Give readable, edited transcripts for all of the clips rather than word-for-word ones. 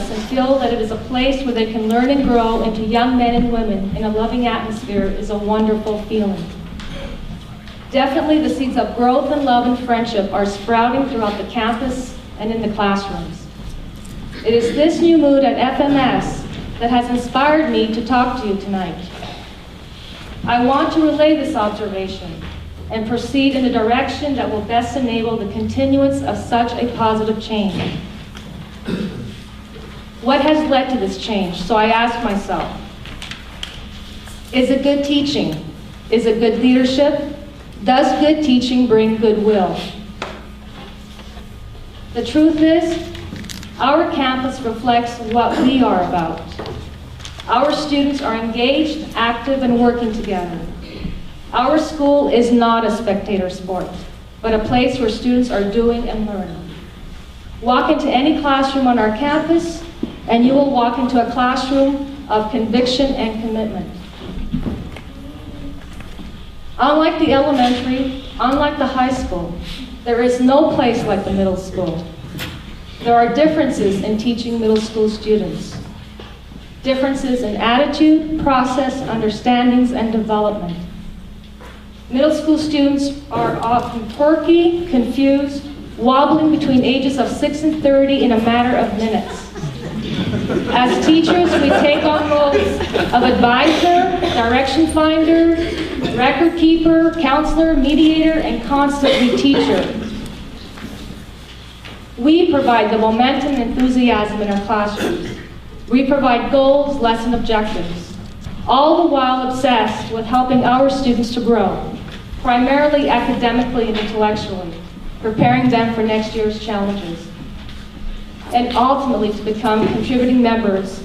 campus and feel that it is a place where they can learn and grow into young men and women in a loving atmosphere is a wonderful feeling. Definitely the seeds of growth and love and friendship are sprouting throughout the campus and in the classrooms. It is this new mood at FMS that has inspired me to talk to you tonight. I want to relay this observation and proceed in a direction that will best enable the continuance of such a positive change. What has led to this change? So I ask myself, is it good teaching? Is it good leadership? Does good teaching bring goodwill? The truth is, our campus reflects what we are about. Our students are engaged, active, and working together. Our school is not a spectator sport, but a place where students are doing and learning. Walk into any classroom on our campus, and you will walk into a classroom of conviction and commitment. Unlike the elementary, unlike the high school, there is no place like the middle school. There are differences in teaching middle school students. Differences in attitude, process, understandings, and development. Middle school students are often quirky, confused, wobbling between ages of 6 and 30 in a matter of minutes. As teachers, we take on roles of advisor, direction finder, record keeper, counselor, mediator, and constantly teacher. We provide the momentum and enthusiasm in our classrooms. We provide goals, lesson objectives, all the while obsessed with helping our students to grow, primarily academically and intellectually, preparing them for next year's challenges, and ultimately to become contributing members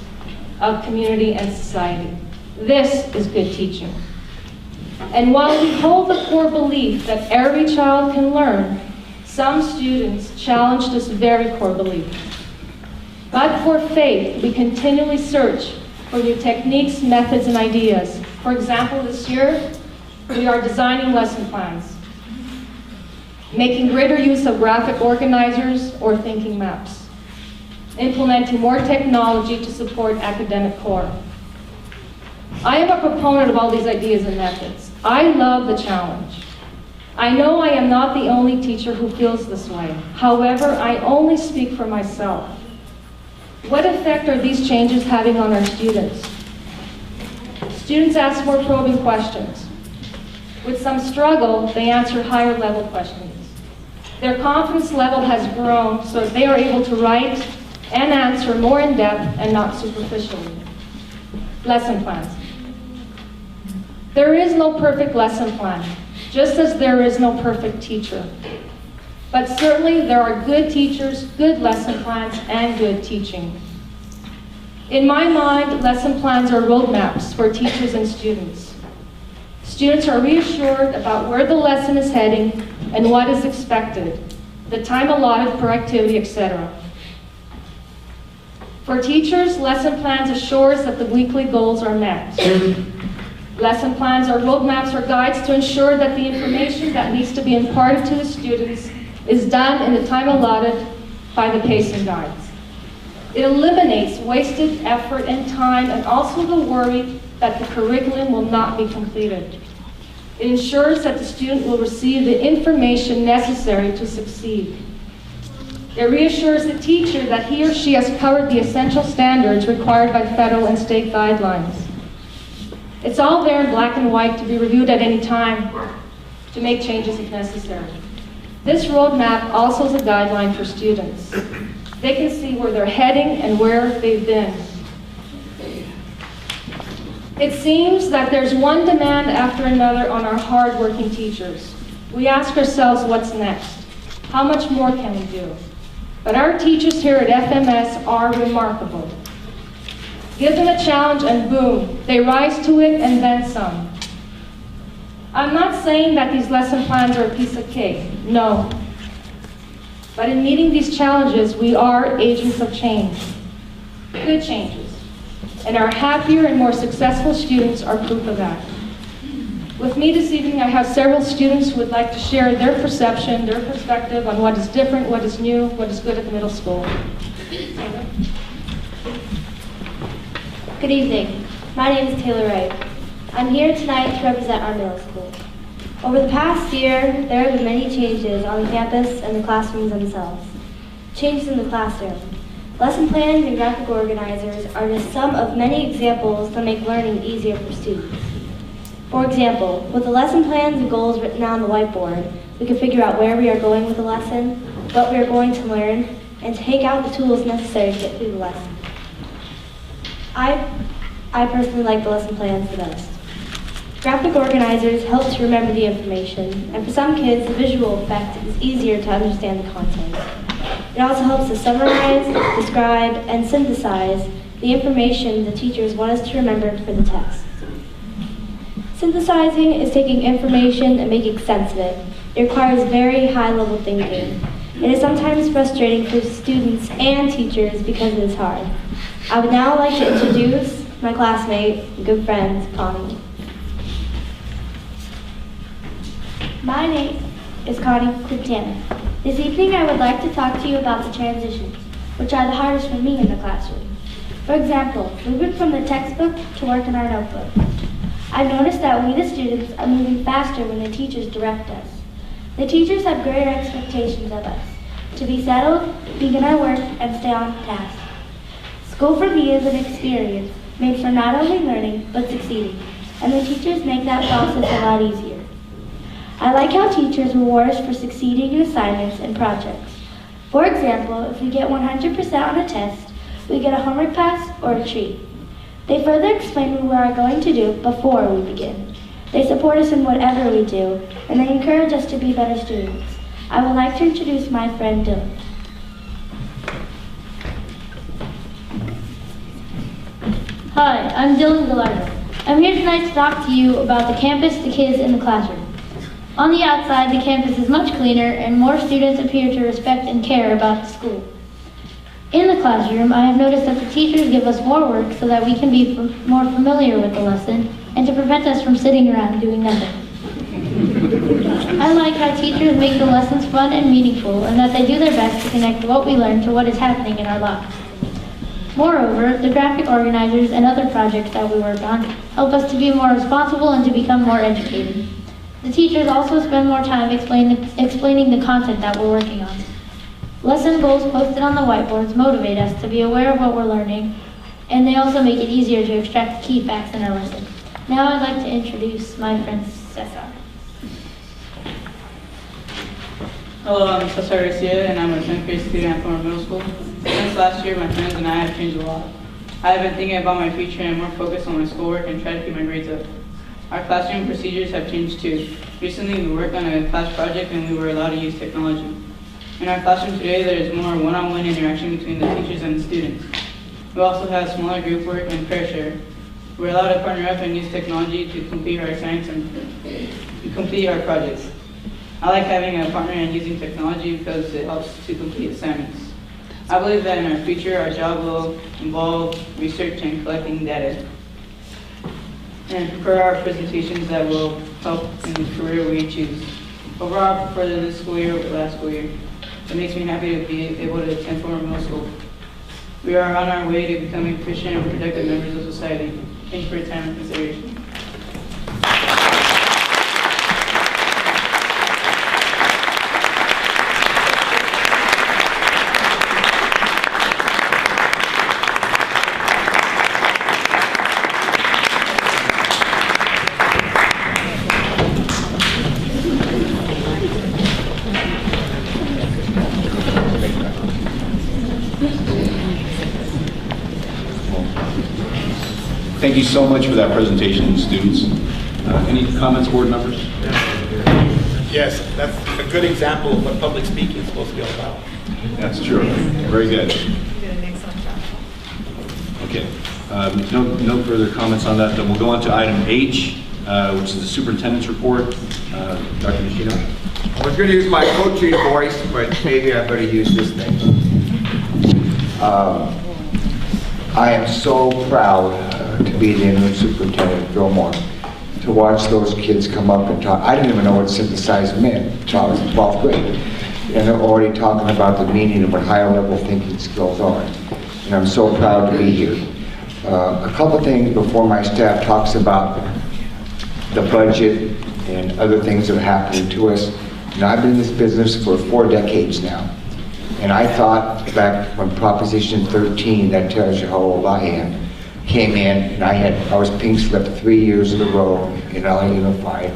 of community and society. This is good teaching. And while we hold the core belief that every child can learn, some students challenge this very core belief. But for faith, we continually search for new techniques, methods, and ideas. For example, this year, we are designing lesson plans, making greater use of graphic organizers or thinking maps, implementing more technology to support academic core. I am a proponent of all these ideas and methods. I love the challenge. I know I am not the only teacher who feels this way. However, I only speak for myself. What effect are these changes having on our students? Students ask more probing questions. With some struggle, they answer higher level questions. Their confidence level has grown so that they are able to write and answer more in depth and not superficially. Lesson plans. There is no perfect lesson plan, just as there is no perfect teacher. But certainly there are good teachers, good lesson plans, and good teaching. In my mind, lesson plans are roadmaps for teachers and students. Students are reassured about where the lesson is heading and what is expected, the time allotted per activity, etc. For teachers, lesson plans assures that the weekly goals are met. Lesson plans are roadmaps or guides to ensure that the information that needs to be imparted to the students is done in the time allotted by the pacing guides. It eliminates wasted effort and time and also the worry that the curriculum will not be completed. It ensures that the student will receive the information necessary to succeed. It reassures the teacher that he or she has covered the essential standards required by federal and state guidelines. It's all there in black and white to be reviewed at any time to make changes if necessary. This roadmap also is a guideline for students. They can see where they're heading and where they've been. It seems that there's one demand after another on our hard-working teachers. We ask ourselves, what's next? How much more can we do? But our teachers here at FMS are remarkable. Give them a challenge and boom, they rise to it and then some. I'm not saying that these lesson plans are a piece of cake, no. But in meeting these challenges, we are agents of change, good changes. And our happier and more successful students are proof of that. With me this evening, I have several students who would like to share their perception, their perspective on what is different, what is new, what is good at the middle school. Good evening. My name is Taylor Wright. I'm here tonight to represent our middle school. Over the past year, there have been many changes on the campus and the classrooms themselves. Changes in the classroom. Lesson plans and graphic organizers are just some of many examples that make learning easier for students. For example, with the lesson plans and goals written on the whiteboard, we can figure out where we are going with the lesson, what we are going to learn, and take out the tools necessary to get through the lesson. I personally like the lesson plans the best. Graphic organizers help to remember the information, and for some kids, the visual effect is easier to understand the content. It also helps to summarize, describe, and synthesize the information the teachers want us to remember for the test. Synthesizing is taking information and making sense of it. It requires very high-level thinking. It is sometimes frustrating for students and teachers because it is hard. I would now like to introduce my classmate and good friend, Connie. My name is Connie Quintana. This evening I would like to talk to you about the transitions, which are the hardest for me in the classroom. For example, moving from the textbook to work in our notebook. I've noticed that we, the students, are moving faster when the teachers direct us. The teachers have greater expectations of us, to be settled, begin our work, and stay on task. School for me is an experience made for not only learning, but succeeding, and the teachers make that process a lot easier. I like how teachers reward us for succeeding in assignments and projects. For example, if we get 100% on a test, we get a homework pass or a treat. They further explain what we are going to do before we begin. They support us in whatever we do, and they encourage us to be better students. I would like to introduce my friend Dylan. Hi, I'm Dylan Gallardo. I'm here tonight to talk to you about the campus, the kids, and the classroom. On the outside, the campus is much cleaner and more students appear to respect and care about the school. In the classroom, I have noticed that the teachers give us more work so that we can be more familiar with the lesson and to prevent us from sitting around doing nothing. I like how teachers make the lessons fun and meaningful and that they do their best to connect what we learn to what is happening in our lives. Moreover, the graphic organizers and other projects that we work on help us to be more responsible and to become more educated. The teachers also spend more time explaining the content that we're working on. Lesson goals posted on the whiteboards motivate us to be aware of what we're learning, and they also make it easier to extract key facts in our lesson. Now I'd like to introduce my friend Cesar. Hello, I'm Cesar Garcia, and I'm a 10th grade student at Thorne Middle School. Since last year, my friends and I have changed a lot. I have been thinking about my future and more focused on my schoolwork and try to keep my grades up. Our classroom procedures have changed too. Recently, we worked on a class project and we were allowed to use technology. In our classroom today, there is more one-on-one interaction between the teachers and the students. We also have smaller group work and pair share. We're allowed to partner up and use technology to complete our assignments and to complete our projects. I like having a partner and using technology because it helps to complete assignments. I believe that in our future, our job will involve research and collecting data, and prepare our presentations that will help in the career we choose. Overall, I prefer this school year over last school year. It makes me happy to be able to attend Thorne Middle School. We are on our way to becoming efficient and productive members of society. Thank you for your time and consideration. Thank you so much for that presentation, students. Any comments, board members? Yes, that's a good example of what public speaking is supposed to be all about. That's true. Very good. You did an excellent job. Okay. No further comments on that. Then we'll go on to item H, which is the superintendent's report. Dr. Nishino. I was going to use my coaching voice, but maybe I better use this thing. I am so proud to be the new superintendent, Fillmore, to watch those kids come up and talk. I didn't even know what synthesize meant until I was in 12th grade. And they're already talking about the meaning of what higher level thinking skills are. And I'm so proud to be here. A couple things before my staff talks about the budget and other things that are happening to us. You know, I've been in this business for 4 decades now. And I thought back when Proposition 13, that tells you how old I am, came in, and I was pink slipped 3 years in a row in LA Unified.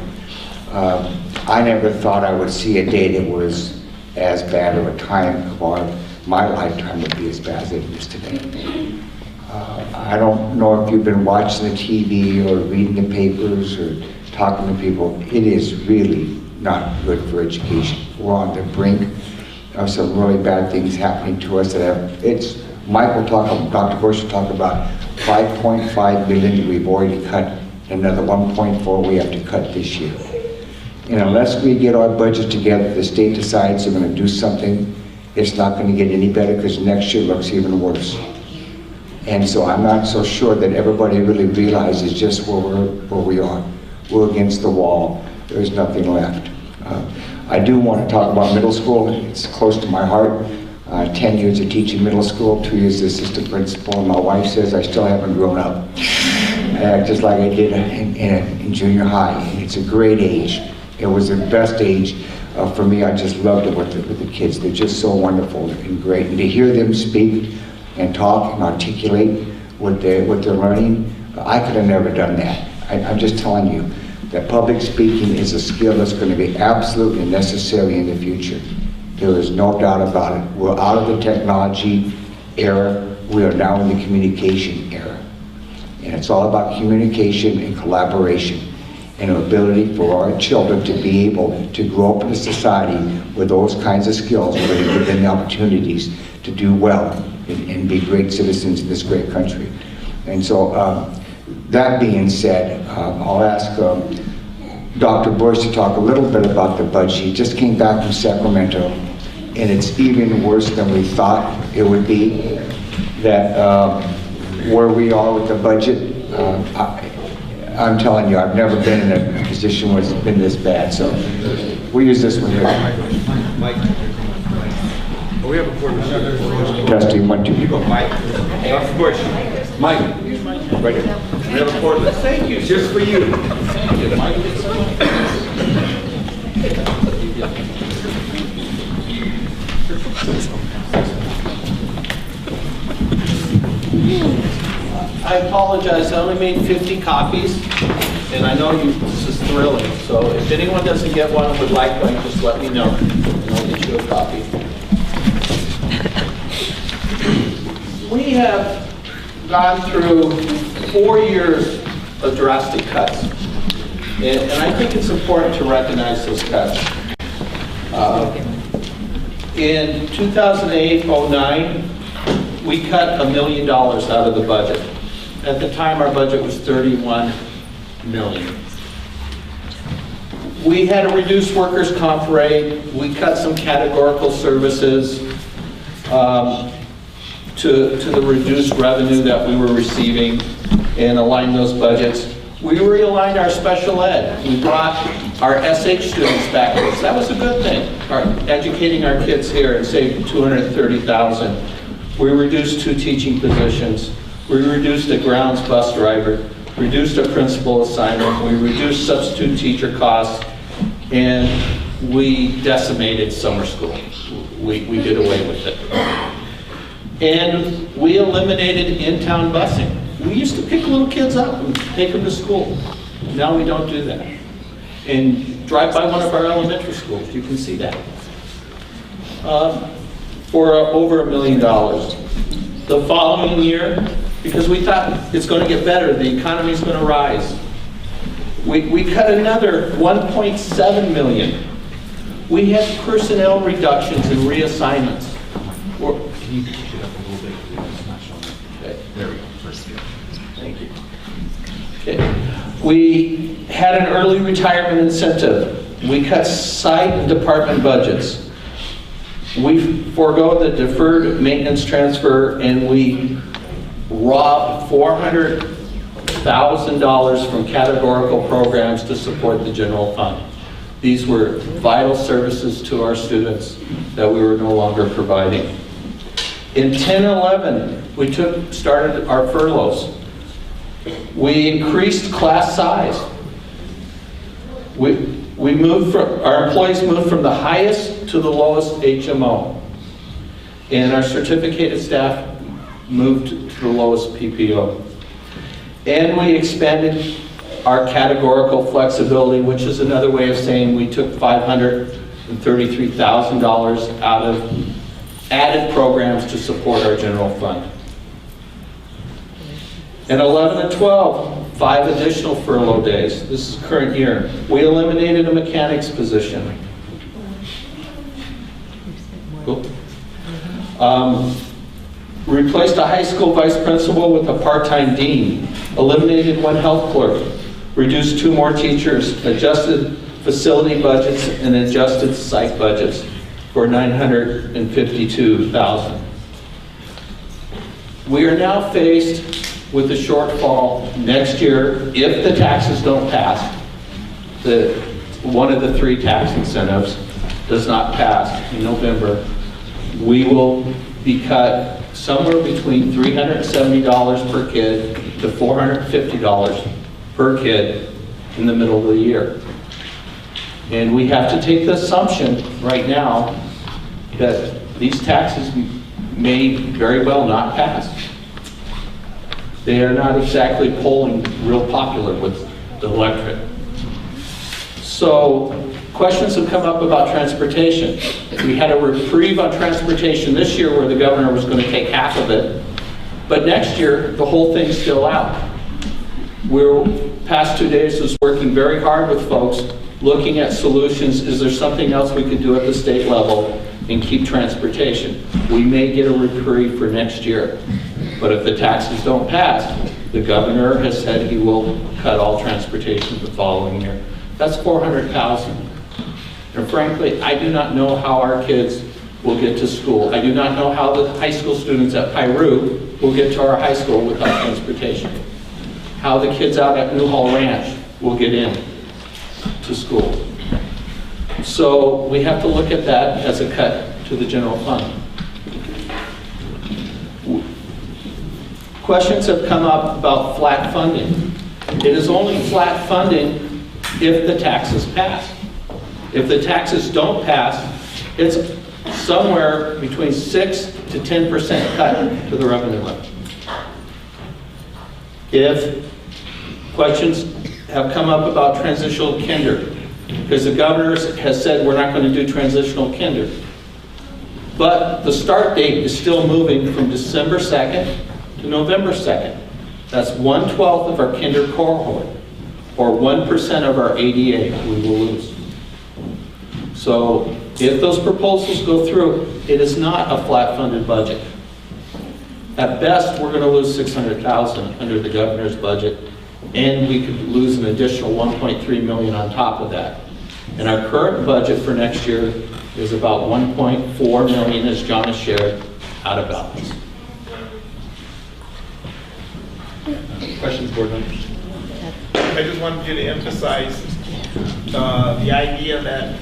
I never thought I would see a day that was as bad, or a time of my lifetime would be as bad as it is today. I don't know if you've been watching the TV or reading the papers or talking to people. It is really not good for education. We're on the brink of some really bad things happening to us that have, Dr. Bush will talk about 5.5 million we've already cut, another 1.4 we have to cut this year. And unless we get our budget together, the state decides they're going to do something, it's not going to get any better, because next year looks even worse. And so I'm not so sure that everybody really realizes just where we are. We're against the wall. There's nothing left. I do want to talk about middle school. It's close to my heart. 10 years of teaching middle school, 2 years as assistant principal, and my wife says I still haven't grown up. Just like I did in junior high. It's a great age. It was the best age for me. I just loved it with the kids. They're just so wonderful and great. And to hear them speak and talk and articulate what they're learning, I could have never done that. I'm just telling you that public speaking is a skill that's going to be absolutely necessary in the future. There is no doubt about it. We're out of the technology era. We are now in the communication era. And it's all about communication and collaboration, and an ability for our children to be able to grow up in a society with those kinds of skills, where they give them the opportunities to do well and be great citizens in this great country. And so, that being said, I'll ask Dr. Bush to talk a little bit about the budget. He just came back from Sacramento, and it's even worse than we thought it would be. That where we are with the budget, I'm telling you, I've never been in a position where it's been this bad. So we'll use this one here. Mike. We have a board. Testing, 1, 2. You go, Mike. Dr. Bush. Mike. Right here. We have a board list. Thank you. Just for you. Thank you, Mike. I apologize, I only made 50 copies, and I know this is thrilling, so if anyone doesn't get one and would like one, just let me know, and I'll get you a copy. We have gone through 4 years of drastic cuts, and I think it's important to recognize those cuts. In 2008-09, we cut $1 million out of the budget. At the time, our budget was $31 million. We had a reduced workers' comp rate. We cut some categorical services to the reduced revenue that we were receiving and aligned those budgets. We realigned our special ed. We brought our SH students back. That was a good thing, educating our kids here and saved $230,000. We reduced 2 teaching positions. We reduced a grounds bus driver, reduced a principal assignment, we reduced substitute teacher costs, and we decimated summer school. We did away with it. And we eliminated in-town busing. We used to pick little kids up and take them to school. Now we don't do that. And drive by one of our elementary schools, you can see that. For over $1 million. The following year, because we thought it's going to get better, the economy is going to rise, we cut another $1.7 million. We had personnel reductions and reassignments. Can you push it up a little bit? It's not showing. Okay. There we go. First view. Thank you. Okay. We had an early retirement incentive. We cut site and department budgets. We forego the deferred maintenance transfer, and we robbed $400,000 from categorical programs to support the general fund. These were vital services to our students that we were no longer providing. In 10-11, we started our furloughs. We increased class size. Our employees moved from the highest to the lowest HMO. And our certificated staff moved to the lowest PPO. And we expanded our categorical flexibility, which is another way of saying we took $533,000 out of added programs to support our general fund. In 11 and 12, 5 additional furlough days. This is current year. We eliminated a mechanic's position. Cool. Replaced a high school vice principal with a part-time dean. Eliminated 1 health clerk. Reduced 2 more teachers. Adjusted facility budgets and adjusted site budgets for $952,000. We are now faced with a shortfall next year if the taxes don't pass. One of the 3 tax incentives does not pass in November. We will be cut somewhere between $370 per kid to $450 per kid in the middle of the year. And we have to take the assumption right now that these taxes may very well not pass. They are not exactly polling real popular with the electorate. So questions have come up about transportation. We had a reprieve on transportation this year where the governor was going to take half of it. But next year, the whole thing's still out. We're, past 2 days, was working very hard with folks, looking at solutions. Is there something else we could do at the state level and keep transportation? We may get a reprieve for next year. But if the taxes don't pass, the governor has said he will cut all transportation the following year. That's $400,000. And frankly, I do not know how our kids will get to school. I do not know how the high school students at Piru will get to our high school without transportation. How the kids out at Newhall Ranch will get in to school. So we have to look at that as a cut to the general fund. Questions have come up about flat funding. It is only flat funding if the taxes pass. If the taxes don't pass, it's somewhere between 6 to 10% cut to the revenue limit. If questions have come up about transitional kinder, because the governor has said we're not going to do transitional kinder. But the start date is still moving from December 2nd to November 2nd. That's 1/12 of our kinder cohort, or 1% of our ADA we will lose. So if those proposals go through, it is not a flat funded budget. At best, we're going to lose $600,000 under the governor's budget, and we could lose an additional $1.3 million on top of that. And our current budget for next year is about $1.4 million, as John has shared, out of balance. Questions, board members? I just wanted you to emphasize the idea that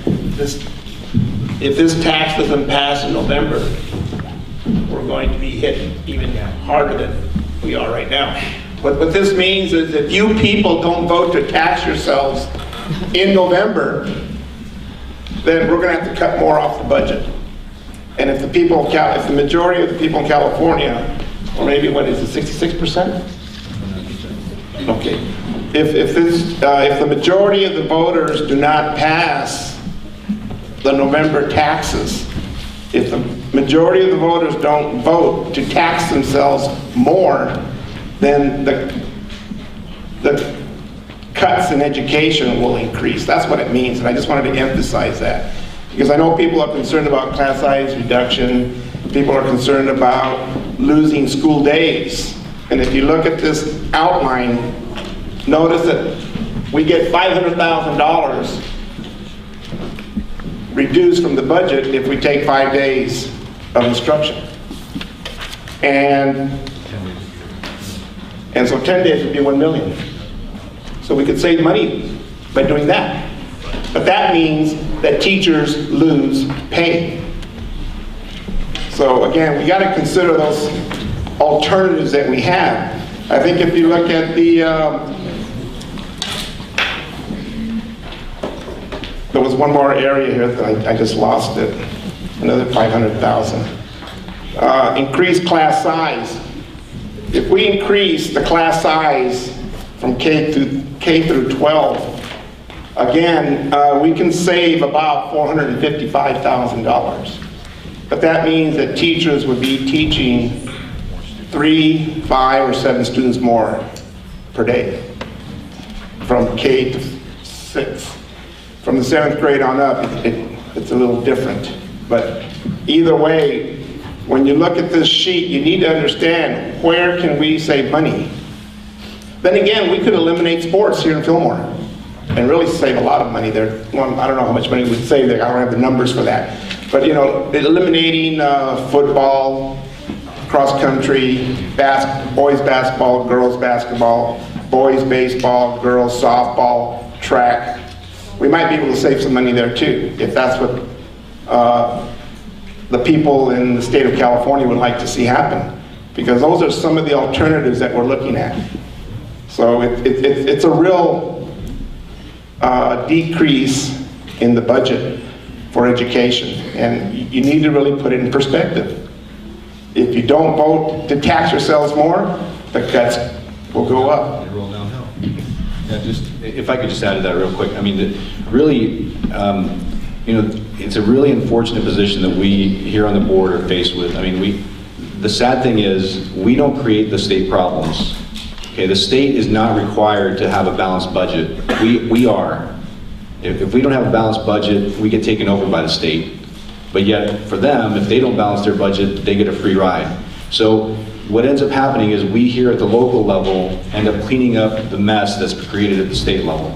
if this tax doesn't pass in November, we're going to be hit even harder than we are right now. But what this means is if you people don't vote to tax yourselves in November, then we're going to have to cut more off the budget. And if the people, if the majority of the people in California, or maybe what is it, 66%? Okay. If the majority of the voters do not pass the November taxes, if the majority of the voters don't vote to tax themselves more, then the cuts in education will increase. That's what it means, and I just wanted to emphasize that. Because I know people are concerned about class size reduction, people are concerned about losing school days. And if you look at this outline, notice that we get $500,000 reduced from the budget if we take 5 days of instruction. And so 10 days would be 1 million. So we could save money by doing that. But that means that teachers lose pay. So again, we got to consider those alternatives that we have. I think if you look at the, there was one more area here that I just lost it, another 500,000. Increased class size. If we increase the class size from K through 12, again, we can save about $455,000. But that means that teachers would be teaching 3, 5, or 7 students more per day from K to 6. From the 7th grade on up, it's a little different. But either way, when you look at this sheet, you need to understand where can we save money. Then again, we could eliminate sports here in Fillmore and really save a lot of money there. Well, I don't know how much money we'd save there. I don't have the numbers for that. But you know, eliminating football, cross country, boys basketball, girls basketball, boys baseball, girls softball, track. We might be able to save some money there too, if that's what the people in the state of California would like to see happen. Because those are some of the alternatives that we're looking at. So it's a real decrease in the budget for education, and you need to really put it in perspective. If you don't vote to tax yourselves more, the cuts will go up. They roll downhill. Yeah, if I could just add to that real quick. I mean, really, you know, it's a really unfortunate position that we here on the board are faced with. I mean, the sad thing is we don't create the state problems. Okay, the state is not required to have a balanced budget. We are. If we don't have a balanced budget, we get taken over by the state. But yet, for them, if they don't balance their budget, they get a free ride. So what ends up happening is we here at the local level end up cleaning up the mess that's created at the state level.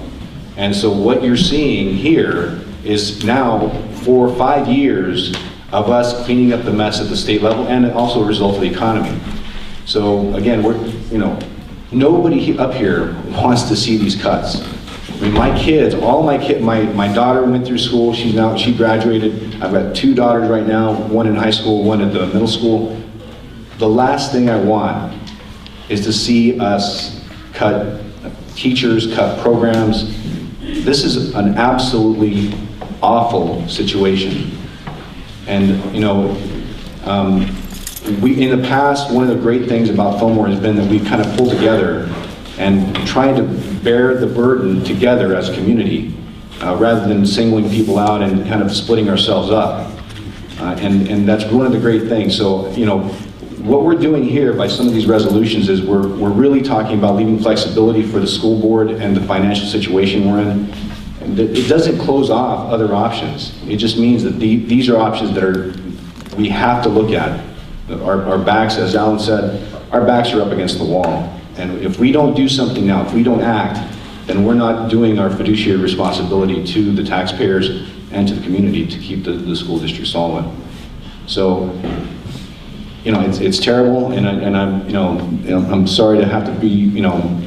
And so what you're seeing here is now 4 or 5 years of us cleaning up the mess at the state level, and also a result of the economy. So again, nobody up here wants to see these cuts. I mean, my kids, my daughter went through school, she graduated. I've got 2 daughters right now, one in high school, one at the middle school. The last thing I want is to see us cut teachers, cut programs. This is an absolutely awful situation. And you know, in the past, one of the great things about Fillmore has been that we've kind of pulled together and tried to bear the burden together as a community, rather than singling people out and kind of splitting ourselves up. And that's one of the great things. So, you know, what we're doing here by some of these resolutions is we're really talking about leaving flexibility for the school board and the financial situation we're in. And it doesn't close off other options. It just means that these are options that we have to look at. Our backs, as Alan said, our backs are up against the wall. And if we don't do something now, if we don't act, then we're not doing our fiduciary responsibility to the taxpayers and to the community to keep the school district solvent. So, you know, it's terrible, and I'm sorry to have to be,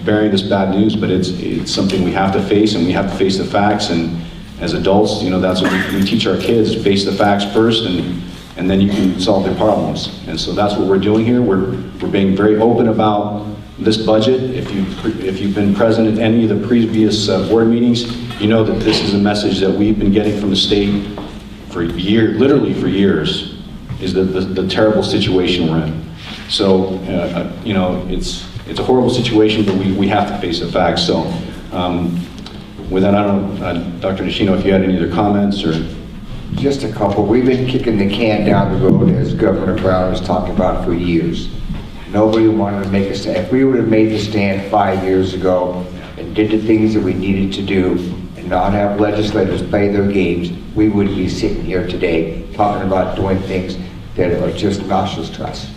bearing this bad news, but it's something we have to face, and we have to face the facts. And as adults, that's what we teach our kids: face the facts first, and then you can solve their problems. And so that's what we're doing here. We're being very open about this budget. If you've been present at any of the previous board meetings, you know that this is a message that we've been getting from the state for years, literally for years, is the terrible situation we're in. So, it's a horrible situation, but we have to face the facts. So, with that, I don't know, Dr. Nishino, if you had any other comments or? Just a couple. We've been kicking the can down the road, as Governor Brown was talking about, for years. Nobody wanted to make a stand. If we would have made the stand 5 years ago and did the things that we needed to do and not have legislators play their games, we wouldn't be sitting here today talking about doing things that are just nauseous to us.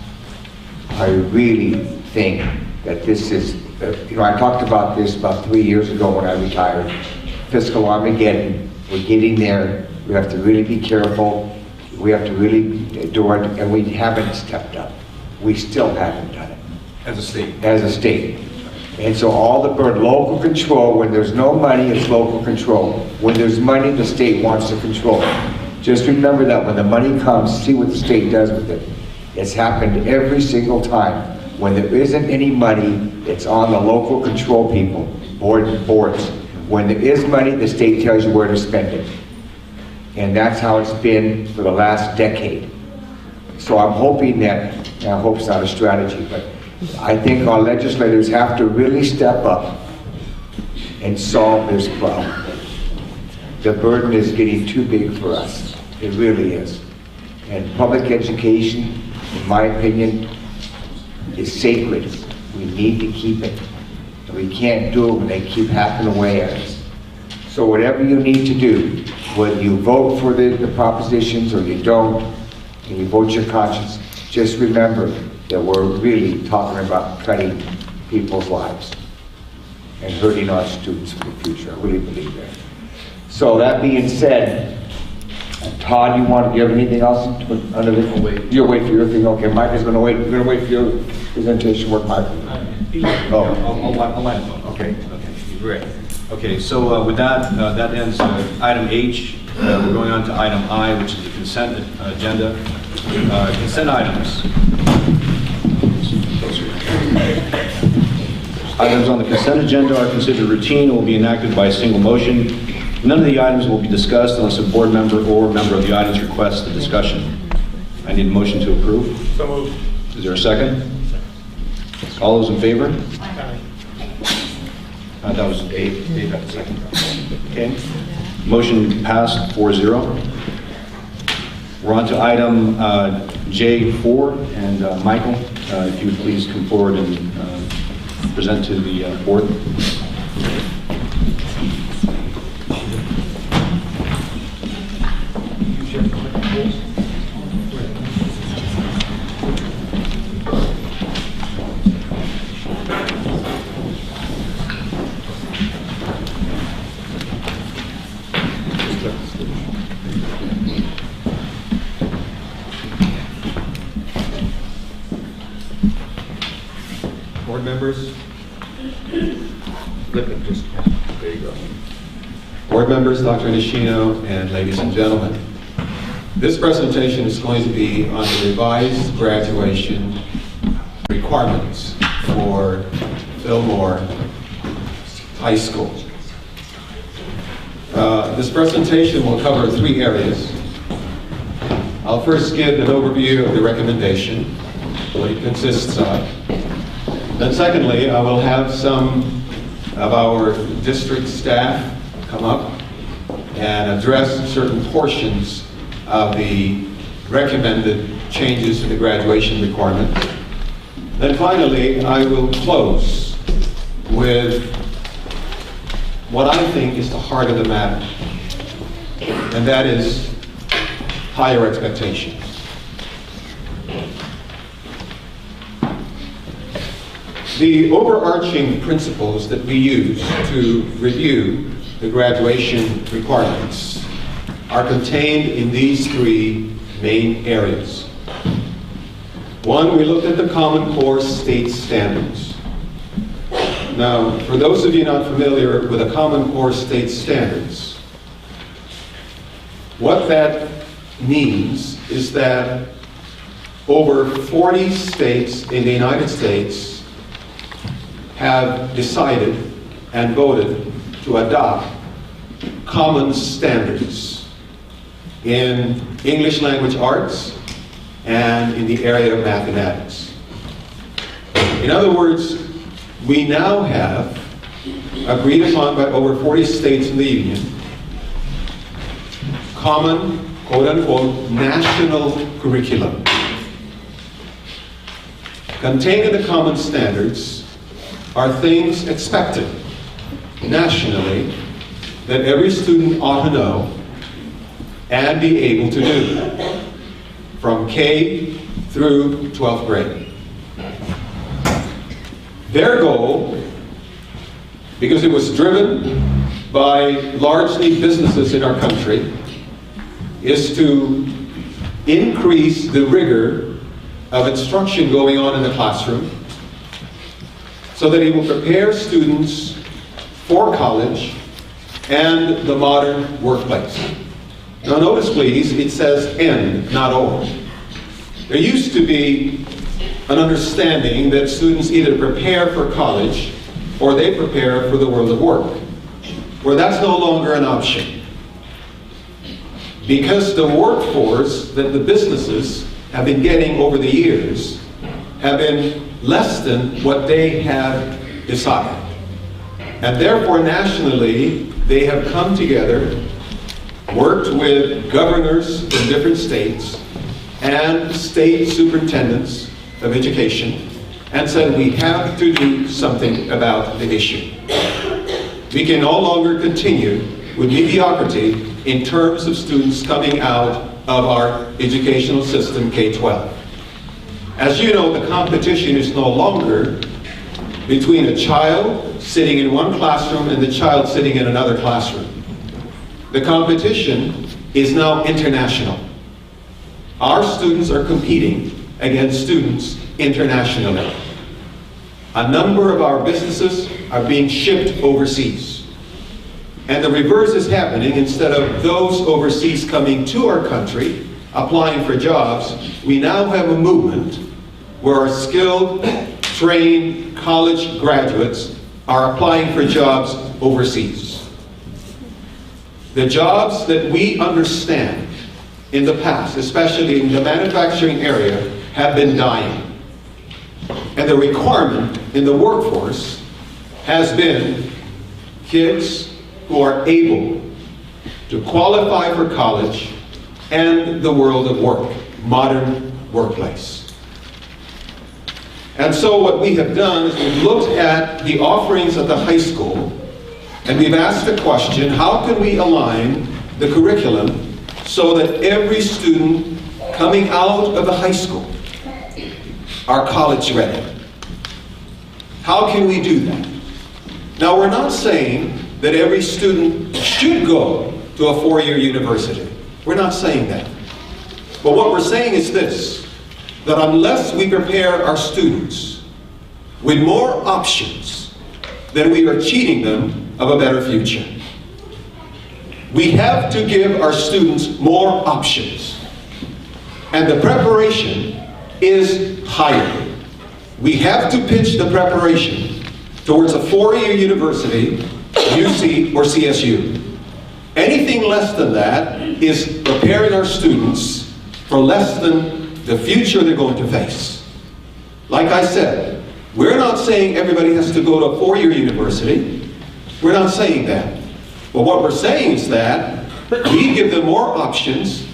I really think that this is, I talked about this about 3 years ago when I retired. Fiscal Armageddon, we're getting there. We have to really be careful. We have to really do it, and we haven't stepped up. We still haven't done it. As a state. As a state. And so all the burden, local control, when there's no money, it's local control. When there's money, the state wants to control it. Just remember that when the money comes, see what the state does with it. It's happened every single time. When there isn't any money, it's on the local control people, boards. When there is money, the state tells you where to spend it. And that's how it's been for the last decade. So I'm hoping that, and I hope it's not a strategy, but I think our legislators have to really step up and solve this problem. The burden is getting too big for us. It really is. And public education, in my opinion, is sacred. We need to keep it. And we can't do it when they keep hacking away at us. So whatever you need to do, whether you vote for the propositions or you don't, and you vote your conscience, just remember that we're really talking about cutting people's lives and hurting our students for the future. I really believe that. So that being said, Todd, do you have anything else under the? You'll wait for your thing. Okay, Mike is going to wait. We're going to wait for your presentation. Work, Mike. I'll line it up. Okay, great. Okay, so with that, that ends item H. We're going on to item I, which is the consent agenda. Consent items. Items on the consent agenda are considered routine and will be enacted by a single motion. None of the items will be discussed unless a board member or member of the audience requests the discussion. I need a motion to approve. So moved. Is there a second? All those in favor? That was Dave. Dave got the second. Okay. Motion passed 4-0. We're on to item J4, and Michael, if you would please come forward and present to the board. Board members, there you go. Board members, Dr. Nishino, and ladies and gentlemen, this presentation is going to be on the revised graduation requirements for Fillmore High School. This presentation will cover 3 areas. I'll first give an overview of the recommendation, what it consists of. Then secondly, I will have some of our district staff come up and address certain portions of the recommended changes to the graduation requirement. Then finally, I will close with what I think is the heart of the matter, and that is higher expectations. The overarching principles that we use to review the graduation requirements are contained in these 3 main areas. One, we looked at the Common Core state standards. Now, for those of you not familiar with the Common Core state standards, what that means is that over 40 states in the United States have decided and voted to adopt common standards in English language arts and in the area of mathematics. In other words, we now have, agreed upon by over 40 states in the Union, common, quote-unquote, national curriculum. Contained in the common standards are things expected nationally that every student ought to know and be able to do from K through 12th grade. Their goal, because it was driven by largely businesses in our country, is to increase the rigor of instruction going on in the classroom so that it will prepare students for college and the modern workplace. Now notice please, it says and, not or. There used to be an understanding that students either prepare for college or they prepare for the world of work, where that's no longer an option. Because the workforce that the businesses have been getting over the years have been less than what they have decided. And therefore, nationally, they have come together, worked with governors in different states and state superintendents of education, and said we have to do something about the issue. We can no longer continue with mediocrity in terms of students coming out of our educational system, K-12. As you know, the competition is no longer between a child sitting in one classroom and the child sitting in another classroom. The competition is now international. Our students are competing against students internationally. A number of our businesses are being shipped overseas. And the reverse is happening. Instead of those overseas coming to our country, applying for jobs, we now have a movement where our skilled, trained college graduates are applying for jobs overseas. The jobs that we understand in the past, especially in the manufacturing area, have been dying. And the requirement in the workforce has been kids who are able to qualify for college and the world of work, modern workplace. And so what we have done is we've looked at the offerings at the high school, and we've asked the question, how can we align the curriculum so that every student coming out of the high school are college ready? How can we do that? Now, we're not saying that every student should go to a four-year university. We're not saying that. But what we're saying is this, that unless we prepare our students with more options, then we are cheating them of a better future. We have to give our students more options. And the preparation is higher. We have to pitch the preparation towards a four-year university, UC or CSU. Anything less than that is preparing our students for less than the future they're going to face. Like I said, we're not saying everybody has to go to a four-year university. We're not saying that. But what we're saying is that we give them more options,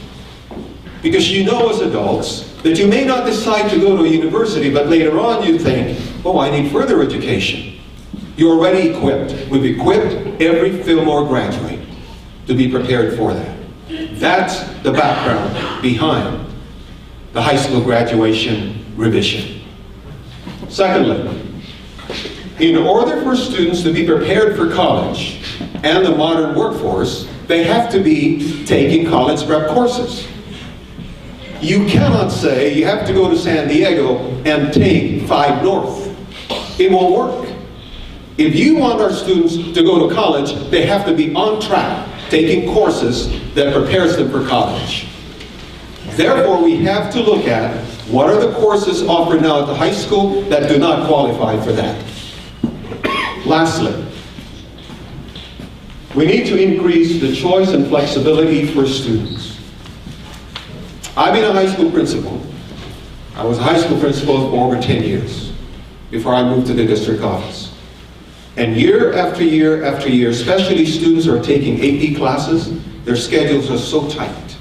because you know as adults that you may not decide to go to a university, but later on you think, oh, I need further education. You're already equipped. We've equipped every Fillmore graduate to be prepared for that. That's the background behind the high school graduation revision. Secondly, in order for students to be prepared for college and the modern workforce, they have to be taking college prep courses. You cannot say you have to go to San Diego and take 5 North. It won't work. If you want our students to go to college, they have to be on track, taking courses that prepares them for college. Therefore, we have to look at what are the courses offered now at the high school that do not qualify for that. Lastly, we need to increase the choice and flexibility for students. I've been a high school principal. I was a high school principal for over 10 years before I moved to the district office. And year after year after year, especially students who are taking AP classes, their schedules are so tight.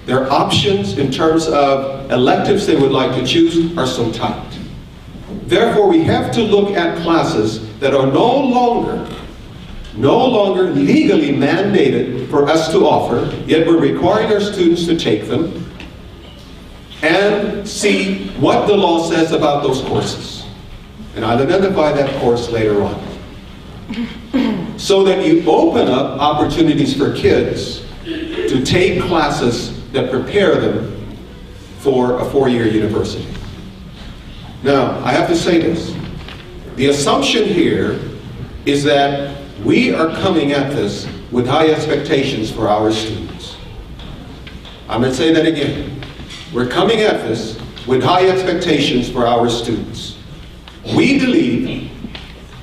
Their options in terms of electives they would like to choose are so tight. Therefore, we have to look at classes that are no longer legally mandated for us to offer, yet we're requiring our students to take them, and see what the law says about those courses. And I'll identify that course later on. So that you open up opportunities for kids to take classes that prepare them for a four-year university. Now, I have to say this. The assumption here is that we are coming at this with high expectations for our students. I'm going to say that again. We're coming at this with high expectations for our students. We believe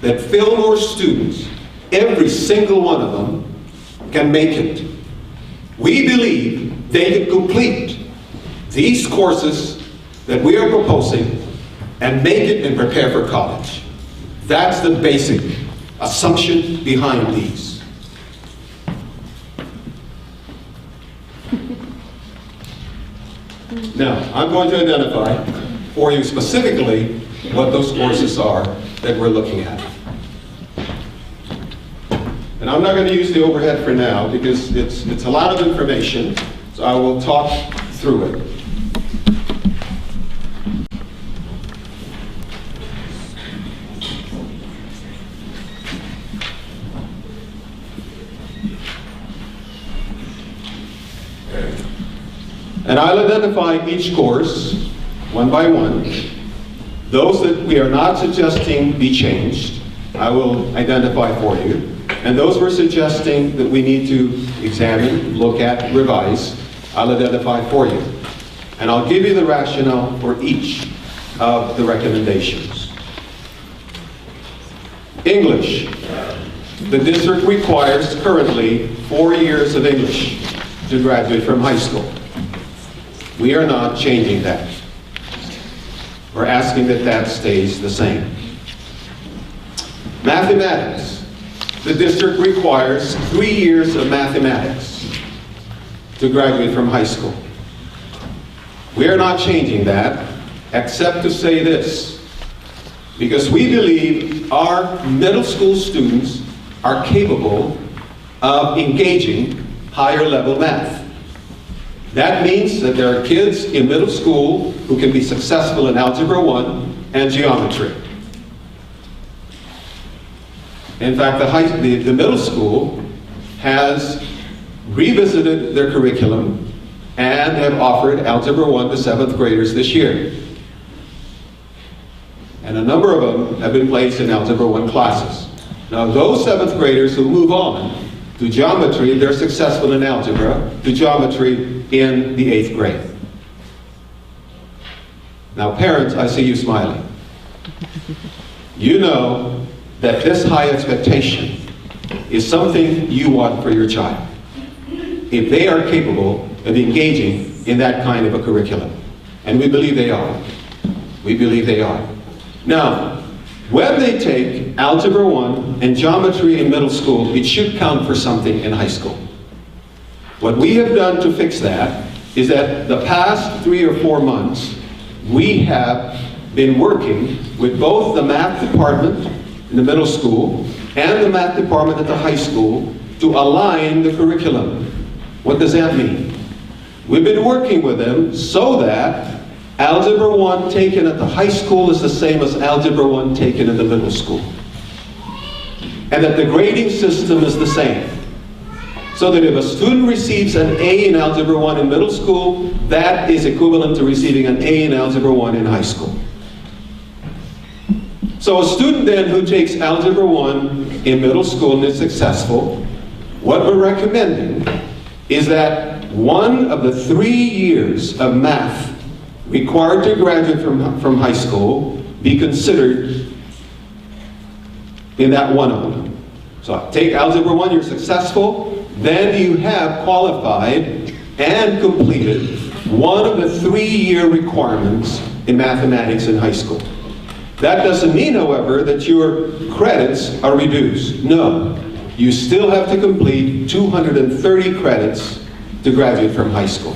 that Fillmore students, every single one of them, can make it. We believe they can complete these courses that we are proposing and make it and prepare for college. That's the basic assumption behind these. Now, I'm going to identify for you specifically what those courses are that we're looking at. And I'm not going to use the overhead for now because it's a lot of information, so I will talk through it. And I'll identify each course one by one. Those that we are not suggesting be changed, I will identify for you. And those we're suggesting that we need to examine, look at, revise, I'll identify for you. And I'll give you the rationale for each of the recommendations. English. The district requires currently 4 years of English to graduate from high school. We are not changing that. We're asking that that stays the same. Mathematics. The district requires 3 years of mathematics to graduate from high school. We are not changing that, except to say this, because we believe our middle school students are capable of engaging higher level math. That means that there are kids in middle school who can be successful in Algebra 1 and geometry. In fact, the middle school has revisited their curriculum and have offered Algebra 1 to 7th graders this year. And a number of them have been placed in Algebra 1 classes. Now, those 7th graders who move on to geometry, they're successful in algebra, to geometry in the 8th grade. Now, parents, I see you smiling. You know that this high expectation is something you want for your child, if they are capable of engaging in that kind of a curriculum. And we believe they are. We believe they are. Now, when they take Algebra 1 and geometry in middle school, it should count for something in high school. What we have done to fix that is that the past 3 or 4 months, we have been working with both the math department in the middle school and the math department at the high school to align the curriculum. What does that mean? We've been working with them so that Algebra 1 taken at the high school is the same as Algebra 1 taken in the middle school. And that the grading system is the same. So that if a student receives an A in Algebra 1 in middle school, that is equivalent to receiving an A in Algebra 1 in high school. So a student then who takes Algebra 1 in middle school and is successful, what we're recommending is that one of the 3 years of math required to graduate from high school be considered in that one of them. So take Algebra 1, you're successful, then you have qualified and completed one of the 3-year requirements in mathematics in high school. That doesn't mean, however, that your credits are reduced. No, you still have to complete 230 credits to graduate from high school.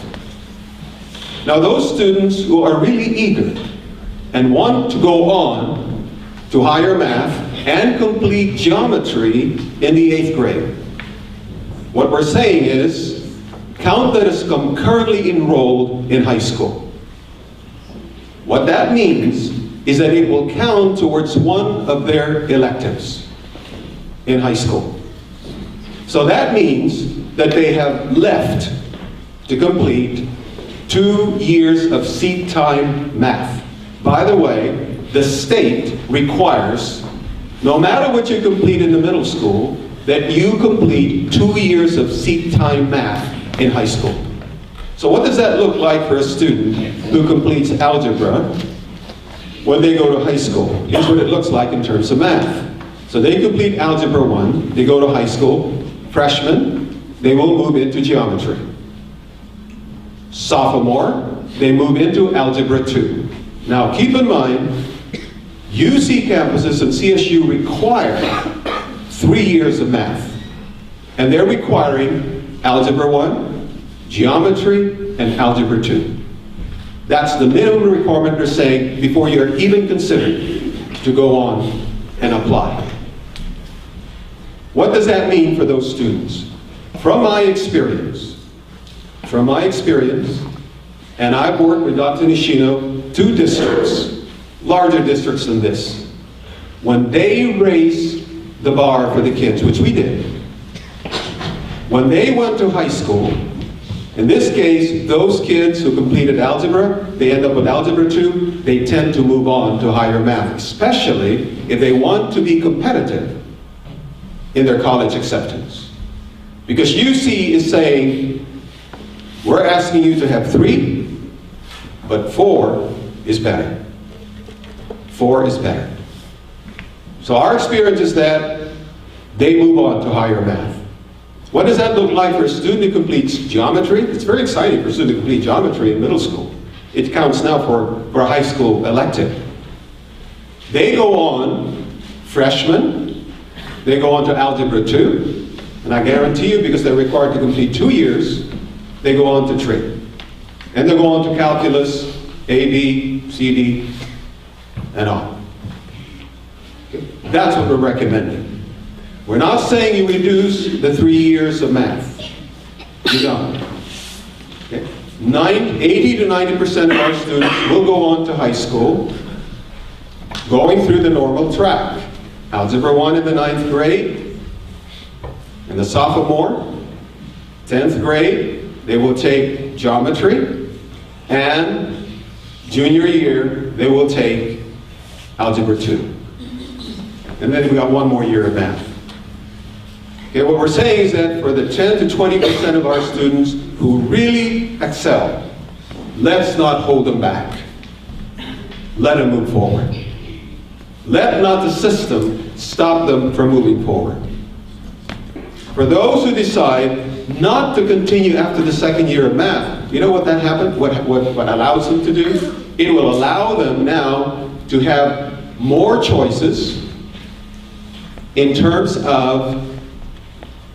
Now those students who are really eager and want to go on to higher math and complete geometry in the 8th grade, what we're saying is, count that as concurrently enrolled in high school. What that means is that it will count towards one of their electives in high school. So that means that they have left to complete 2 years of seat time math. By the way, the state requires, no matter what you complete in the middle school, that you complete 2 years of seat time math in high school. So what does that look like for a student who completes algebra when they go to high school? Here's what it looks like in terms of math. So they complete Algebra 1, they go to high school. Freshmen, they will move into geometry. Sophomore, they move into Algebra 2. Now keep in mind, UC campuses and CSU require 3 years of math. And they're requiring Algebra 1, Geometry, and Algebra 2. That's the minimum requirement they're saying before you're even considered to go on and apply. What does that mean for those students? From my experience, and I've worked with Dr. Nishino, 2 districts, larger districts than this. When they raised the bar for the kids, which we did, when they went to high school, in this case, those kids who completed algebra, they end up with Algebra 2, they tend to move on to higher math, especially if they want to be competitive in their college acceptance. Because UC is saying, we're asking you to have 3, but 4 is better. 4 is better. So our experience is that they move on to higher math. What does that look like for a student who completes geometry? It's very exciting for a student to complete geometry in middle school. It counts now for a high school elective. They go on, freshmen, they go on to Algebra 2, and I guarantee you, because they're required to complete 2 years, they go on to trig. And they go on to calculus, A, B, C, D, and on. Okay? That's what we're recommending. We're not saying you reduce the 3 years of math. You don't. Okay? 80 to 90% of our students will go on to high school, going through the normal track. Algebra 1 in the 9th grade, and the sophomore, 10th grade, they will take geometry, and junior year, they will take Algebra 2. And then we got 1 more year of math. Okay, what we're saying is that for the 10 to 20% of our students who really excel, let's not hold them back. Let them move forward. Let not the system stop them from moving forward. For those who decide not to continue after the 2nd year of math, you know what that happened? What allows them to do? It will allow them now to have more choices in terms of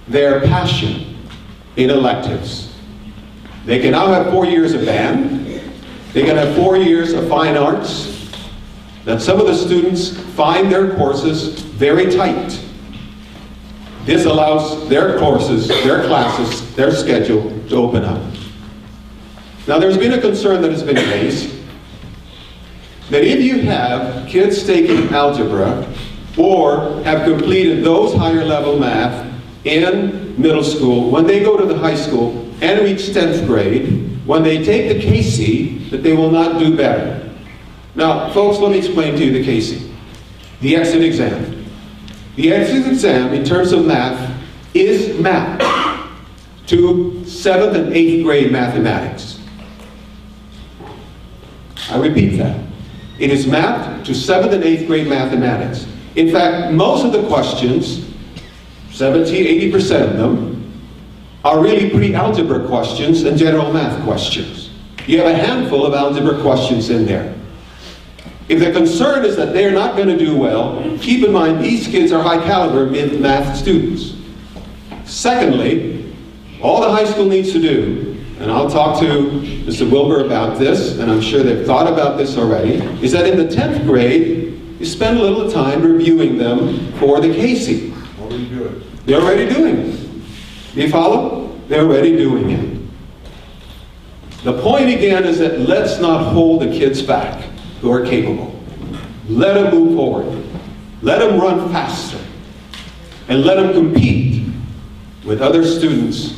their passion in electives. They can now have 4 years of band. They can have 4 years of fine arts. That some of the students find their courses very tight. This allows their courses, their classes, their schedule to open up. Now there's been a concern that has been raised that if you have kids taking algebra or have completed those higher level math in middle school, when they go to the high school and reach 10th grade, when they take the KC, that they will not do better. Now, folks, let me explain to you the KC, the exit exam. The exit exam, in terms of math, is mapped to 7th and 8th grade mathematics. I repeat that. It is mapped to 7th and 8th grade mathematics. In fact, most of the questions, 70–80% of them, are really pre-algebra questions and general math questions. You have a handful of algebra questions in there. If the concern is that they're not going to do well, keep in mind these kids are high caliber math students. Secondly, all the high school needs to do, and I'll talk to Mr. Wilbur about this, and I'm sure they've thought about this already, is that in the 10th grade, you spend a little time reviewing them for the KC. Already do it. They're already doing it. Do you follow? They're already doing it. The point again is that let's not hold the kids back who are capable. Let them move forward. Let them run faster. And let them compete with other students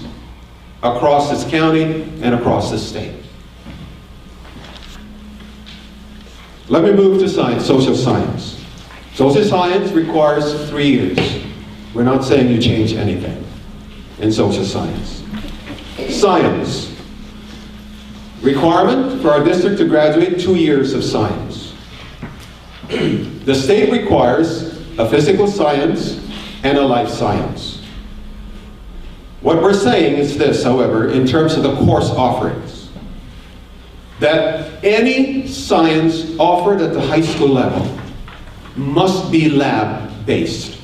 across this county and across this state. Let me move to science, social science. Social science requires 3 years. We're not saying you change anything in social science. Science. requirement for our district to graduate 2 years of science. The state requires a physical science and a life science. What we're saying is this, however, in terms of the course offerings, that any science offered at the high school level must be lab-based.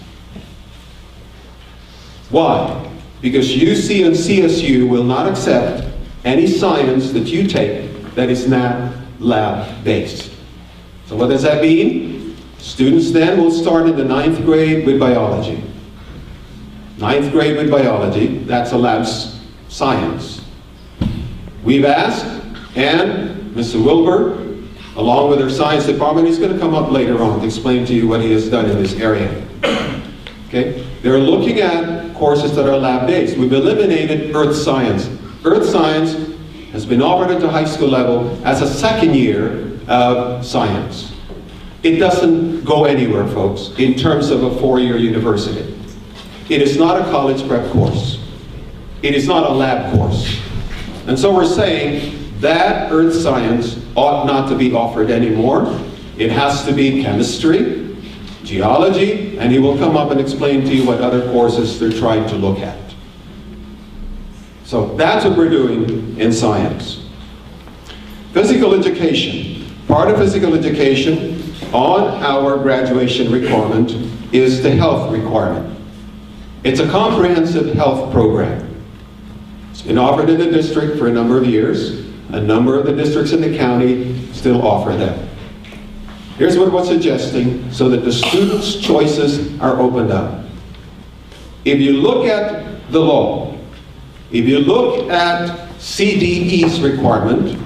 Why? Because UC and CSU will not accept any science that you take that is not lab-based. So what does that mean? Students then will start in the 9th grade with biology. 9th grade with biology, that's a lab science. We've asked, and Mr. Wilbur, along with our science department, he's going to come up later on to explain to you what he has done in this area. Okay? They're looking at courses that are lab-based. We've eliminated earth science. Earth science has been offered at the high school level as a second year of science. It doesn't go anywhere, folks, in terms of a 4-year university. It is not a college prep course. It is not a lab course. And so we're saying that earth science ought not to be offered anymore. It has to be chemistry, geology, and he will come up and explain to you what other courses they're trying to look at. So that's what we're doing in science. Physical education. Part of physical education on our graduation requirement is the health requirement. It's a comprehensive health program. It's been offered in the district for a number of years. A number of the districts in the county still offer them. Here's what we're suggesting so that the students' choices are opened up. If you look at the law, if you look at CDE's requirement,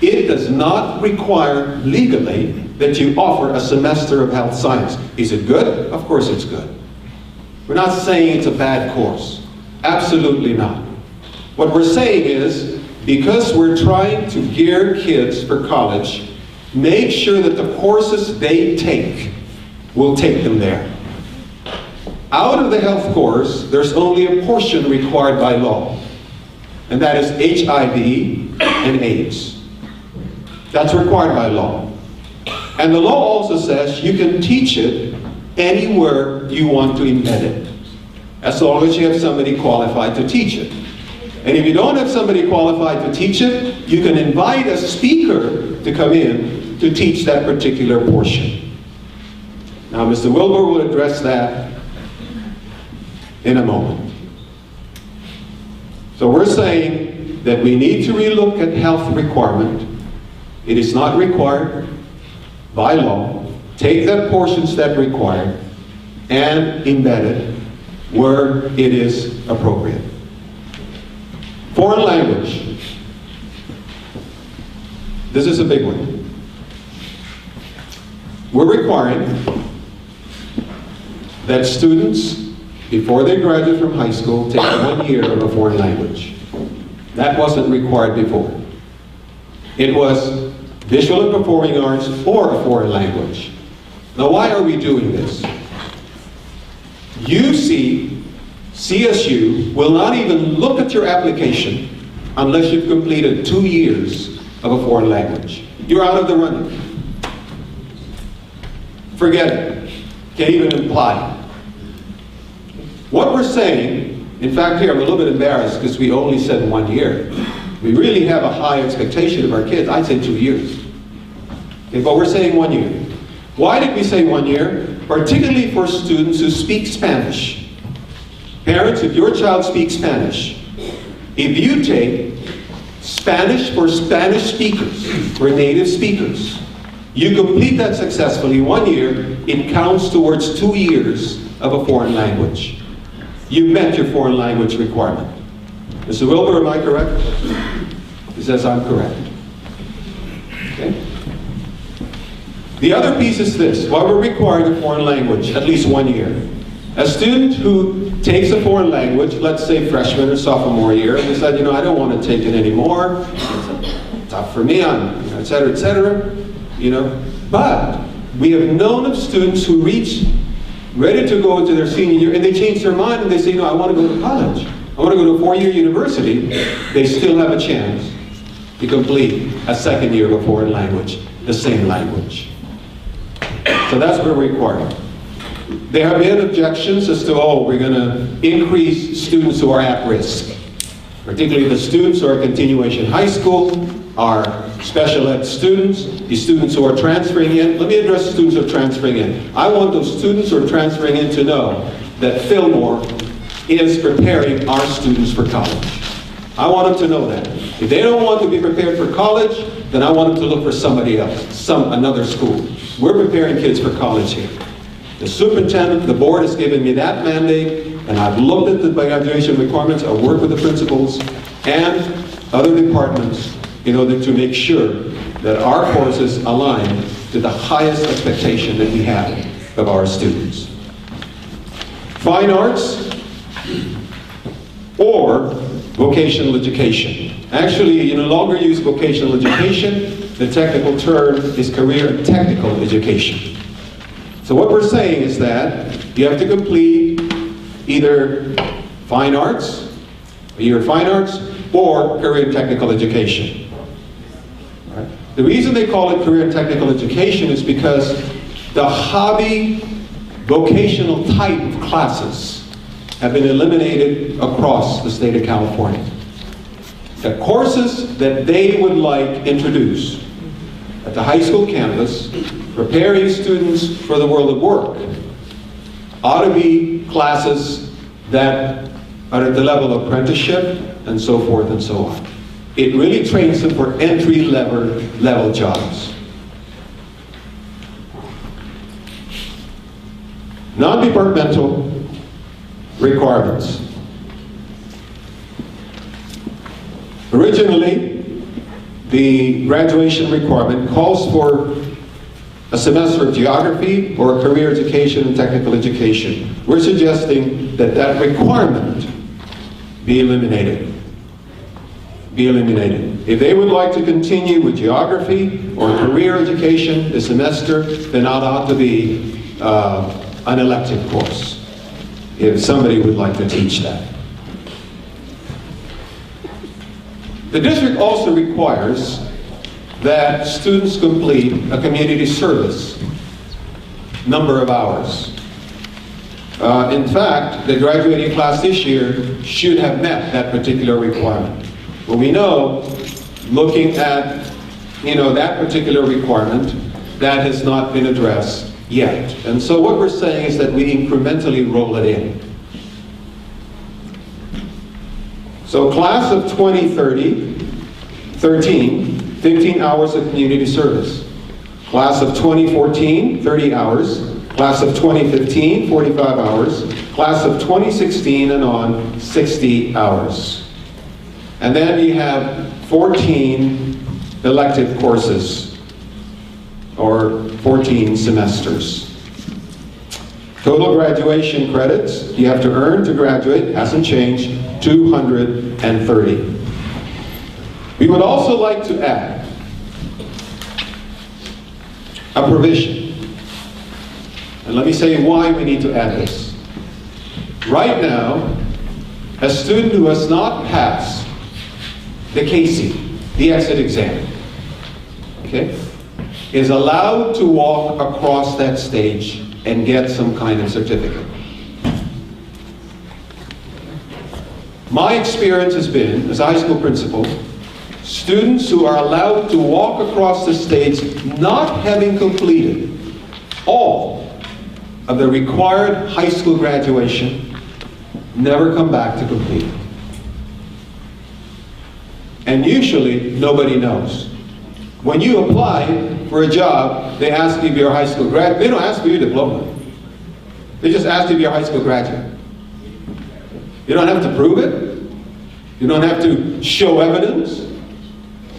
it does not require legally that you offer a semester of health science. Is it good? Of course it's good. We're not saying it's a bad course. Absolutely not. What we're saying is, because we're trying to gear kids for college, make sure that the courses they take will take them there. Out of the health course, there's only a portion required by law, and that is HIV and AIDS. That's required by law. And the law also says you can teach it anywhere you want to embed it, as long as you have somebody qualified to teach it. And if you don't have somebody qualified to teach it, you can invite a speaker to come in to teach that particular portion. Now, Mr. Wilbur will address that in a moment. So we're saying that we need to relook at health requirement. It is not required by law. Take that portions that required and embed it where it is appropriate. Foreign language. This is a big one. We're requiring that students, before they graduate from high school, take 1 year of a foreign language. That wasn't required before. It was visual and performing arts or a foreign language. Now, why are we doing this? UC, CSU will not even look at your application unless you've completed 2 years of a foreign language. You're out of the running. Forget it. Can't even apply. What we're saying, in fact here I'm a little bit embarrassed because we only said 1 year. We really have a high expectation of our kids. I'd say 2 years. Okay, but we're saying 1 year. Why did we say 1 year? Particularly for students who speak Spanish. Parents, if your child speaks Spanish, if you take Spanish for Spanish speakers, for native speakers, you complete that successfully 1 year, it counts towards 2 years of a foreign language. You met your foreign language requirement. Mr. Wilbur, am I correct? He says I'm correct. Okay? The other piece is this. Why we're requiring a foreign language, at least 1 year. A student who takes a foreign language, let's say freshman or sophomore year, and decide, I don't want to take it anymore. It's tough for me, et cetera, et cetera. But we have known of students who reach ready to go into their senior year, and they change their mind and they say, I want to go to college. I want to go to a 4-year university. They still have a chance. to complete a second year of a foreign language, the same language. So that's what we're requiring. There have been objections as to, oh, we're going to increase students who are at risk, particularly the students who are continuation high school, our special ed students, the students who are transferring in. Let me address the students who are transferring in. I want those students who are transferring in to know that Fillmore is preparing our students for college. I want them to know that. If they don't want to be prepared for college, then I want them to look for somebody else, another school. We're preparing kids for college here. The superintendent, the board has given me that mandate, and I've looked at the graduation requirements. I've worked with the principals and other departments in order to make sure that our courses align to the highest expectation that we have of our students. Fine arts or vocational education. Actually, you no longer use vocational education. The technical term is career and technical education. So what we're saying is that you have to complete either fine arts, or career and technical education. Right? The reason they call it career and technical education is because the hobby vocational type of classes have been eliminated across the state of California. The courses that they would like introduced at the high school campus, preparing students for the world of work, ought to be classes that are at the level of apprenticeship and so forth and so on. It really trains them for entry-level jobs. Non-departmental requirements. Originally, the graduation requirement calls for a semester of geography or career education and technical education. We're suggesting that that requirement be eliminated. If they would like to continue with geography or career education this semester, then it ought to be an elective course, if somebody would like to teach that. The district also requires that students complete a community service number of hours. In fact, the graduating class this year should have met that particular requirement. But we know, looking at that particular requirement, that has not been addressed yet. And so what we're saying is that we incrementally roll it in. So class of 2013, 15 hours of community service. Class of 2014, 30 hours. Class of 2015, 45 hours. Class of 2016 and on, 60 hours. And then you have 14 elective courses, or 14 semesters. Total graduation credits you have to earn to graduate, hasn't changed, 230. We would also like to add a provision. And let me say why we need to add this. Right now, a student who has not passed the CASE, the exit exam, okay, is allowed to walk across that stage and get some kind of certificate. My experience has been, as a high school principal, students who are allowed to walk across the stage not having completed all of the required high school graduation never come back to complete it. And usually, nobody knows. When you apply for a job, they ask you if you're a high school graduate. They don't ask for your diploma. They just ask you if you're a high school graduate. You don't have to prove it. You don't have to show evidence.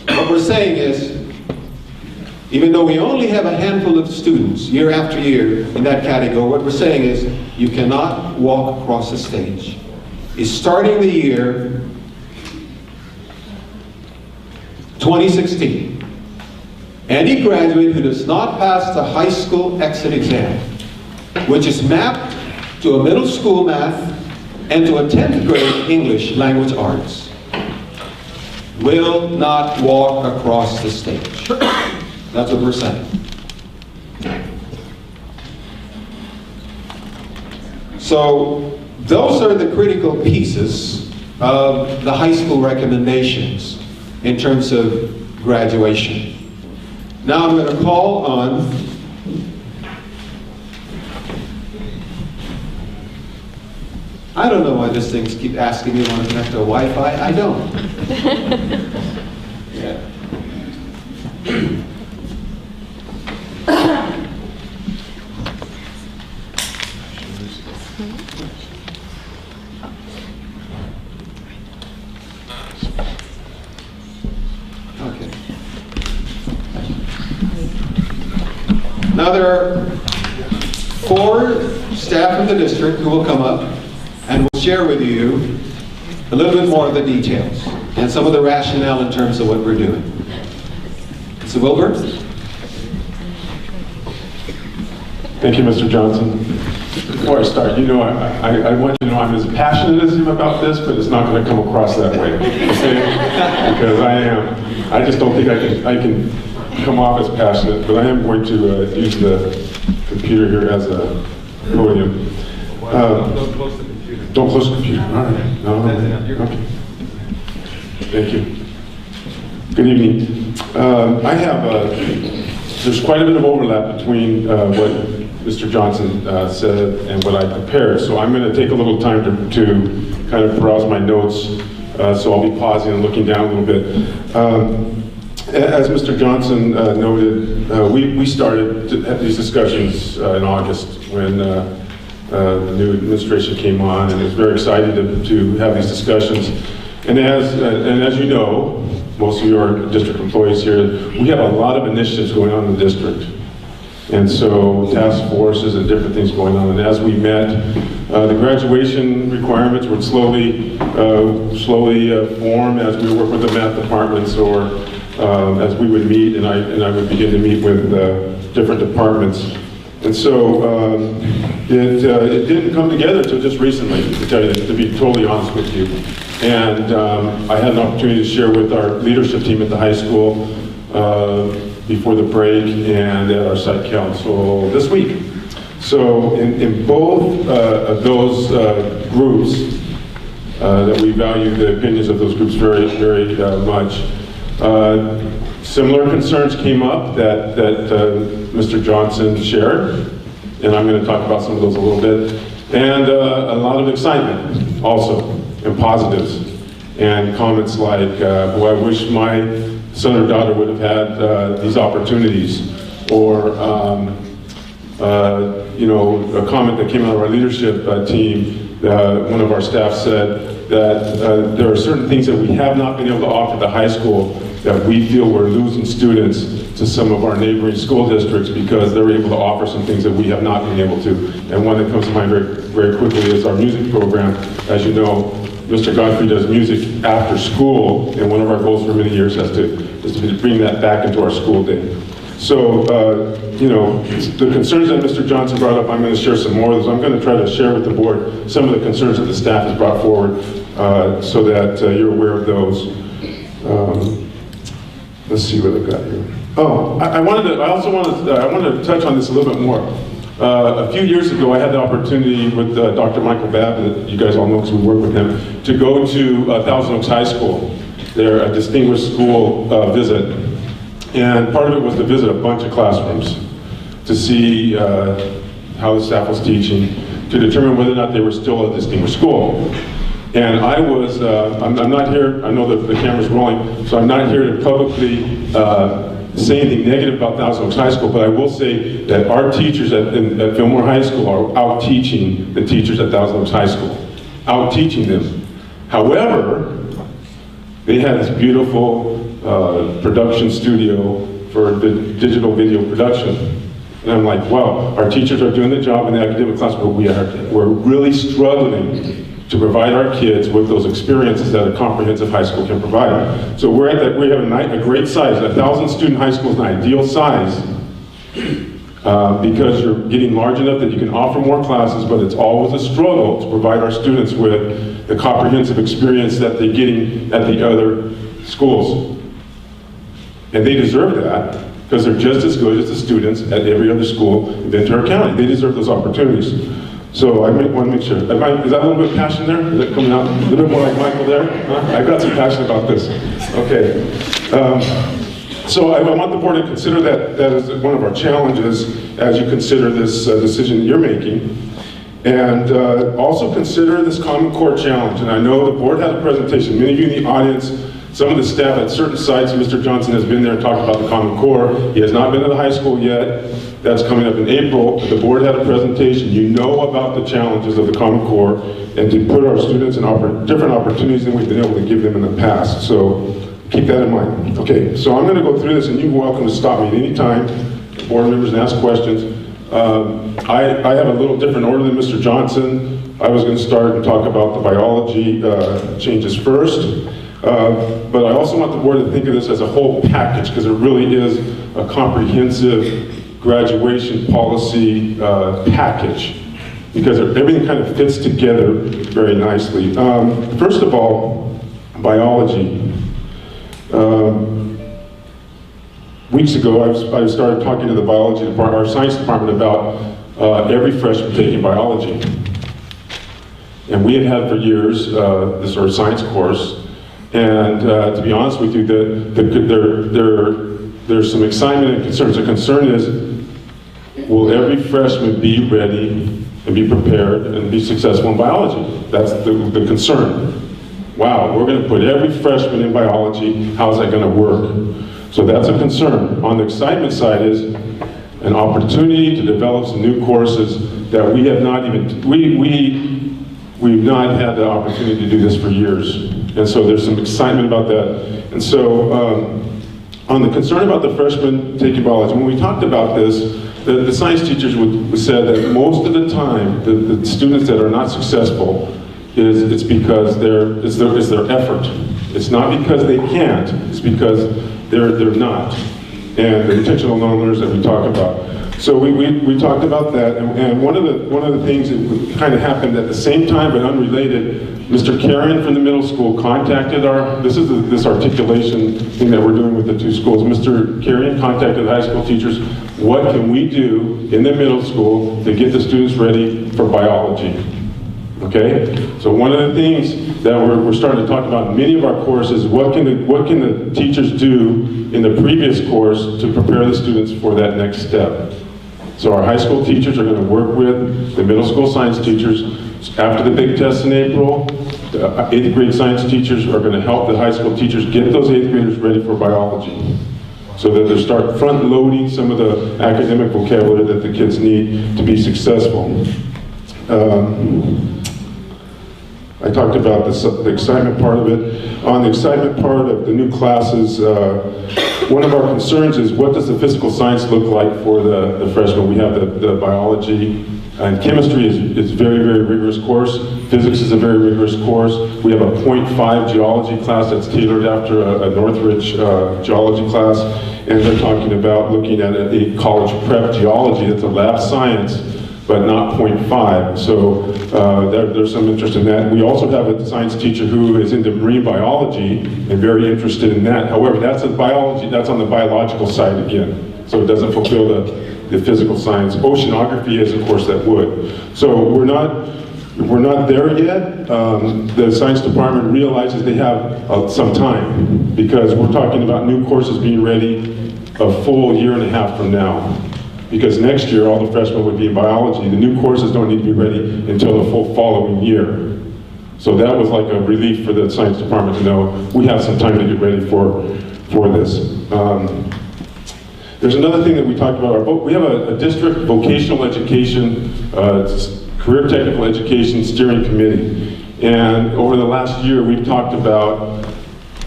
What we're saying is, even though we only have a handful of students year after year in that category, what we're saying is you cannot walk across the stage. It's starting the year 2016. Any graduate who does not pass the high school exit exam, which is mapped to a middle school math and to a 10th grade English language arts, will not walk across the stage. That's what we're saying. So those are the critical pieces of the high school recommendations in terms of graduation. Now I'm going to call on I don't know why this thing keeps asking me when I connect to Wi-Fi. I don't. Yeah. Okay. Now there are 4 staff of the district who will come up and we'll share with you a little bit more of the details and some of the rationale in terms of what we're doing. Mr. Wilbur? Thank you, Mr. Johnson. Before I start, you know, I want you to know I'm as passionate as him about this, but it's not going to come across that way, okay? Because I am. I just don't think I can come off as passionate, but I am going to use the computer here as a podium. Don't close the computer. Don't close the computer. All right. No, okay. Thank you. Good evening. I have there's quite a bit of overlap between what Mr. Johnson said and what I prepared, so I'm going to take a little time to kind of browse my notes, so I'll be pausing and looking down a little bit. As Mr. Johnson noted, we started to have these discussions in August when the new administration came on, and it's very exciting to have these discussions. And as you know, most of you are district employees here, we have a lot of initiatives going on in the district. And so task forces and different things going on. And as we met, the graduation requirements would slowly form as we work with the math departments, or as we would meet, and I would begin to meet with different departments. And so it didn't come together until just recently, to be totally honest with you. And I had an opportunity to share with our leadership team at the high school before the break and at our site council this week. So in both of those groups, that we value the opinions of those groups very, very much, similar concerns came up that Mr. Johnson shared, and I'm going to talk about some of those a little bit, and a lot of excitement also, and positives, and comments like, boy, I wish my son or daughter would have had these opportunities, or you know, a comment that came out of our leadership team, one of our staff said that there are certain things that we have not been able to offer the high school that we feel we're losing students to some of our neighboring school districts because they're able to offer some things that we have not been able to. And one that comes to mind very, very quickly is our music program. As you know, Mr. Godfrey does music after school, and one of our goals for many years is to bring that back into our school day. So, you know, the concerns that Mr. Johnson brought up, I'm going to share some more of those. I'm going to try to share with the board some of the concerns that the staff has brought forward so that you're aware of those. Let's see what I've got here. Oh, I wanted to touch on this a little bit more. A few years ago, I had the opportunity with Dr. Michael Babb, that you guys all know because we work with him, to go to Thousand Oaks High School. They're a distinguished school visit. And part of it was to visit a bunch of classrooms to see how the staff was teaching, to determine whether or not they were still a distinguished school. And I was, I'm not here, I know that the camera's rolling, so I'm not here to publicly say anything negative about Thousand Oaks High School, but I will say that our teachers at Fillmore High School are out-teaching the teachers at Thousand Oaks High School, out-teaching them. However, they had this beautiful production studio for the digital video production. And I'm like, wow, our teachers are doing the job in the academic class, but we're really struggling to provide our kids with those experiences that a comprehensive high school can provide. So we have a great size. 1,000 student high school is an ideal size because you're getting large enough that you can offer more classes, but it's always a struggle to provide our students with the comprehensive experience that they're getting at the other schools. And they deserve that, because they're just as good as the students at every other school in Ventura County. They deserve those opportunities. So I want to make sure. Is that a little bit of passion there? Is that coming out a little bit more like Michael there? Huh? I've got some passion about this. Okay. So I want the board to consider that as one of our challenges as you consider this decision that you're making. And also consider this Common Core challenge. And I know the board had a presentation. Many of you in the audience, some of the staff at certain sites, Mr. Johnson has been there and talked about the Common Core. He has not been to the high school yet. That's coming up in April. The board had a presentation. You know about the challenges of the Common Core and to put our students in different opportunities than we've been able to give them in the past. So keep that in mind. Okay, so I'm going to go through this, and you're welcome to stop me at any time, board members, and ask questions. I have a little different order than Mr. Johnson. I was going to start and talk about the biology changes first. But I also want the board to think of this as a whole package, because it really is a comprehensive graduation policy package, because everything kind of fits together very nicely. First of all, biology. Weeks ago, I started talking to the biology department, our science department, about every freshman taking biology. And we have had for years this sort of science course. And to be honest with you, there's some excitement and concerns. The concern is, will every freshman be ready and be prepared and be successful in biology? That's the concern. Wow, we're going to put every freshman in biology. How's that going to work? So that's a concern. On the excitement side is an opportunity to develop some new courses that we have not even, we've not had the opportunity to do this for years. And so there's some excitement about that. And so on the concern about the freshmen taking biology, when we talked about this, the science teachers said that most of the time, the students that are not successful, it's because it's their effort. It's not because they can't, it's because they're not. And the intentional non-learners that we talk about. So we talked about that, and one of the things that kind of happened at the same time but unrelated, Mr. Carrion from the middle school contacted this articulation thing that we're doing with the two schools. Mr. Carrion contacted high school teachers. What can we do in the middle school to get the students ready for biology? Okay, so one of the things that we're starting to talk about in many of our courses, what can the teachers do in the previous course to prepare the students for that next step? So our high school teachers are going to work with the middle school science teachers. After the big test in April, the 8th grade science teachers are going to help the high school teachers get those 8th graders ready for biology, so that they start front-loading some of the academic vocabulary that the kids need to be successful. I talked about the excitement part of it. On the excitement part of the new classes, one of our concerns is, what does the physical science look like for the freshmen? We have the biology, and chemistry is very, very rigorous course. Physics is a very rigorous course. We have a .5 geology class that's tailored after a Northridge geology class, and they're talking about looking at a college prep geology that's a lab science, but not .5. So there's some interest in that. We also have a science teacher who is into marine biology and very interested in that. However, that's on the biological side again. So it doesn't fulfill the physical science. Oceanography is, of course, that would. So we're not there yet. The science department realizes they have some time, because we're talking about new courses being ready a full year and a half from now. Because next year, all the freshmen would be in biology. The new courses don't need to be ready until the full following year. So that was like a relief for the science department to know we have some time to get ready for this. There's another thing that we talked about. We have a district vocational education, career technical education steering committee. And over the last year, we've talked about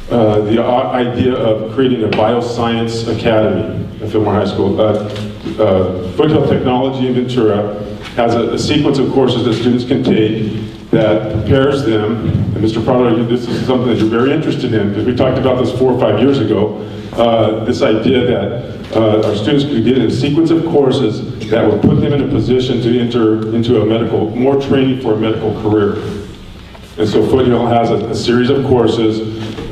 the idea of creating a bioscience academy at Fillmore High School. Foothill Technology in Ventura has a sequence of courses that students can take that prepares them, and Mr. Prado, this is something that you're very interested in, because we talked about this 4 or 5 years ago, this idea that our students could get a sequence of courses that would put them in a position to enter into more training for a medical career. And so Foothill has a series of courses,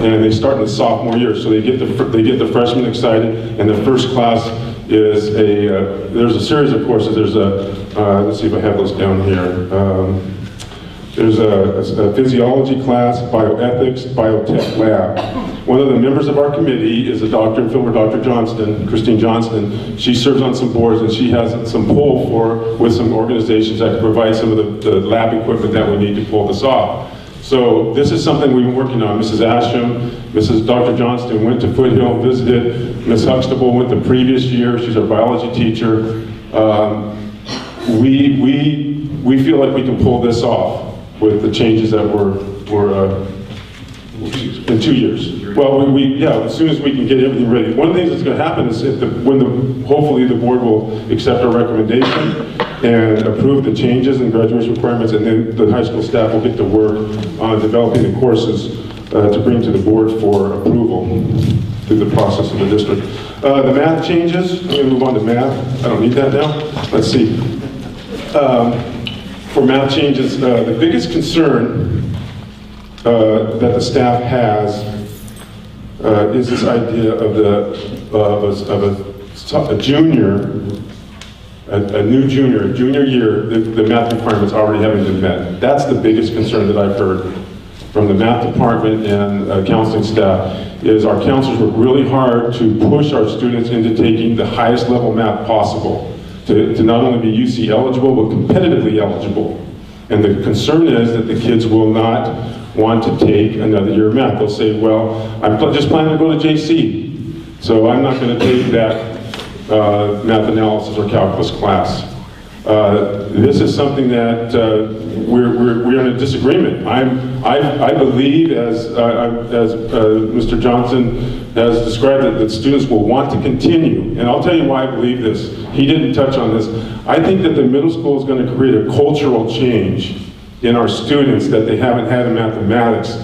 and they start in the sophomore year. So they get the freshmen excited, and the first class is there's a series of courses. There's let's see if I have those down here. There's a physiology class, bioethics, biotech lab. One of the members of our committee is a doctor in film, Dr. Johnston, Christine Johnston. She serves on some boards, and she has some pull with some organizations that can provide some of the lab equipment that we need to pull this off. So this is something we've been working on. Mrs. Asham, Dr. Johnston went to Foothill, visited. Ms. Huxtable went the previous year. She's our biology teacher. We feel like we can pull this off with the changes that were in 2 years. Well, yeah, as soon as we can get everything ready. One of the things that's going to happen is hopefully the board will accept our recommendation and approve the changes in graduation requirements, and then the high school staff will get to work on developing the courses to bring to the board for approval through the process of the district. The math changes, I'm going to move on to math. I don't need that now. Let's see. For math changes, the biggest concern that the staff has is this idea of a junior year, the math requirements already having been met. That's the biggest concern that I've heard from the math department and counseling staff, is our counselors work really hard to push our students into taking the highest level math possible, to not only be UC eligible, but competitively eligible. And the concern is that the kids will not want to take another year of math. They'll say, well, I'm just planning to go to JC, so I'm not going to take that math analysis or calculus class. This is something that we're in a disagreement. I believe, as Mr. Johnson has described it, that students will want to continue. And I'll tell you why I believe this. He didn't touch on this. I think that the middle school is going to create a cultural change in our students that they haven't had in mathematics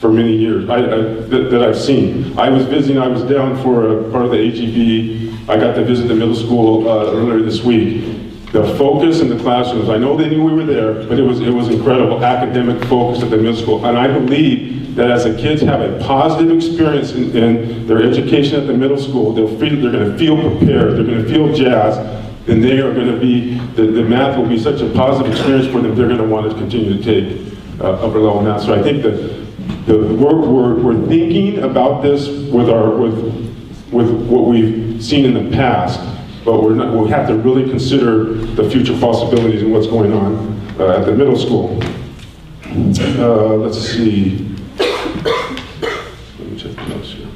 for many years, that I've seen. I was visiting, I was down for a part of the AGB. I got to visit the middle school earlier this week. The focus in the classrooms, I know they knew we were there, but it was incredible academic focus at the middle school. And I believe that as the kids have a positive experience in their education at the middle school, they're going to feel prepared, they're going to feel jazzed, and they are going to be, the math will be such a positive experience for them, they're going to want to continue to take upper level math. So I think that we're thinking about this with what we've seen in the past, but we have to really consider the future possibilities and what's going on at the middle school. Let's see. Let me check the notes here.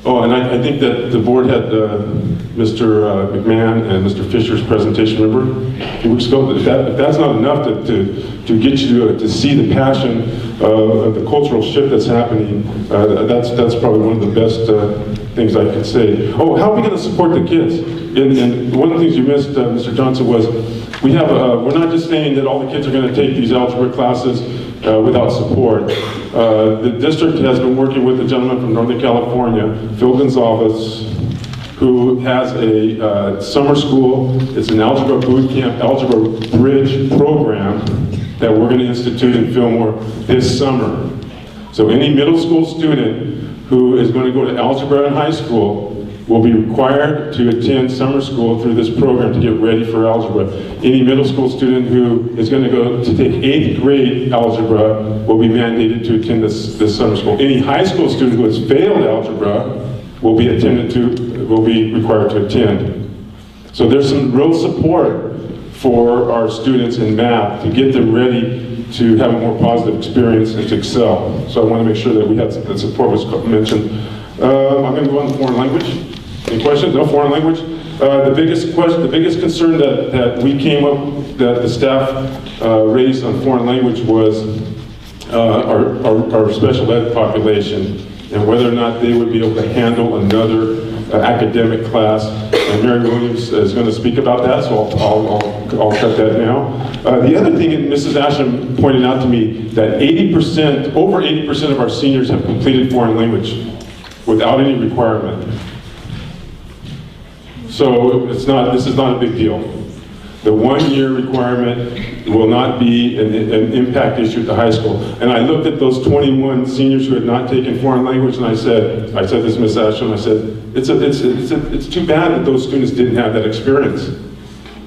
Oh, and I think that the board had Mr. McMahon and Mr. Fisher's presentation, remember? A few weeks ago. If that's not enough to get you to see the passion of the cultural shift that's happening, that's probably one of the best things I could say. Oh, how are we going to support the kids? And one of the things you missed, Mr. Johnson, was we're not just saying that all the kids are going to take these algebra classes without support. The district has been working with a gentleman from Northern California, Phil Gonzalez, who has a summer school. It's an algebra boot camp, algebra bridge program that we're going to institute in Fillmore this summer. So any middle school student who is going to go to algebra in high school will be required to attend summer school through this program to get ready for algebra. Any middle school student who is going to go to take 8th grade algebra will be mandated to attend this summer school. Any high school student who has failed algebra will be required to attend. So there's some real support for our students in math to get them ready to have a more positive experience and to excel. So I want to make sure that we had that support was mentioned. I'm going to go on to foreign language. Any questions? No foreign language? The biggest concern that we came up, that the staff raised on foreign language was our special ed population and whether or not they would be able to handle another academic class. And Mary Williams is going to speak about that, so I'll cut that now. The other thing, and Mrs. Asham pointed out to me, that over 80% of our seniors have completed foreign language without any requirement. So this is not a big deal. The one-year requirement will not be an impact issue at the high school. And I looked at those 21 seniors who had not taken foreign language, and I said this, Ms. Ashton, I said, it's too bad that those students didn't have that experience.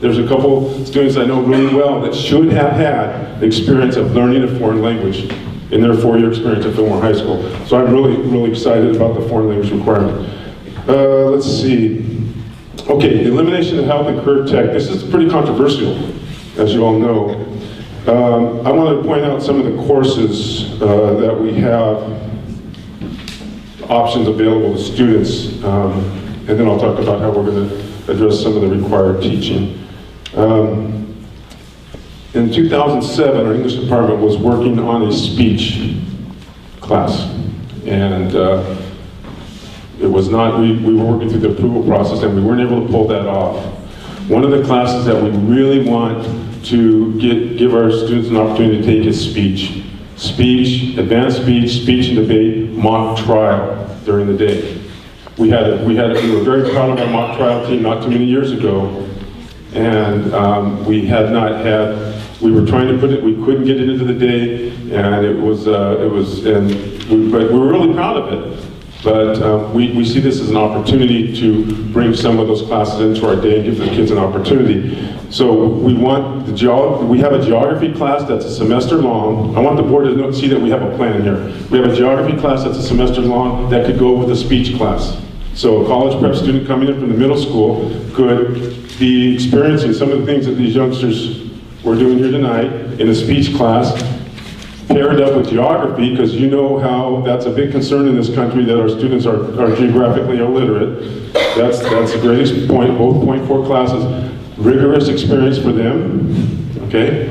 There's a couple students I know really well that should have had the experience of learning a foreign language in their 4-year experience at Fillmore High School. So I'm really excited about the foreign language requirement. Let's see. Okay, elimination of health and career tech. This is pretty controversial, as you all know. I want to point out some of the courses that we have options available to students, and then I'll talk about how we're going to address some of the required teaching. In 2007, our English department was working on a speech class, and it was not, we were working through the approval process and we weren't able to pull that off. One of the classes that we really want to give our students an opportunity to take is speech. Speech, advanced speech, speech and debate, mock trial during the day. We were very proud of our mock trial team not too many years ago, and we were trying to put it, we couldn't get it into the day, and but we were really proud of it. But we see this as an opportunity to bring some of those classes into our day and give the kids an opportunity. So we have a geography class that's a semester long. I want the board to see that we have a plan here. We have a geography class that's a semester long that could go with a speech class. So a college prep student coming in from the middle school could be experiencing some of the things that these youngsters were doing here tonight in a speech class, paired up with geography, because you know how that's a big concern in this country, that our students are geographically illiterate. That's a great point. Both .4 classes, rigorous experience for them, okay?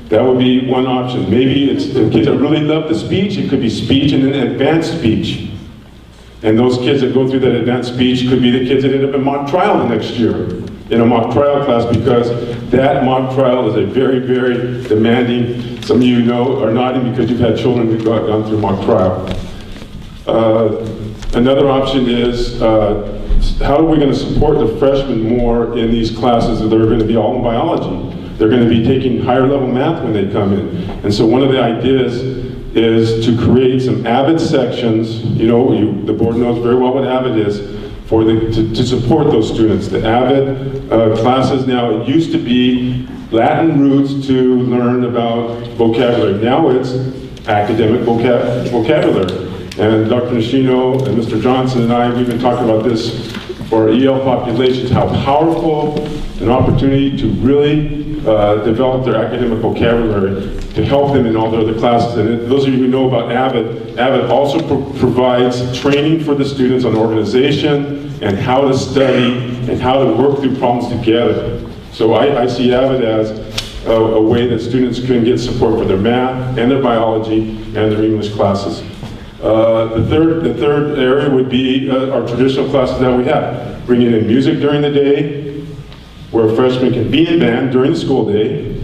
That would be one option. Maybe it's the kids that really love the speech, it could be speech and then advanced speech. And those kids that go through that advanced speech could be the kids that end up in mock trial the next year, in a mock trial class, because that mock trial is a very, very demanding, some of you know are nodding because you've had children who've gone through mock trial. Another option is, how are we going to support the freshmen more in these classes that are going to be all in biology? They're going to be taking higher level math when they come in. And so one of the ideas is to create some AVID sections. You know, the board knows very well what AVID is, to support those students. The AVID classes now, it used to be Latin roots to learn about vocabulary. Now it's academic vocabulary. And Dr. Nishino and Mr. Johnson and I, we've been talking about this for EL populations, how powerful an opportunity to really develop their academic vocabulary to help them in all their other classes. And those of you who know about AVID, AVID also provides training for the students on organization and how to study and how to work through problems together. So I see AVID as a way that students can get support for their math and their biology and their English classes. The third area would be our traditional classes that we have. Bringing in music during the day, where freshmen can be in band during the school day.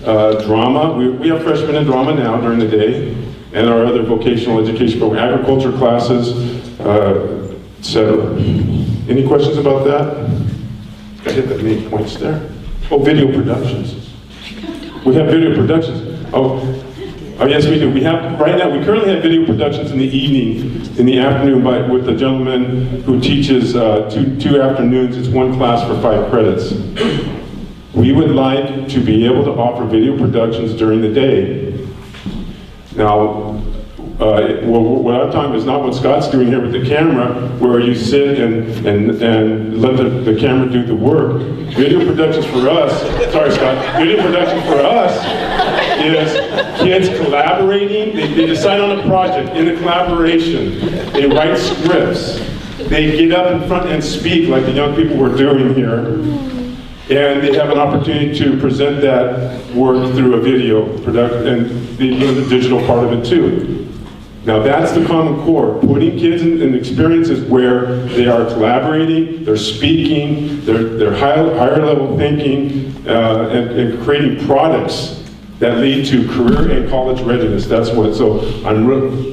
Drama, we have freshmen in drama now during the day, and our other vocational education program, agriculture classes, etc. Any questions about that? I hit the main points there. Oh, video productions. We have video productions. Oh yes, we do. We have, right now, we currently have video productions in the evening, in the afternoon, with the gentleman who teaches two afternoons. It's one class for 5 credits. We would like to be able to offer video productions during the day. Now, what I'm talking about is not what Scott's doing here with the camera, where you sit and let the camera do the work. Video productions for us, sorry Scott, video production for us is kids collaborating. They decide on a project in a collaboration. They write scripts. They get up in front and speak like the young people were doing here. And they have an opportunity to present that work through a video production and the digital part of it too. Now that's the Common Core, putting kids in experiences where they are collaborating, they're speaking, they're higher level thinking, and creating products that lead to career and college readiness. That's what, so I'm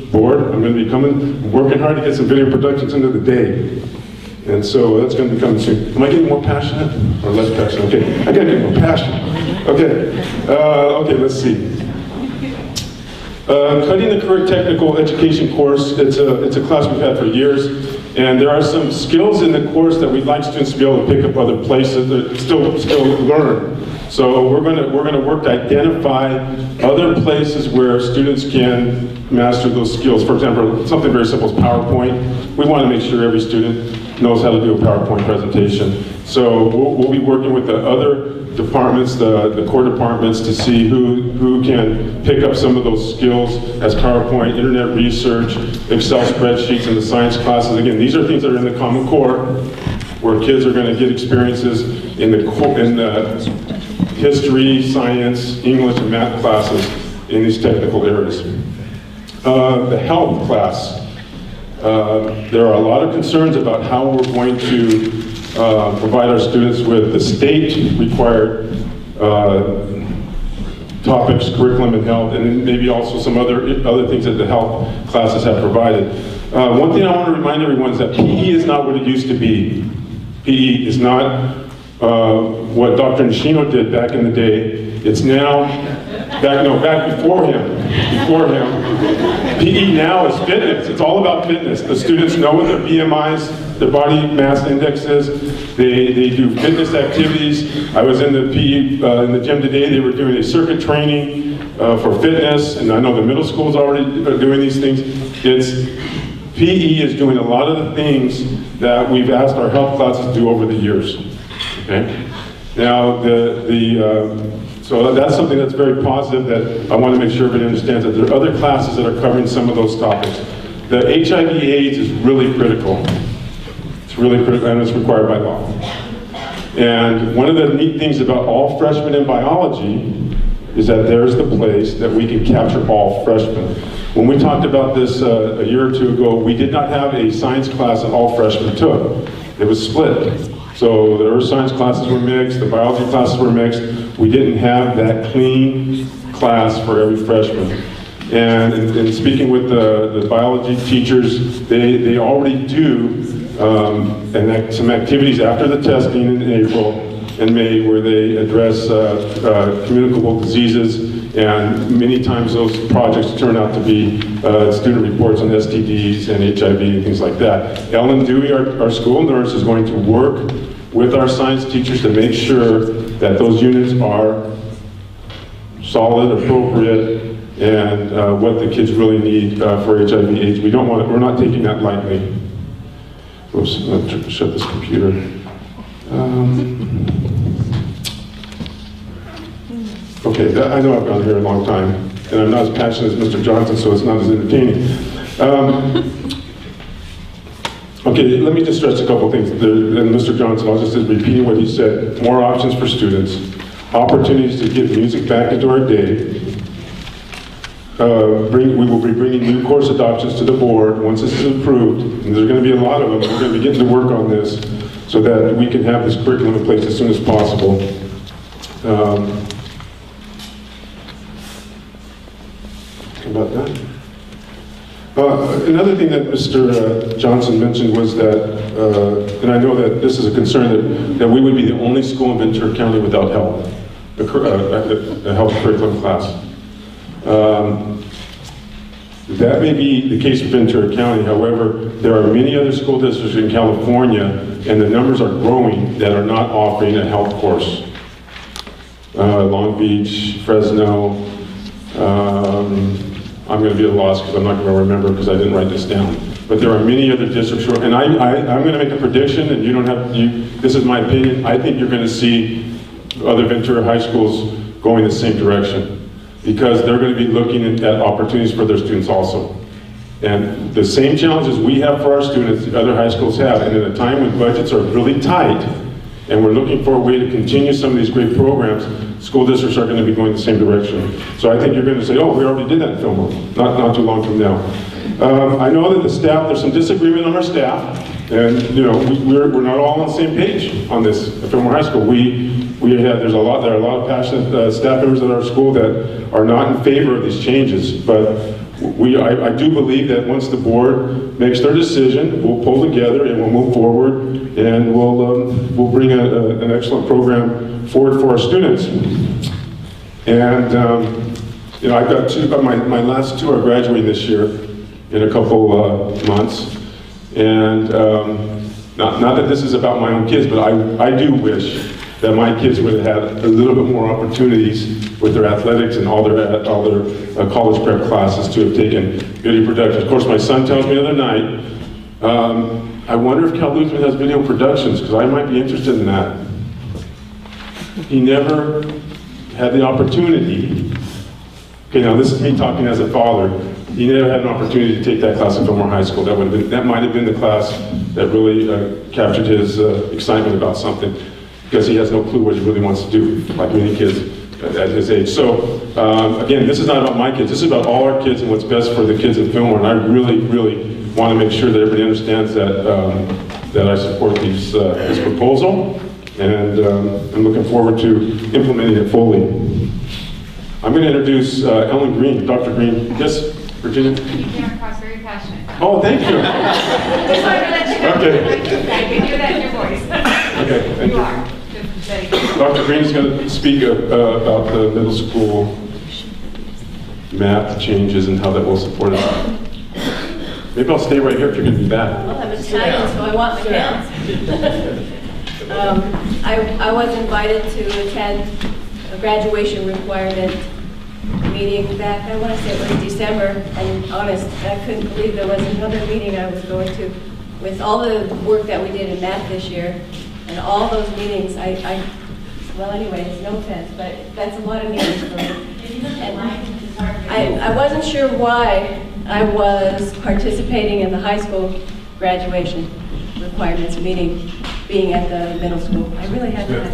bored, I'm going to be working hard to get some video productions into the day. And so that's going to be coming soon. Am I getting more passionate or less passionate? Okay, I got to get more passionate. Okay, let's see. Cutting the Career Technical Education course, it's a class we've had for years, and there are some skills in the course that we'd like students to be able to pick up other places that still learn. So we're going to work to identify other places where students can master those skills. For example, something very simple as PowerPoint. We want to make sure every student knows how to do a PowerPoint presentation. So we'll be working with the other departments, the core departments, to see who can pick up some of those skills as PowerPoint, internet research, Excel spreadsheets, and the science classes. Again, these are things that are in the Common Core, where kids are going to get experiences in the history, science, English, and math classes in these technical areas. The health class. There are a lot of concerns about how we're going to provide our students with the state required topics, curriculum in health, and then maybe also some other things that the health classes have provided. One thing I want to remind everyone is that PE is not what it used to be. PE is not what Dr. Nishino did back in the day. It's now, back before him. PE now is fitness. It's all about fitness. The students know what their BMIs, their body mass index is. They do fitness activities. I was in the PE in the gym today. They were doing a circuit training for fitness, and I know the middle schools already doing these things. PE is doing a lot of the things that we've asked our health classes to do over the years. Okay. Now so that's something that's very positive that I want to make sure everybody understands, that there are other classes that are covering some of those topics. The HIV/AIDS is really critical. It's really critical, and it's required by law. And one of the neat things about all freshmen in biology is that there's the place that we can capture all freshmen. When we talked about this a year or two ago, we did not have a science class that all freshmen took. It was split. So the earth science classes were mixed, the biology classes were mixed. We didn't have that clean class for every freshman. And in speaking with the biology teachers, they already do some activities after the testing in April and May where they address communicable diseases, and many times those projects turn out to be student reports on STDs and HIV and things like that. Ellen Dewey, our school nurse, is going to work with our science teachers to make sure that those units are solid, appropriate, and what the kids really need for HIV/AIDS. We're not taking that lightly. Oops, I'm going to shut this computer. Okay, I know I've gone here a long time, and I'm not as passionate as Mr. Johnson, so it's not as entertaining. Okay, let me just stress a couple things. And Mr. Johnson, I'll just repeat what he said. More options for students, opportunities to get music back into our day. We will be bringing new course adoptions to the board once this is approved, and there's going to be a lot of them. We're going to be getting to work on this so that we can have this curriculum in place as soon as possible. About that. Another thing that Mr. Johnson mentioned was that, and I know that this is a concern, that we would be the only school in Ventura County without health, a health curriculum class. That may be the case for Ventura County. However, there are many other school districts in California, and the numbers are growing, that are not offering a health course. Long Beach, Fresno, I'm going to be at a loss because I'm not going to remember because I didn't write this down. But there are many other districts, and I'm going to make a prediction, and you don't have, this is my opinion, I think you're going to see other Ventura high schools going the same direction because they're going to be looking at opportunities for their students also. And the same challenges we have for our students, the other high schools have, and at a time when budgets are really tight, and we're looking for a way to continue some of these great programs, school districts are going to be going the same direction. So I think you're going to say, oh, we already did that in Fillmore, not too long from now. I know that the staff, there's some disagreement on our staff, and we're not all on the same page on this at Fillmore High School. There are a lot of passionate staff members at our school that are not in favor of these changes, but I do believe that once the board makes their decision, we'll pull together and we'll move forward, and we'll bring an excellent program forward for our students. And you know, I've got two, my last two are graduating this year in a couple months. And not that this is about my own kids, but I do wish that my kids would have had a little bit more opportunities with their athletics and all their college prep classes to have taken video production. Of course, my son tells me the other night, I wonder if Cal Lutheran has video productions, because I might be interested in that. He never had the opportunity. Okay, now this is me talking as a father. He never had an opportunity to take that class at Fillmore High School. That might have been the class that really captured his excitement about something, because he has no clue what he really wants to do, like many kids at his age. So again, this is not about my kids. This is about all our kids and what's best for the kids in Fillmore. And I really, really want to make sure that everybody understands that that I support this proposal, and I'm looking forward to implementing it fully. I'm going to introduce Ellen Green, Dr. Green. Yes, Virginia? You came across very passionate. Oh, thank you. Just wanted to let you know. Okay. I can hear that in your voice. Okay, thank You you. are. Dr. Green is going to speak about the middle school math changes and how that will support us. Maybe I'll stay right here if you're going to be back. Well, I'm Italian, so I want my hands. I was invited to attend a graduation requirement meeting back, I want to say it was December, and honest, I couldn't believe there was another meeting I was going to. With all the work that we did in math this year, and all those meetings, well anyway, it's no offense, but that's a lot of meetings for me. And I wasn't sure why I was participating in the high school graduation requirements meeting, being at the middle school. I really had to have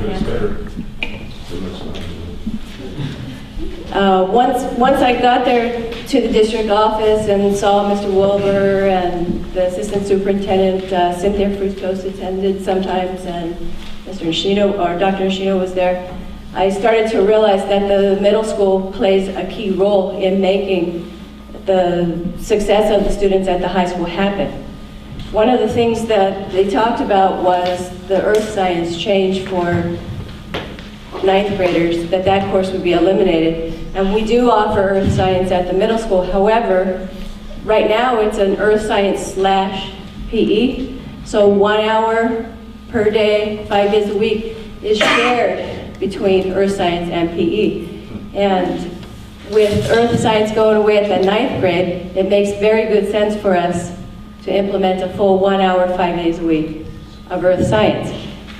once I got there to the district office and saw Mr. Wolver and the assistant superintendent, Cynthia Fructose attended sometimes, and Mr. Nishino, or Dr. Nishino was there, I started to realize that the middle school plays a key role in making the success of the students at the high school happen. One of the things that they talked about was the earth science change for ninth graders, that course would be eliminated. And we do offer earth science at the middle school. However, right now it's an earth science / PE. So 1 hour per day, 5 days a week is shared between earth science and PE. And with earth science going away at the ninth grade, it makes very good sense for us to implement a full 1 hour, 5 days a week of earth science.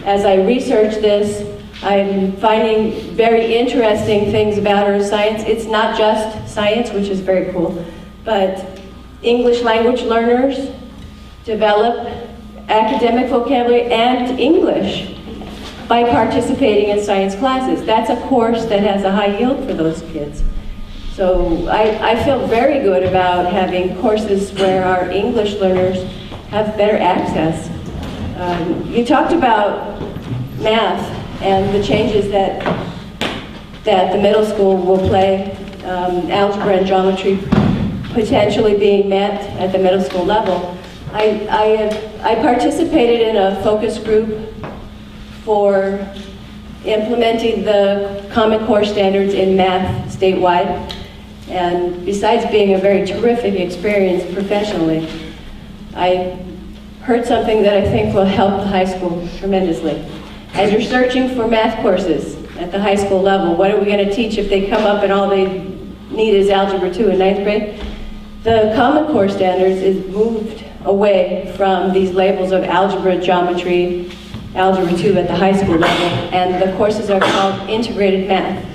As I research this, I'm finding very interesting things about earth science. It's not just science, which is very cool, but English language learners develop academic vocabulary and English by participating in science classes. That's a course that has a high yield for those kids. So I feel very good about having courses where our English learners have better access. You talked about math and the changes that the middle school will play, algebra and geometry potentially being met at the middle school level. I participated in a focus group for implementing the Common Core standards in math statewide. And besides being a very terrific experience professionally, I heard something that I think will help the high school tremendously. As you're searching for math courses at the high school level, what are we going to teach if they come up and all they need is Algebra 2 in ninth grade? The Common Core standards is moved away from these labels of algebra, geometry, Algebra 2 at the high school level, and the courses are called integrated math.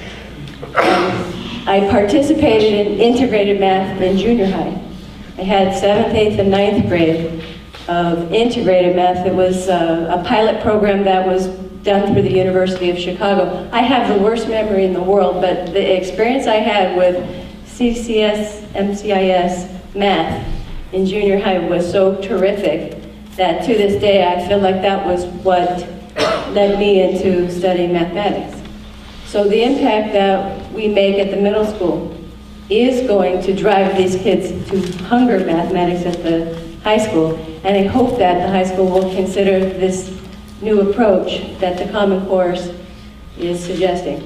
I participated in integrated math in junior high. I had 7th, 8th, and 9th grade of integrated math. It was a pilot program that was done through the University of Chicago. I have the worst memory in the world, but the experience I had with CCS, MCIS math in junior high was so terrific that to this day I feel like that was what led me into studying mathematics. So the impact that we make at the middle school is going to drive these kids to hunger mathematics at the high school, and I hope that the high school will consider this new approach that the Common Core is suggesting.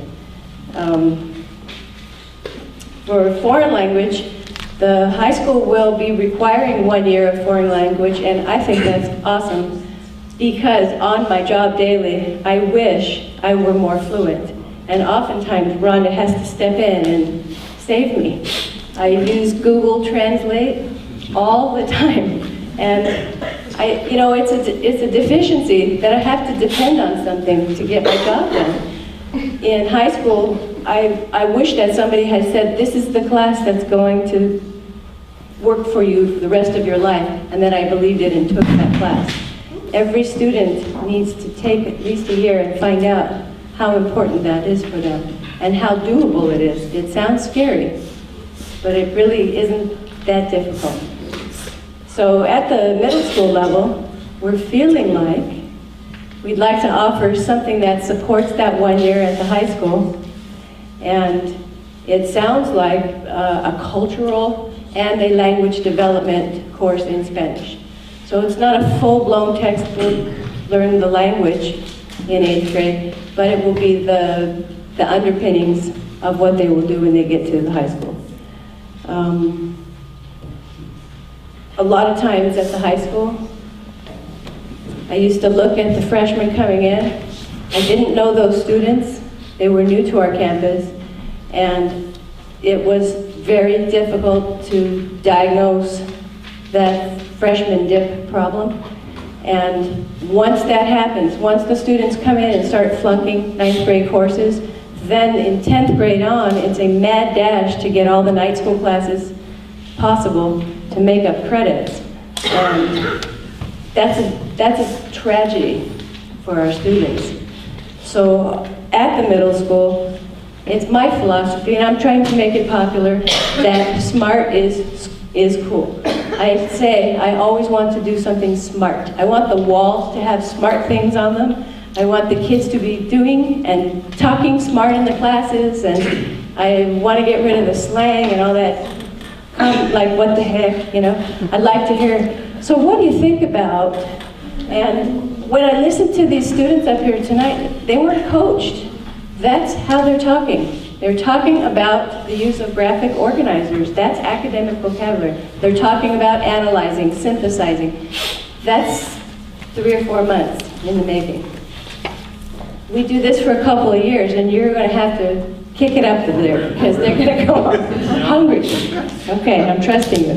For foreign language, the high school will be requiring 1 year of foreign language, and I think that's awesome, because on my job daily, I wish I were more fluent. And oftentimes, Rhonda has to step in and save me. I use Google Translate all the time. And it's a deficiency that I have to depend on something to get my job done. In high school, I wish that somebody had said, this is the class that's going to work for you for the rest of your life, and then I believed it and took that class. Every student needs to take at least a year and find out how important that is for them and how doable it is. It sounds scary, but it really isn't that difficult. So at the middle school level, we're feeling like we'd like to offer something that supports that 1 year at the high school, and it sounds like a cultural and a language development course in Spanish. So it's not a full-blown textbook, learn the language in 8th grade, but it will be the underpinnings of what they will do when they get to the high school. A lot of times at the high school, I used to look at the freshmen coming in. I didn't know those students. They were new to our campus, and it was very difficult to diagnose that freshman dip problem. And once that happens, once the students come in and start flunking 9th grade courses, then in 10th grade on, it's a mad dash to get all the night school classes possible to make up credits. And that's a tragedy for our students. So at the middle school, it's my philosophy, and I'm trying to make it popular, that smart is cool. I say I always want to do something smart. I want the walls to have smart things on them. I want the kids to be doing and talking smart in the classes, and I want to get rid of the slang and all that, like what the heck, you know. I'd like to hear, so what do you think about? And when I listened to these students up here tonight, they weren't coached. That's how they're talking. They're talking about the use of graphic organizers. That's academic vocabulary. They're talking about analyzing, synthesizing. That's 3 or 4 months in the making. We do this for a couple of years, and you're going to have to kick it up there, because they're going to go hungry. Okay, I'm trusting you.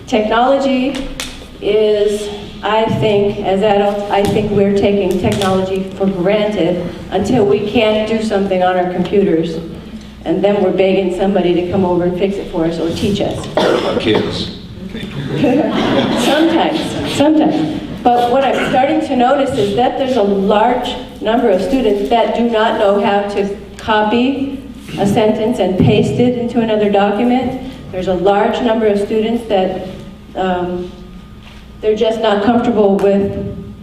Technology is, I think, as adults, I think we're taking technology for granted until we can't do something on our computers. And then we're begging somebody to come over and fix it for us or teach us. Our kids. Sometimes. But what I'm starting to notice is that there's a large number of students that do not know how to copy a sentence and paste it into another document. There's a large number of students that they're just not comfortable with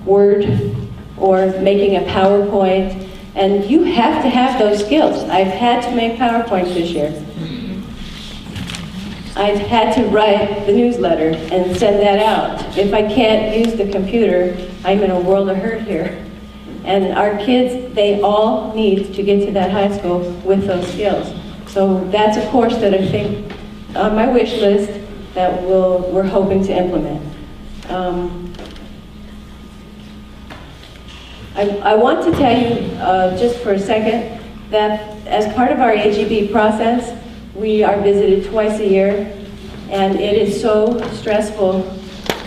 Word or making a PowerPoint, and you have to have those skills. I've had to make PowerPoints this year. I've had to write the newsletter and send that out. If I can't use the computer, I'm in a world of hurt here. And our kids, they all need to get to that high school with those skills. So that's a course that I think on my wish list that we're hoping to implement. I want to tell you just for a second that as part of our AGB process, we are visited twice a year, and it is so stressful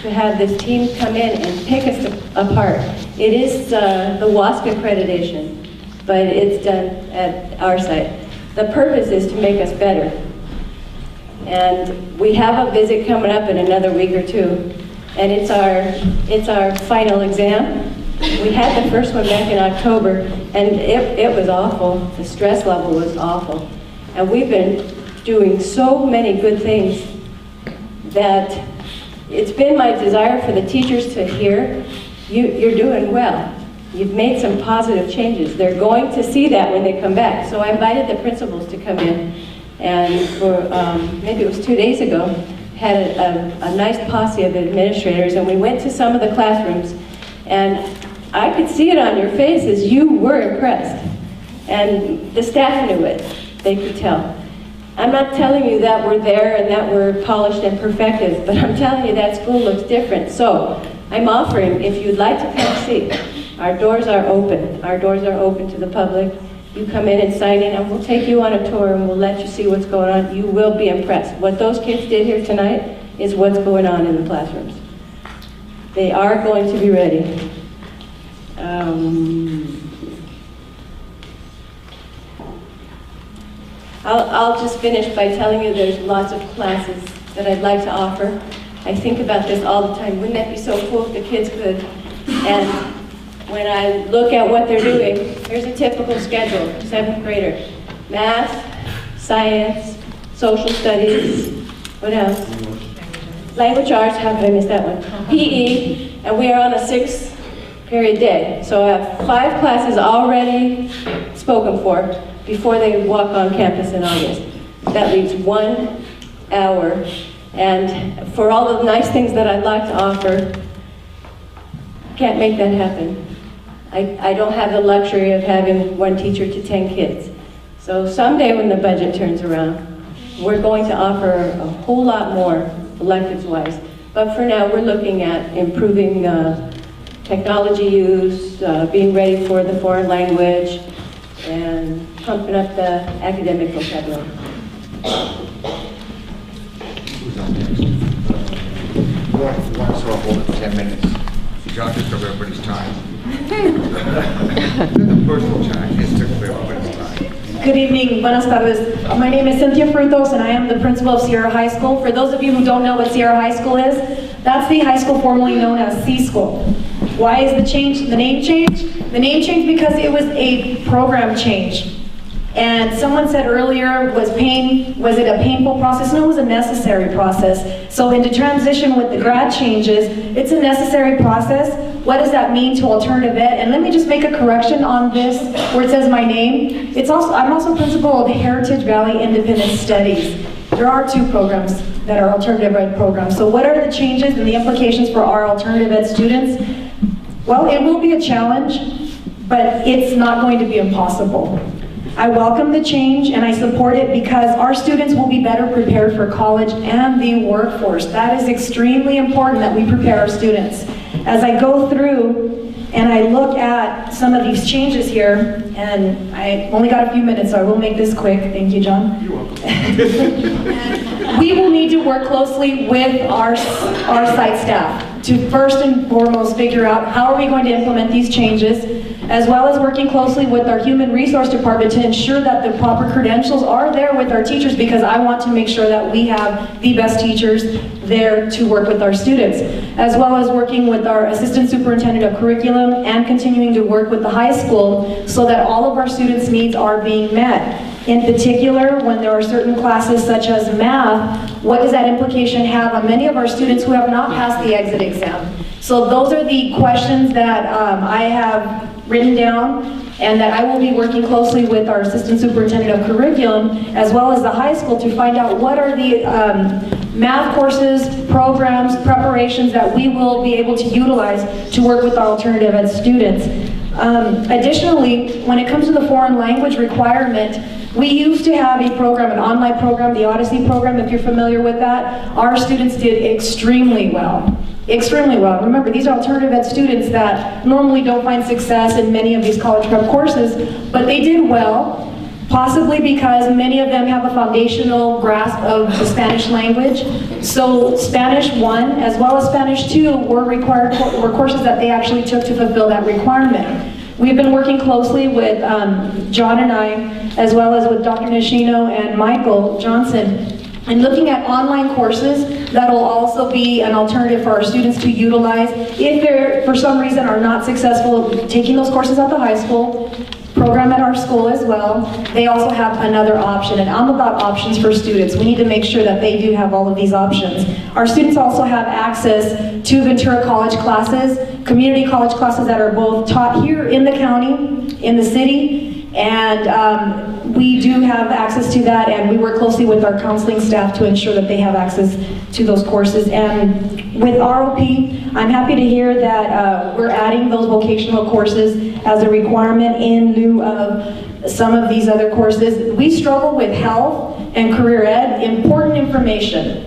to have this team come in and pick us apart. It is the WASC accreditation, but it's done at our site. The purpose is to make us better. And we have a visit coming up in another week or two, and it's our final exam. We had the first one back in October, and it was awful. The stress level was awful. And we've been doing so many good things that it's been my desire for the teachers to hear, you're doing well. You've made some positive changes. They're going to see that when they come back. So I invited the principals to come in, and for maybe it was 2 days ago, had a nice posse of administrators, and we went to some of the classrooms, and I could see it on your faces. You were impressed, and the staff knew it. They could tell. I'm not telling you that we're there and that we're polished and perfected, but I'm telling you that school looks different. So I'm offering, if you'd like to come see, our doors are open. Our doors are open to the public. You come in and sign in, and we'll take you on a tour, and we'll let you see what's going on. You will be impressed. What those kids did here tonight is what's going on in the classrooms. They are going to be ready. I'll just finish by telling you there's lots of classes that I'd like to offer. I think about this all the time. Wouldn't that be so cool if the kids could? And when I look at what they're doing, here's a typical schedule, 7th grader. Math, science, social studies, what else? Language arts, how could I miss that one? PE, and we are on a 6-period day. So I have 5 classes already spoken for before they walk on campus in August. That leaves 1 hour. And for all the nice things that I'd like to offer, can't make that happen. I don't have the luxury of having 1 teacher to 10 kids. So someday when the budget turns around, we're going to offer a whole lot more electives-wise. But for now, we're looking at improving technology use, being ready for the foreign language, and pumping up the academic vocabulary. Who's on next? One sort of hold it 10 minutes. John just took everybody's time. The personal time just took everybody's time. Good evening, buenas tardes. My name is Cynthia Frutos and I am the principal of Sierra High School. For those of you who don't know what Sierra High School is, that's the high school formerly known as C School. Why is the name change? The name changed because it was a program change. And someone said earlier, was it a painful process? No, it was a necessary process. So in the transition with the grad changes, it's a necessary process. What does that mean to alternative ed? And let me just make a correction on this, where it says my name. I'm also principal of Heritage Valley Independent Studies. There are 2 programs that are alternative ed programs. So what are the changes and the implications for our alternative ed students? Well, it will be a challenge, but it's not going to be impossible. I welcome the change and I support it because our students will be better prepared for college and the workforce. That is extremely important that we prepare our students. As I go through and I look at some of these changes here, and I only got a few minutes, so I will make this quick. Thank you, John. You're welcome. We will need to work closely with our site staff to first and foremost figure out how are we going to implement these changes, as well as working closely with our human resource department to ensure that the proper credentials are there with our teachers, because I want to make sure that we have the best teachers there to work with our students, as well as working with our assistant superintendent of curriculum and continuing to work with the high school so that all of our students' needs are being met. In particular, when there are certain classes such as math, what does that implication have on many of our students who have not passed the exit exam? So those are the questions that I have written down, and that I will be working closely with our assistant superintendent of curriculum as well as the high school to find out what are the math courses, programs, preparations that we will be able to utilize to work with our alternative ed students. Additionally, when it comes to the foreign language requirement, we used to have a program, an online program, the Odyssey program, if you're familiar with that. Our students did extremely well. Extremely well. Remember, these are alternative ed students that normally don't find success in many of these college prep courses, but they did well, possibly because many of them have a foundational grasp of the Spanish language. So Spanish 1 as well as Spanish 2 were courses that they actually took to fulfill that requirement. We've been working closely with John and I, as well as with Dr. Nishino and Michael Johnson, and looking at online courses that will also be an alternative for our students to utilize if they, for some reason, are not successful taking those courses at the high school. program at our school as well, they also have another option, and I'm about options for students. We need to make sure that they do have all of these options. Our students also have access to Ventura College classes, community college classes that are both taught here in the county, in the city, and we do have access to that, and we work closely with our counseling staff to ensure that they have access to those courses. And with ROP, I'm happy to hear that we're adding those vocational courses as a requirement in lieu of some of these other courses. We struggle with health and career ed, important information.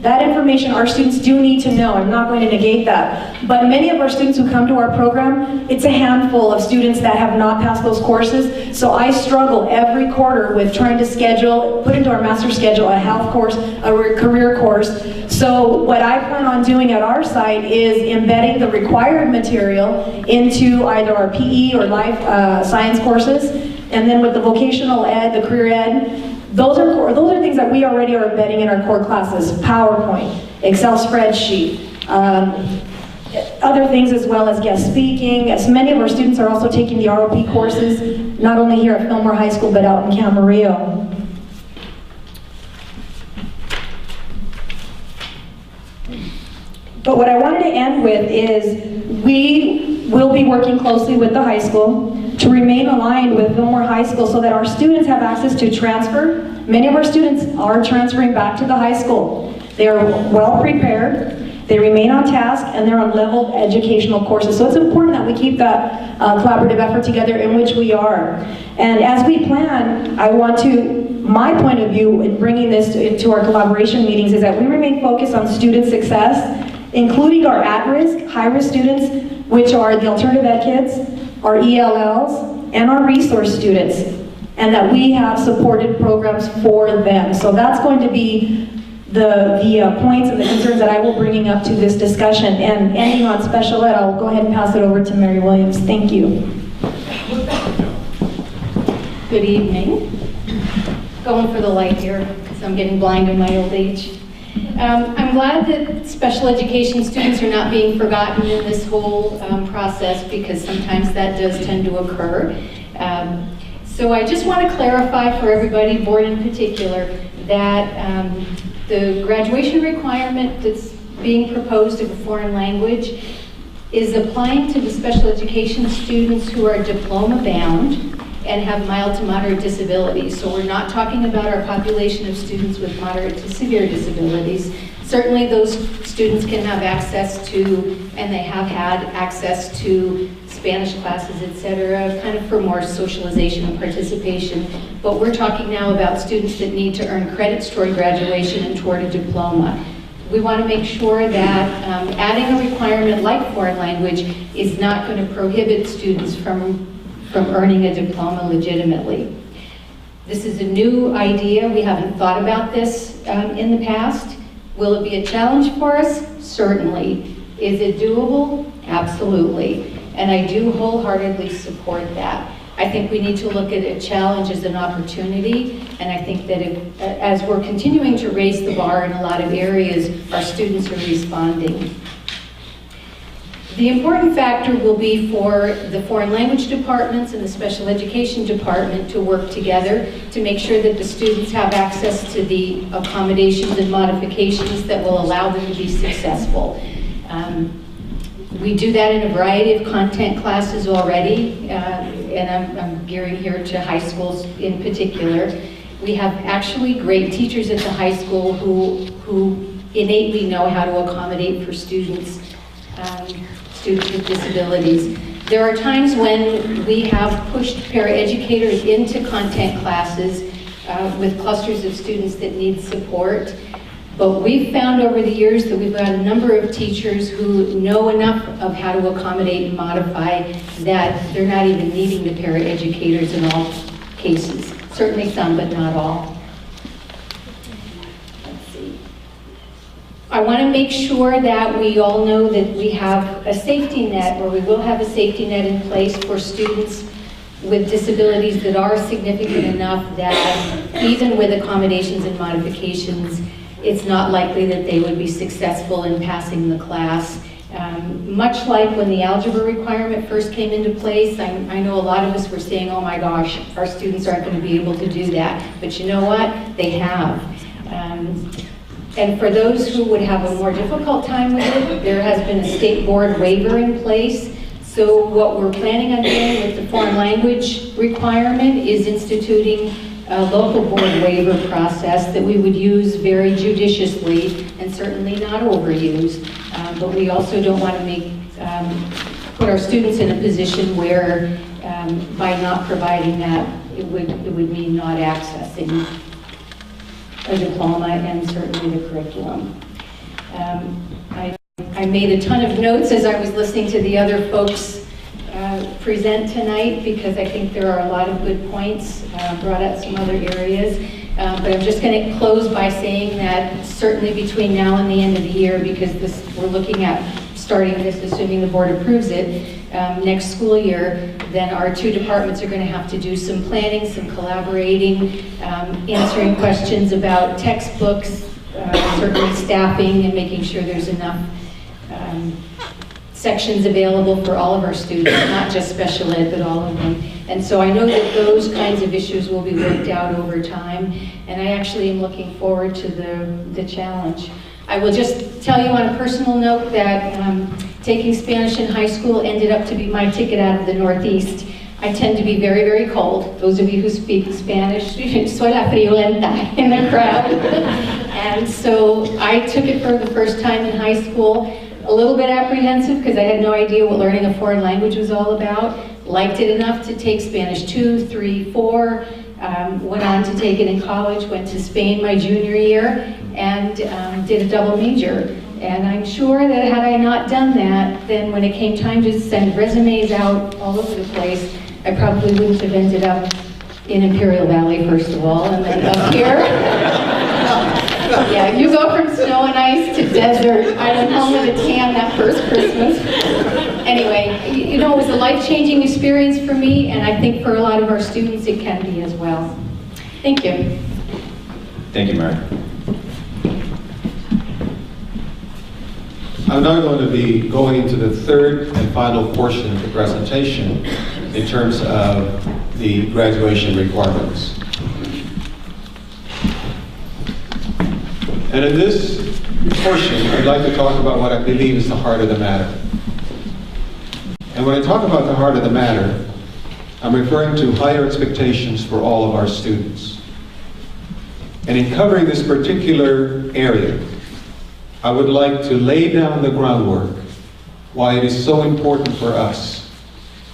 That information our students do need to know. I'm not going to negate that. But many of our students who come to our program, it's a handful of students that have not passed those courses. So I struggle every quarter with trying to put into our master schedule a health course, a career course. So what I plan on doing at our site is embedding the required material into either our PE or life science courses. And then with the vocational ed, the career ed, those are things that we already are embedding in our core classes: PowerPoint, Excel spreadsheet, other things as well as guest speaking. As many of our students are also taking the ROP courses, not only here at Fillmore High School, but out in Camarillo. But what I wanted to end with is we will be working closely with the high school to remain aligned with Fillmore High School so that our students have access to transfer. Many of our students are transferring back to the high school. They are well prepared, they remain on task, and they're on leveled educational courses. So it's important that we keep that collaborative effort together, in which we are. And as we plan, my point of view in bringing this into our collaboration meetings is that we remain focused on student success, including our at-risk, high-risk students, which are the alternative ed kids, our ELLs, and our resource students, and that we have supported programs for them. So that's going to be the points and the concerns that I will bring up to this discussion. And ending on special ed, I'll go ahead and pass it over to Mary Williams. Thank you. Good evening. Going for the light here because I'm getting blind in my old age. I'm glad that special education students are not being forgotten in this whole process, because sometimes that does tend to occur. So I just want to clarify for everybody, board in particular, that the graduation requirement that's being proposed of a foreign language is applying to the special education students who are diploma bound and have mild to moderate disabilities. So we're not talking about our population of students with moderate to severe disabilities. Certainly those students can have access to, and they have had access to, Spanish classes, etc., kind of for more socialization and participation. But we're talking now about students that need to earn credits toward graduation and toward a diploma. We want to make sure that adding a requirement like foreign language is not going to prohibit students from earning a diploma legitimately. This is a new idea. We haven't thought about this in the past. Will it be a challenge for us? Certainly. Is it doable? Absolutely. And I do wholeheartedly support that. I think we need to look at a challenge as an opportunity, and I think that as we're continuing to raise the bar in a lot of areas, our students are responding. The important factor will be for the foreign language departments and the special education department to work together to make sure that the students have access to the accommodations and modifications that will allow them to be successful. We do that in a variety of content classes already, and I'm gearing here to high schools in particular. We have actually great teachers at the high school who innately know how to accommodate for students with disabilities. There are times when we have pushed paraeducators into content classes with clusters of students that need support. But we've found over the years that we've got a number of teachers who know enough of how to accommodate and modify that they're not even needing the paraeducators in all cases. Certainly some, but not all. Let's see. I want to make sure that we all know that we have a safety net, or we will have a safety net in place for students with disabilities that are significant enough that even with accommodations and modifications, it's not likely that they would be successful in passing the class, Much like when the algebra requirement first came into place, I know a lot of us were saying, oh my gosh, our students aren't going to be able to do that. But you know what? They have. And for those who would have a more difficult time with it, there has been a state board waiver in place. So what we're planning on doing with the foreign language requirement is instituting a local board waiver process that we would use very judiciously and certainly not overuse. But we also don't want to put our students in a position where by not providing that, it would mean not accessing a diploma and certainly the curriculum. I made a ton of notes as I was listening to the other folks present tonight because I think there are a lot of good points, brought out some other areas. But I'm just going to close by saying that certainly between now and the end of the year, because we're looking at starting this, assuming the board approves it, next school year, then our two departments are going to have to do some planning, some collaborating, answering questions about textbooks, certainly staffing and making sure there's enough sections available for all of our students, not just special ed, but all of them. And so I know that those kinds of issues will be worked out over time, and I actually am looking forward to the challenge. I will just tell you on a personal note that taking Spanish in high school ended up to be my ticket out of the Northeast. I tend to be very, very cold. Those of you who speak Spanish, soy la friolenta in the crowd. And so I took it for the first time in high school. A little bit apprehensive because I had no idea what learning a foreign language was all about. Liked it enough to take Spanish 2, 3, 4. Went on to take it in college, went to Spain my junior year, and did a double major. And I'm sure that had I not done that, then when it came time to send resumes out all over the place, I probably wouldn't have ended up in Imperial Valley, first of all, and then up here. Yeah, you go from snow and ice to desert. I went home with a tan that first Christmas. Anyway, you know, it was a life-changing experience for me, and I think for a lot of our students it can be as well. Thank you. Thank you, Mary. I'm now going to be going into the third and final portion of the presentation in terms of the graduation requirements. And in this portion, I'd like to talk about what I believe is the heart of the matter. And when I talk about the heart of the matter, I'm referring to higher expectations for all of our students. And in covering this particular area, I would like to lay down the groundwork why it is so important for us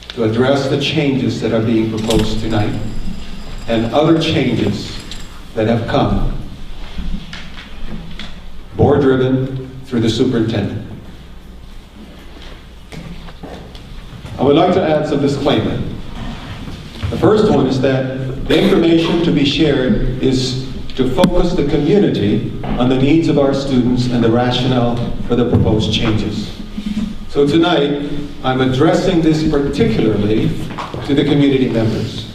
to address the changes that are being proposed tonight and other changes that have come, board-driven through the superintendent. I would like to add some disclaimer. The first one is that the information to be shared is to focus the community on the needs of our students and the rationale for the proposed changes. So tonight, I'm addressing this particularly to the community members,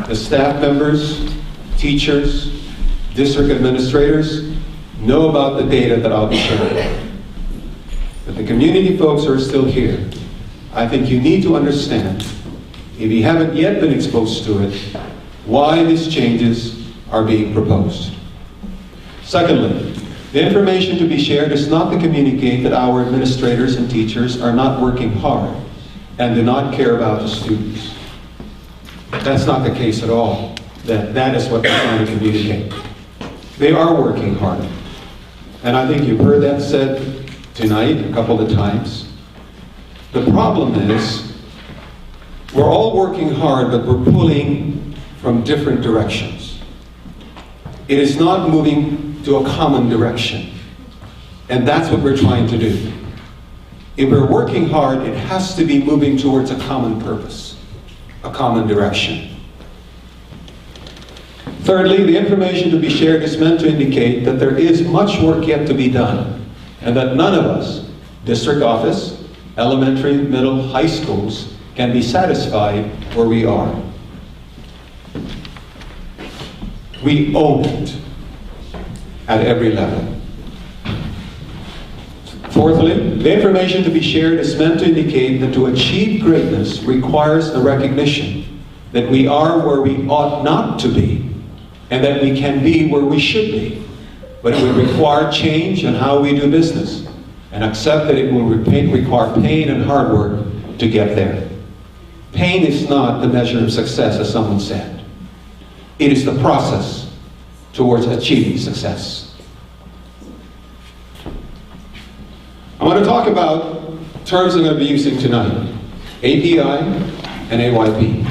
the staff members, teachers, district administrators, know about the data that I'll be sharing. But the community folks who are still here, I think you need to understand, if you haven't yet been exposed to it, why these changes are being proposed. Secondly, the information to be shared is not to communicate that our administrators and teachers are not working hard and do not care about the students. That's not the case at all. That is what we're trying to communicate. They are working hard. And I think you've heard that said tonight a couple of times. The problem is, we're all working hard, but we're pulling from different directions. It is not moving to a common direction. And that's what we're trying to do. If we're working hard, it has to be moving towards a common purpose, a common direction. Thirdly, the information to be shared is meant to indicate that there is much work yet to be done, and that none of us, district office, elementary, middle, high schools, can be satisfied where we are. We own it at every level. Fourthly, the information to be shared is meant to indicate that to achieve greatness requires a recognition that we are where we ought not to be, and that we can be where we should be. But it will require change in how we do business, and accept that it will require pain and hard work to get there. Pain is not the measure of success, as someone said. It is the process towards achieving success. I want to talk about terms I'm going to be using tonight: API and AYP.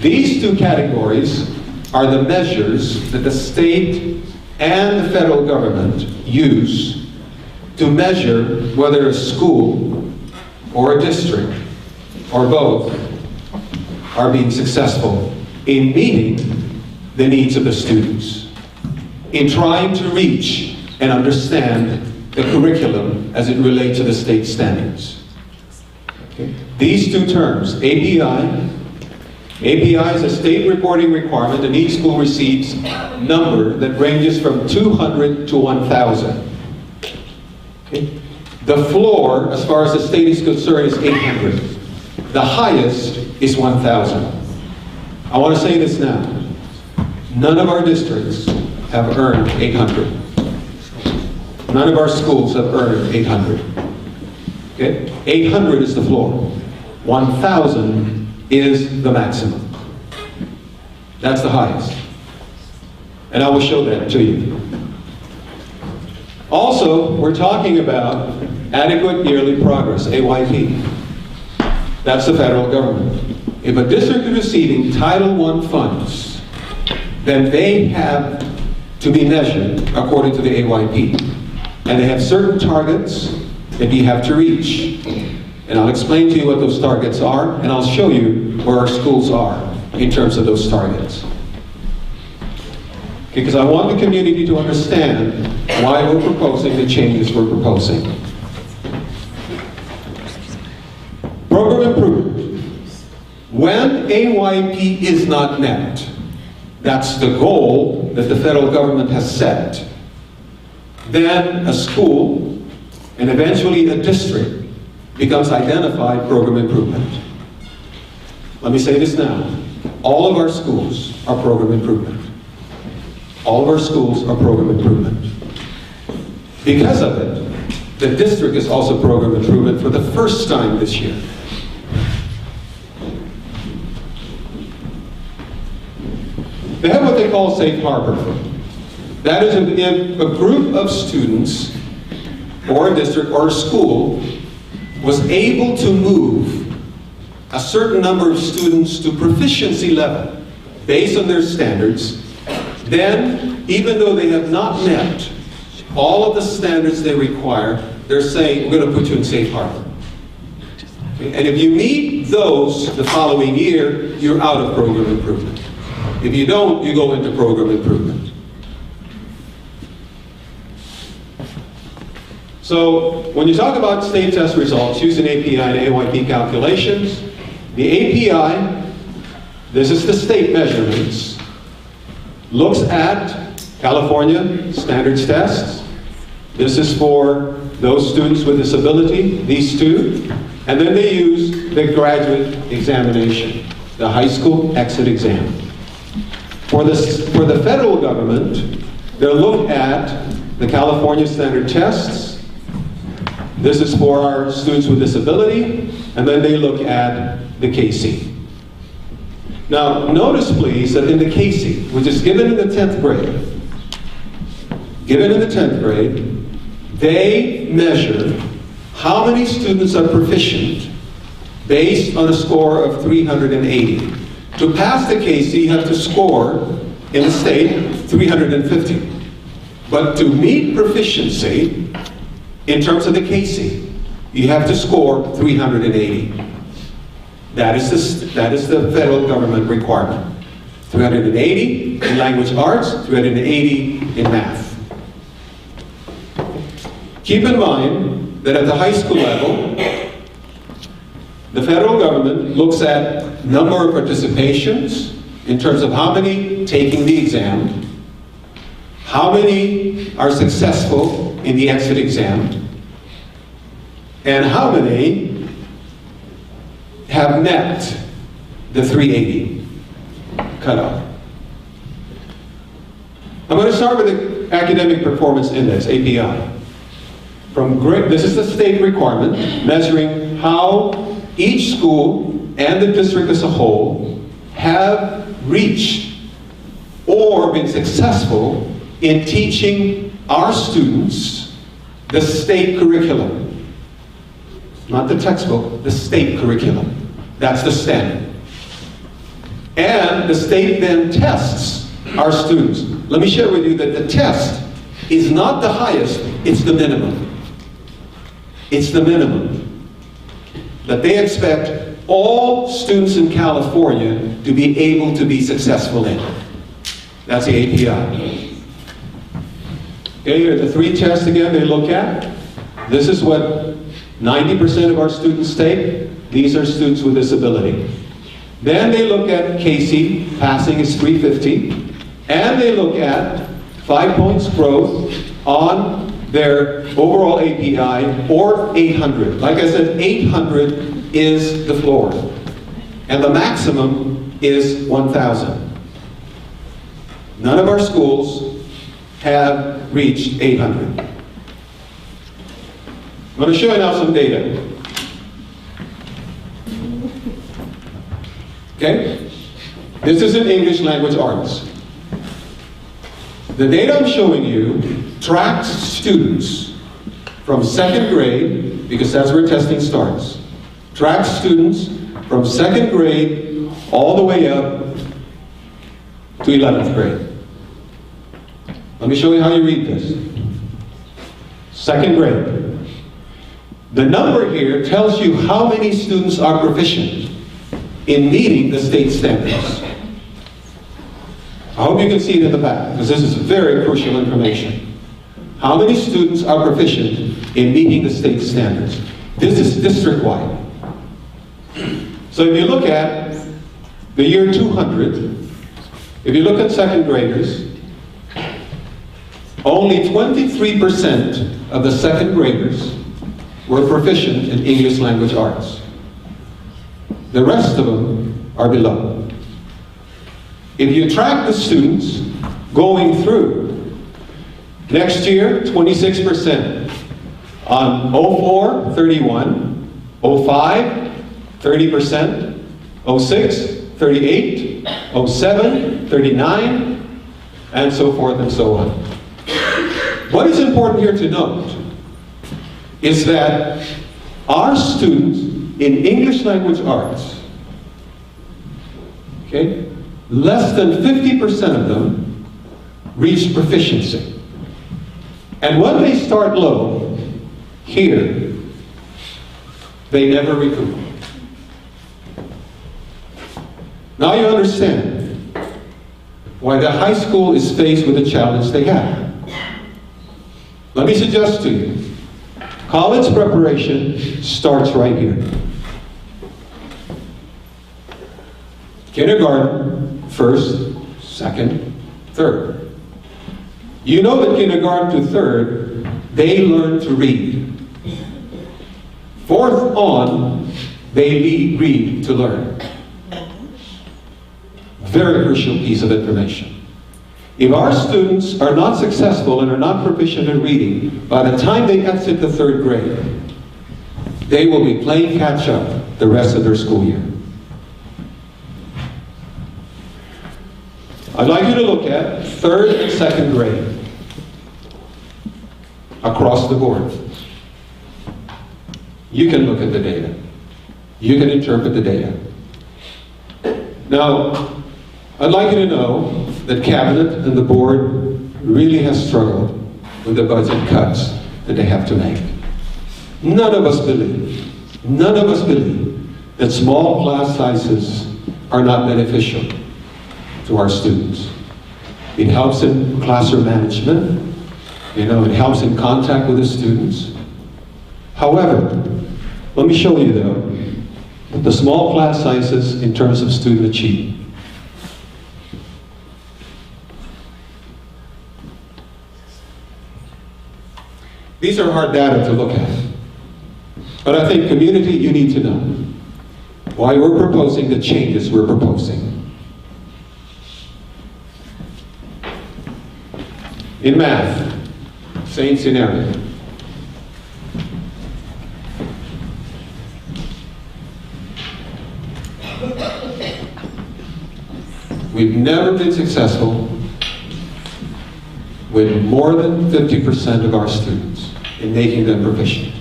These two categories are the measures that the state and the federal government use to measure whether a school or a district or both are being successful in meeting the needs of the students, in trying to reach and understand the curriculum as it relates to the state standards. Okay. These two terms, API is a state reporting requirement, and each school receives a number that ranges from 200 to 1,000. Okay. The floor, as far as the state is concerned, is 800. The highest is 1,000. I want to say this now. None of our districts have earned 800. None of our schools have earned 800. Okay? 800 is the floor. 1,000 is the maximum. That's the highest. And I will show that to you. Also, we're talking about adequate yearly progress, AYP. That's the federal government. If a district is receiving Title I funds, then they have to be measured according to the AYP. And they have certain targets that you have to reach. And I'll explain to you what those targets are, and I'll show you where our schools are in terms of those targets. Because I want the community to understand why we're proposing the changes we're proposing. Program improvement. When AYP is not met, that's the goal that the federal government has set, then a school, and eventually a district, becomes identified program improvement. Let me say this now. All of our schools are program improvement. All of our schools are program improvement. Because of it, the district is also program improvement for the first time this year. They have what they call safe harbor. That is, if a group of students, or a district, or a school, was able to move a certain number of students to proficiency level based on their standards, then, even though they have not met all of the standards they require, they're saying, we're going to put you in safe harbor. Okay? And if you meet those the following year, you're out of program improvement. If you don't, you go into program improvement. So, when you talk about state test results using API and AYP calculations, the API, this is the state measurements, looks at California standards tests. This is for those students with disability, these two. And then they use the graduate examination, the high school exit exam. For the federal government, they'll look at the California standard tests. This is for our students with disability, and then they look at the KC. Now, notice please that in the KC, which is given in the 10th grade, they measure how many students are proficient based on a score of 380. To pass the KC, you have to score, in the state, 350. But to meet proficiency, in terms of the KC, you have to score 380. That is the federal government requirement. 380 in language arts, 380 in math. Keep in mind that at the high school level, the federal government looks at number of participations in terms of how many taking the exam, how many are successful in the exit exam? And how many have met the 380 cutoff? I'm going to start with the Academic Performance Index, API. This is the state requirement measuring how each school and the district as a whole have reached or been successful in teaching our students the state curriculum. Not the textbook, the state curriculum. That's the standard. And the state then tests our students. Let me share with you that the test is not the highest, it's the minimum. It's the minimum that they expect all students in California to be able to be successful in. That's the API. Okay, here are the 3 tests again they look at. This is what 90% of our students take. These are students with disability. Then they look at Casey, passing is 350. And they look at 5 points growth on their overall API, or 800. Like I said, 800 is the floor. And the maximum is 1,000. None of our schools have reached 800. I'm going to show you now some data. Okay? This is in English language arts. The data I'm showing you tracks students from 2nd grade, because that's where testing starts. Tracks students from 2nd grade all the way up to 11th grade. Let me show you how you read this. 2nd grade. The number here tells you how many students are proficient in meeting the state standards. I hope you can see it in the back, because this is very crucial information. How many students are proficient in meeting the state standards? This is district-wide. So if you look at the year 200, if you look at 2nd graders, only 23% of the 2nd graders were proficient in English language arts. The rest of them are below. If you track the students going through, next year, 26%. On 04, 31. 05, 30%. 06, 38. 07, 39. And so forth and so on. What is important here to note is that our students in English language arts, okay, less than 50% of them reach proficiency. And when they start low, here, they never recoup. Now you understand why the high school is faced with the challenge they have. Let me suggest to you, college preparation starts right here. Kindergarten, 1st, 2nd, 3rd. You know that kindergarten to 3rd, they learn to read. 4th on, they read to learn. Very crucial piece of information. If our students are not successful and are not proficient in reading, by the time they exit the 3rd grade, they will be playing catch up the rest of their school year. I'd like you to look at 3rd and 2nd grade across the board. You can look at the data. You can interpret the data. Now, I'd like you to know that Cabinet and the board really has struggled with the budget cuts that they have to make. None of us believe that small class sizes are not beneficial to our students. It helps in classroom management, it helps in contact with the students. However, let me show you though, that the small class sizes in terms of student achievement. These are hard data to look at. But I think, community, you need to know why we're proposing the changes we're proposing. In math, same scenario. We've never been successful with more than 50% of our students in making them proficient.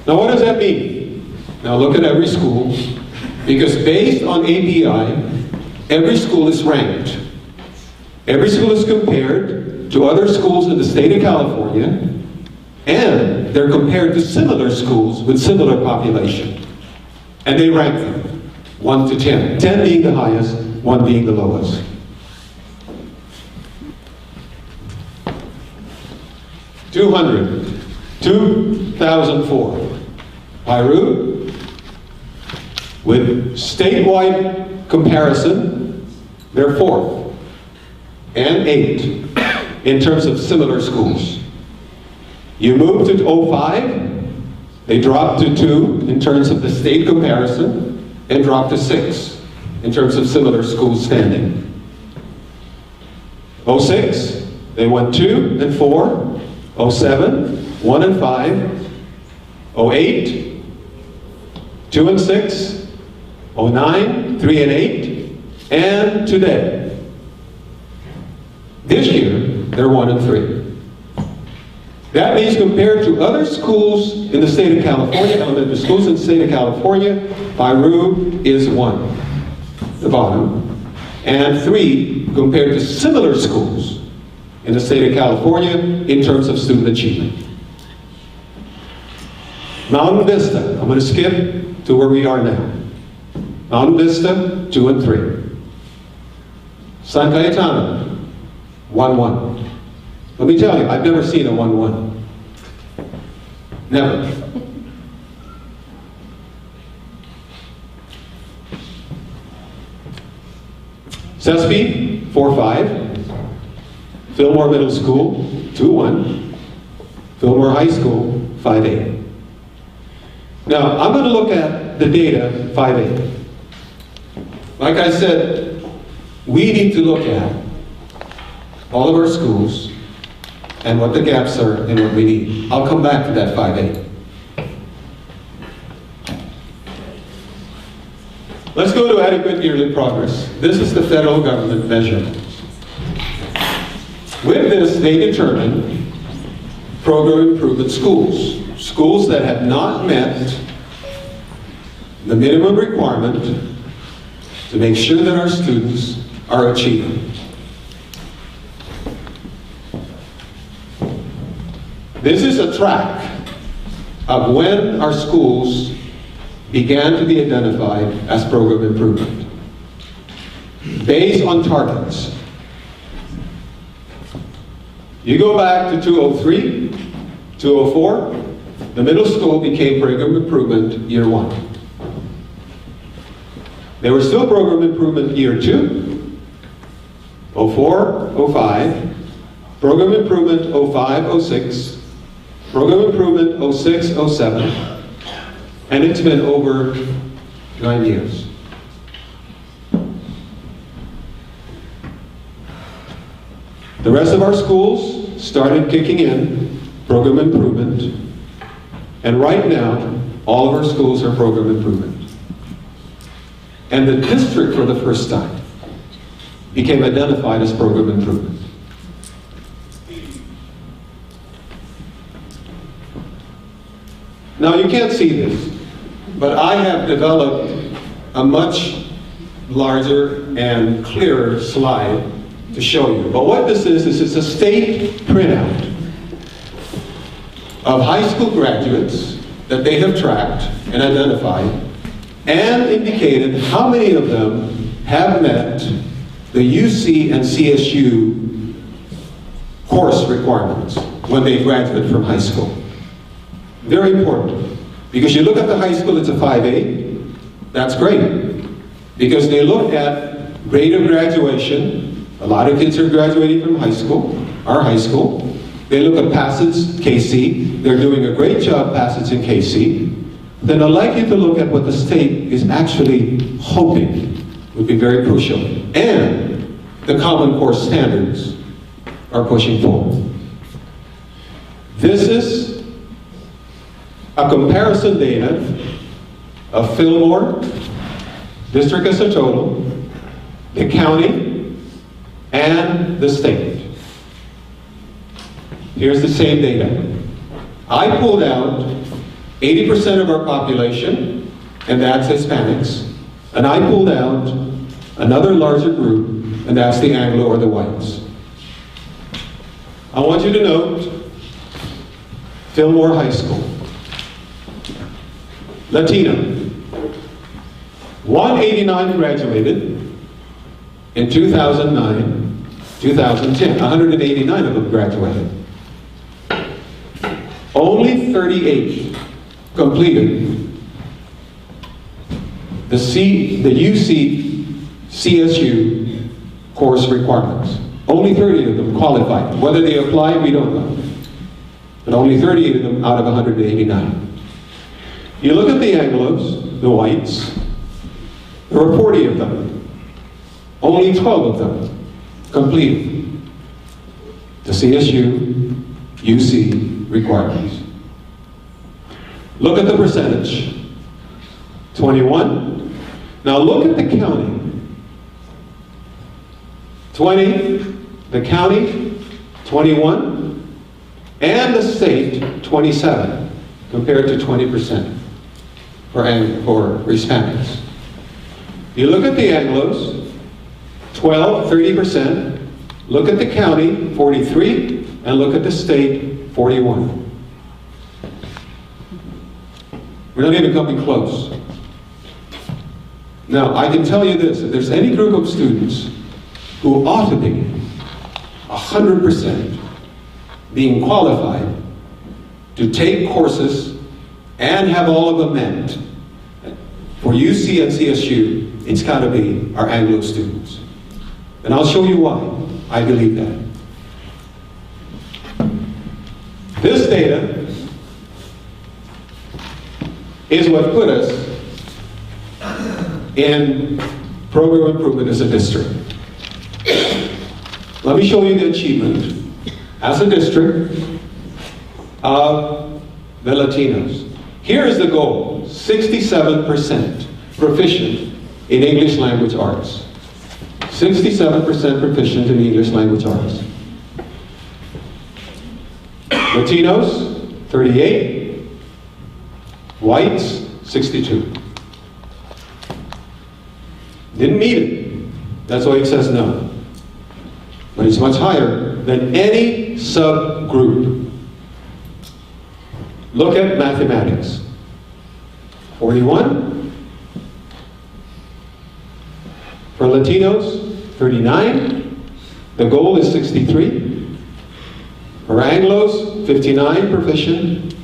Now what does that mean? Now look at every school, because based on API, every school is ranked. Every school is compared to other schools in the state of California, and they're compared to similar schools with similar population. And they rank them, 1 to 10. 10 being the highest, 1 being the lowest. $200, 2004. Piru, with statewide comparison, they're 4th and 8th in terms of similar schools. You move to 05, they drop to 2 in terms of the state comparison, and drop to 6 in terms of similar school standing. 06, they went 2 and 4, 07, 1 and 5, 08, 2 and 6, 09, 3 and 8, and today. This year, they're 1 and 3. That means compared to other schools in the state of California, elementary schools in the state of California, Piru is 1, the bottom, and 3 compared to similar schools in the state of California in terms of student achievement. Mountain Vista, I'm going to skip to where we are now. Mountain Vista, 2 and 3. San Cayetano, 1-1. Let me tell you, I've never seen a 1-1. Never. Sespe, 4-5. Fillmore Middle School, 2-1. Fillmore High School, 5-8. Now, I'm going to look at the data 5-8. Like I said, we need to look at all of our schools and what the gaps are and what we need. I'll come back to that 5-8. Let's go to adequate yearly progress. This is the federal government measure. With this, they determine program improvement schools. Schools that have not met the minimum requirement to make sure that our students are achieving. This is a track of when our schools began to be identified as program improvement, based on targets. You go back to 2003, 2004, the middle school became program improvement year 1. They were still program improvement year 2, 04, 05, program improvement 05, 06, program improvement 06, 07, and it's been over 9 years. The rest of our schools started kicking in program improvement, and right now, all of our schools are program improvement. And the district, for the first time, became identified as program improvement. Now, you can't see this, but I have developed a much larger and clearer slide to show you. But what this is it's a state printout of high school graduates that they have tracked and identified and indicated how many of them have met the UC and CSU course requirements when they graduate from high school. Very important, because you look at the high school, it's a 5-8, that's great. because they look at rate of graduation. A lot of kids are graduating from high school, our high school. They look at passes, KC. They're doing a great job passes in KC. Then I'd like you to look at what the state is actually hoping would be very crucial. And the Common Core standards are pushing forward. This is a comparison data of Fillmore, district as a total, the county, and the state. Here's the same data. I pulled out 80% of our population, and that's Hispanics, and I pulled out another larger group, and that's the Anglo or the whites. I want you to note Fillmore High School. Latino. 189 graduated in 2009, 2010. 189 of them graduated. Only 38 completed the UC CSU course requirements. Only 30 of them qualified. Whether they applied, we don't know. But only 38 of them out of 189. You look at the Anglos, the whites, there were 40 of them. Only 12 of them completed the CSU UC requirements. Look at the percentage. 21. Now look at the county. 20, the county, 21, and the state, 27, compared to 20% for Hispanics. You look at the Anglos, 12, 30%. Look at the county, 43, and look at the state, 41. We're not even coming close. Now, I can tell you this, if there's any group of students who ought to be 100% being qualified to take courses and have all of them met for UC and CSU, it's got to be our Anglo students. And I'll show you why I believe that. This data is what put us in program improvement as a district. Let me show you the achievement as a district of the Latinos. Here is the goal, 67% proficient in English language arts. 67% proficient in English language arts. Latinos, 38. Whites, 62. Didn't meet it. That's why it says no. But it's much higher than any subgroup. Look at mathematics. 41. For Latinos, 39. The goal is 63. For Anglos, 59 proficient.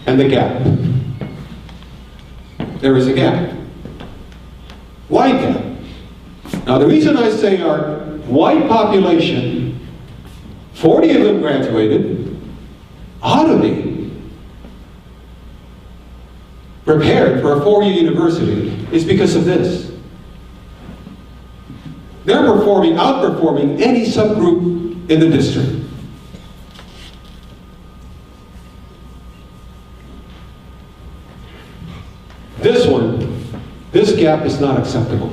And the gap. There is a gap. Why gap? Now the reason I say our white population, 40 of them graduated, ought to be prepared for a four-year university is because of this. They're outperforming any subgroup in the district. This gap is not acceptable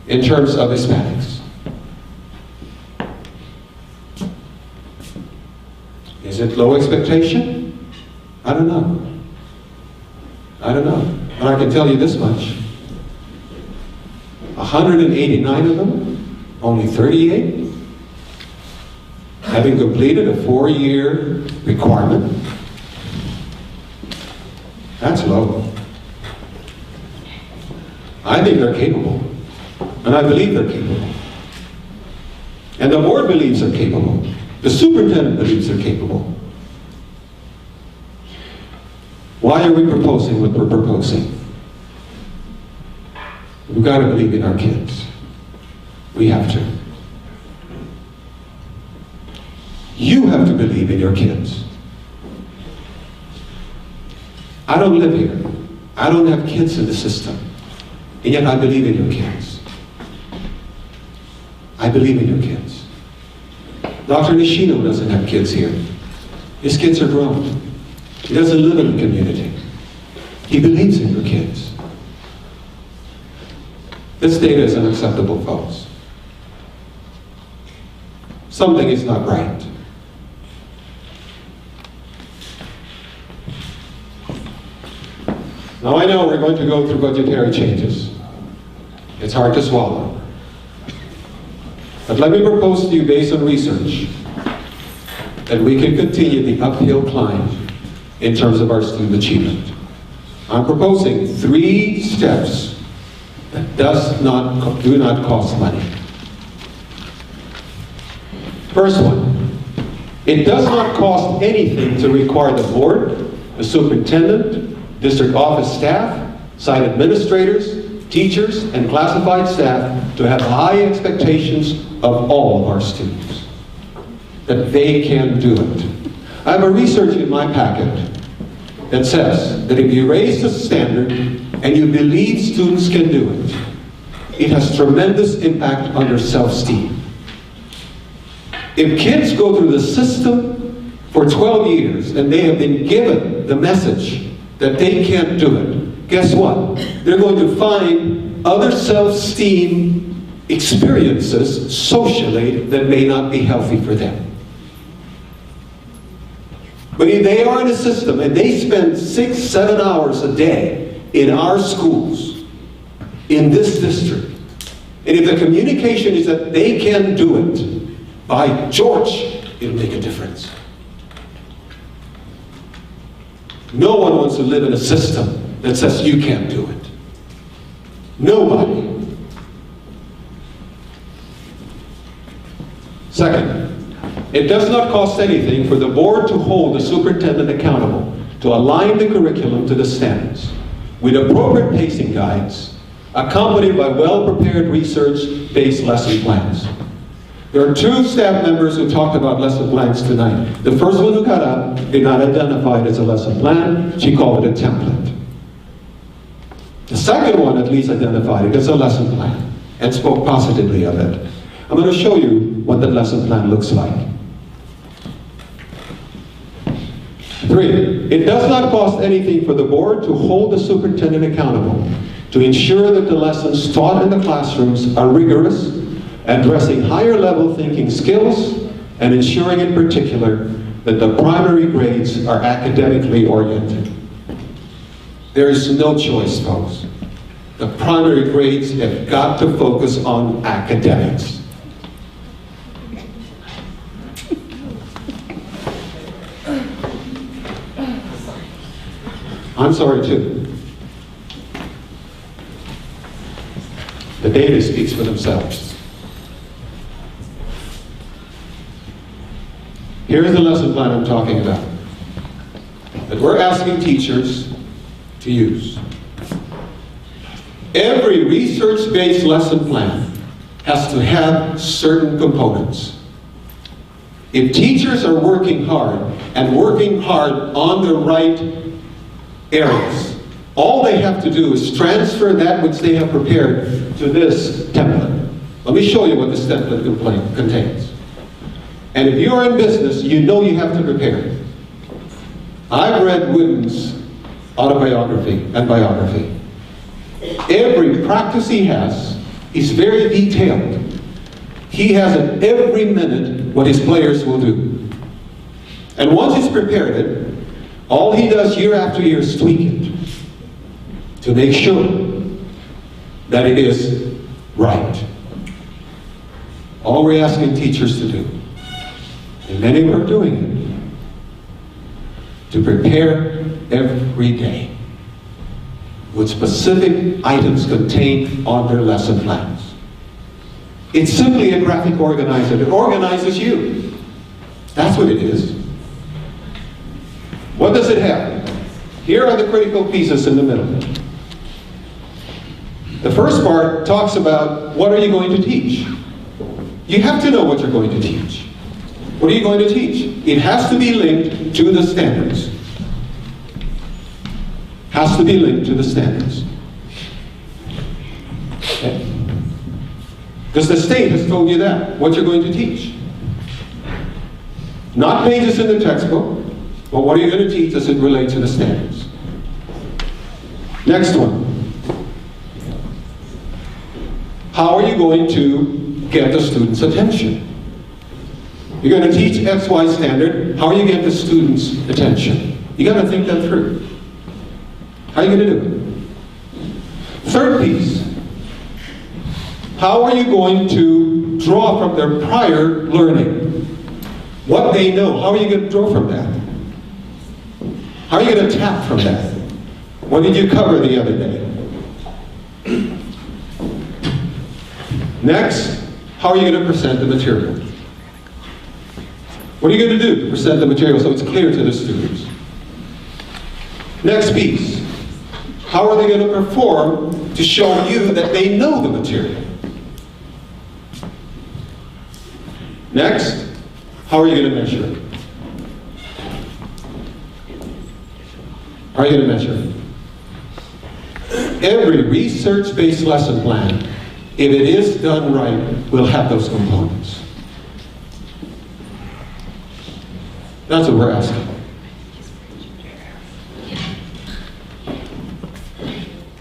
in terms of Hispanics. Is it low expectation? I don't know. I don't know. But I can tell you this much. 189 of them, only 38, having completed a four-year requirement. That's low. I think they're capable. And I believe they're capable. And the board believes they're capable. The superintendent believes they're capable. Why are we proposing what we're proposing? We've got to believe in our kids. We have to. You have to believe in your kids. I don't live here. I don't have kids in the system. And yet I believe in your kids. I believe in your kids. Dr. Nishino doesn't have kids here. His kids are grown. He doesn't live in the community. He believes in your kids. This data is unacceptable, folks. Something is not right. Now I know we're going to go through budgetary changes. It's hard to swallow. But let me propose to you, based on research, that we can continue the uphill climb in terms of our student achievement. I'm proposing 3 steps that do not cost money. First one, it does not cost anything to require the board, the superintendent, district office staff, site administrators, teachers, and classified staff to have high expectations of all of our students, that they can do it. I have a research in my packet that says that if you raise the standard and you believe students can do it, it has tremendous impact on their self-esteem. If kids go through the system for 12 years and they have been given the message that they can't do it, guess what? They're going to find other self-esteem experiences socially that may not be healthy for them. But if they are in a system and they spend 6-7 hours a day in our schools, in this district, and if the communication is that they can do it, by George, it'll make a difference. No one wants to live in a system that says you can't do it. Nobody. Second, it does not cost anything for the board to hold the superintendent accountable to align the curriculum to the standards with appropriate pacing guides, accompanied by well-prepared research-based lesson plans. There are 2 staff members who talked about lesson plans tonight. The first one who got up did not identify it as a lesson plan. She called it a template. The second one at least identified it as a lesson plan and spoke positively of it. I'm going to show you what the lesson plan looks like. 3, it does not cost anything for the board to hold the superintendent accountable to ensure that the lessons taught in the classrooms are rigorous, addressing higher level thinking skills, and ensuring in particular that the primary grades are academically oriented. There is no choice, folks. The primary grades have got to focus on academics. I'm sorry too. The data speaks for themselves. Here's the lesson plan I'm talking about, that we're asking teachers to use. Every research-based lesson plan has to have certain components. If teachers are working hard on the right areas, all they have to do is transfer that which they have prepared to this template. Let me show you what this template contains. And if you're in business, you know you have to prepare. I've read Wooden's autobiography and biography. Every practice he has is very detailed. He has at every minute what his players will do. And once he's prepared it, all he does year after year is tweak it to make sure that it is right. All we're asking teachers to do, and many are doing it, to prepare every day with specific items contained on their lesson plans. It's simply a graphic organizer that organizes you. That's what it is. What does it have? Here are the critical pieces in the middle. The first part talks about what are you going to teach? You have to know what you're going to teach. What are you going to teach? It has to be linked to the standards. Has to be linked to the standards. Okay? Because the state has told you that, what you're going to teach. Not pages in the textbook, but what are you going to teach as it relates to the standards. Next one. How are you going to get the student's attention? You're going to teach XY standard. How are you going to get the student's attention? You got to think that through. How are you going to do it? Third piece. How are you going to draw from their prior learning? What they know, how are you going to draw from that? How are you going to tap from that? What did you cover the other day? Next, how are you going to present the material? What are you going to do to present the material so it's clear to the students? Next piece, how are they going to perform to show you that they know the material? Next, how are you going to measure it? How are you going to measure it? Every research-based lesson plan, if it is done right, will have those components. That's what we're asking.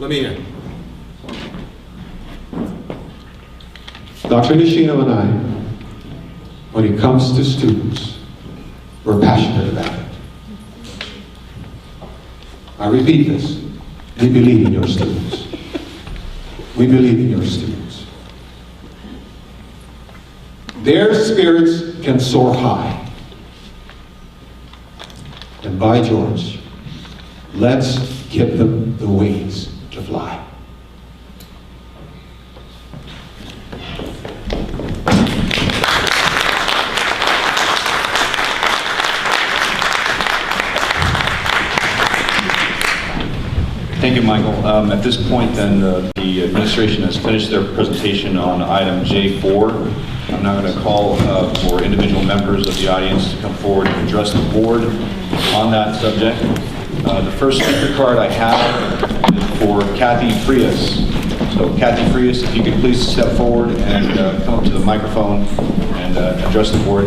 Let me in. Dr. Nishino and I, when it comes to students, we're passionate about it. I repeat this. We believe in your students. We believe in your students. Their spirits can soar high. And by George, let's give them the wings to fly. Thank you, Michael. At this point, then, the administration has finished their presentation on item J4. I'm now going to call for individual members of the audience to come forward and address the board on that subject. The first speaker card I have is for Kathy Frias. So Kathy Frias, if you could please step forward and come up to the microphone and address the board.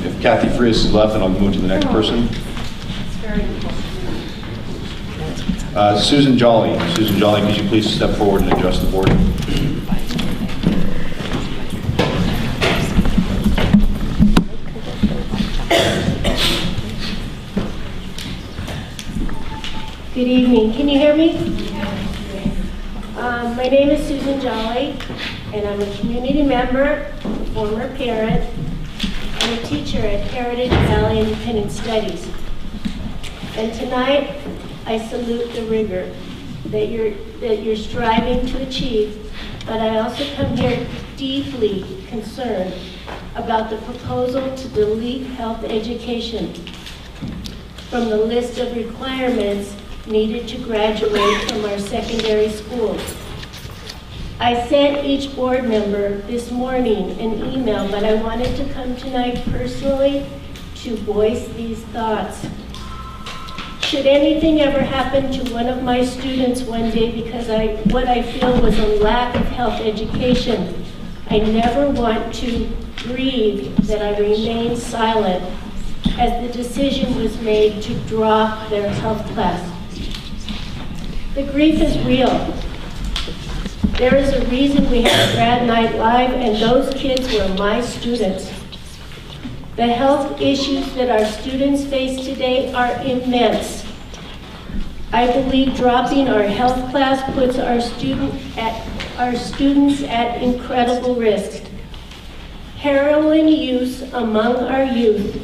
If Kathy Frias is left, then I'll move to the next person. Susan Jolly. Susan Jolly, could you please step forward and address the board? Good evening. Can you hear me? My name is Susan Jolly, and I'm a community member, former parent, and a teacher at Heritage Valley Independent Studies. And tonight, I salute the rigor that you're striving to achieve, but I also come here deeply concerned about the proposal to delete health education from the list of requirements needed to graduate from our secondary schools. I sent each board member this morning an email, but I wanted to come tonight personally to voice these thoughts. Should anything ever happen to one of my students one day because what I feel was a lack of health education, I never want to grieve that I remain silent as the decision was made to drop their health class. The grief is real. There is a reason we have Grad Night Live, and those kids were my students. The health issues that our students face today are immense. I believe dropping our health class puts our students at incredible risk. Heroin use among our youth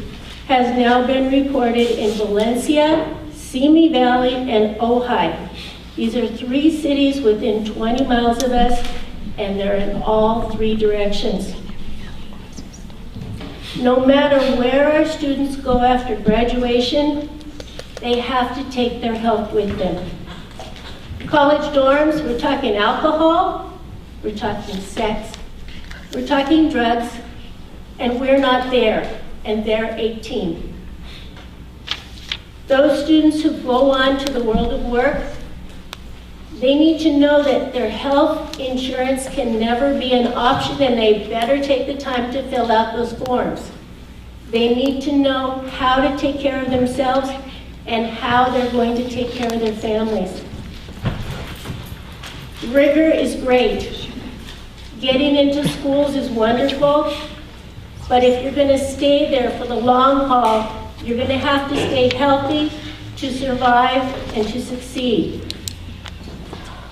has now been reported in Valencia, Simi Valley, and Ojai. These are 3 cities within 20 miles of us, and they're in all 3 directions. No matter where our students go after graduation, they have to take their health with them. College dorms, we're talking alcohol, we're talking sex, we're talking drugs, and we're not there, and they're 18. Those students who go on to the world of work, they need to know that their health insurance can never be an option, and they better take the time to fill out those forms. They need to know how to take care of themselves and how they're going to take care of their families. Rigor is great. Getting into schools is wonderful, but if you're going to stay there for the long haul, you're going to have to stay healthy to survive and to succeed.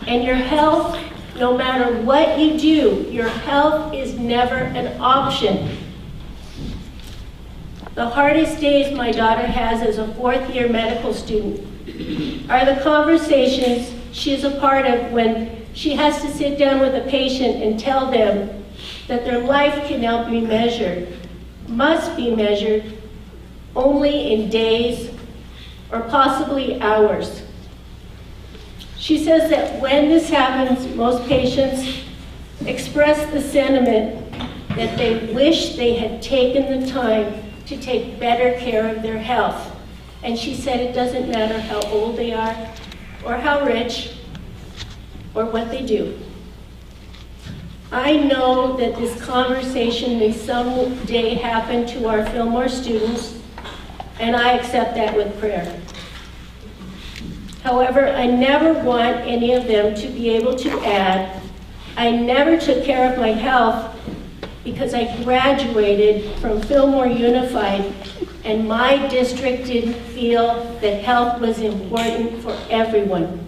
And your health, no matter what you do, your health is never an option. The hardest days my daughter has as a fourth-year medical student are the conversations she's a part of when she has to sit down with a patient and tell them that their life cannot be measured, must be measured only in days or possibly hours. She says that when this happens, most patients express the sentiment that they wish they had taken the time to take better care of their health. And she said it doesn't matter how old they are or how rich or what they do. I know that this conversation may someday happen to our Fillmore students, and I accept that with prayer. However, I never want any of them to be able to add, I never took care of my health because I graduated from Fillmore Unified and my district didn't feel that health was important for everyone.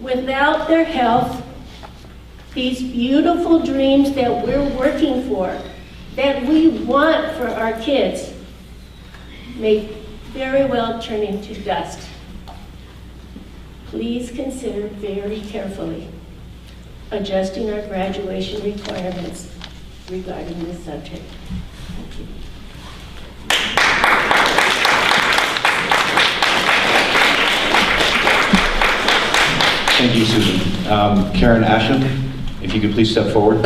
Without their health, these beautiful dreams that we're working for, that we want for our kids, may very well turn into dust. Please consider very carefully adjusting our graduation requirements regarding this subject. Thank you. Thank you, Susan. Karen Asham, if you could please step forward.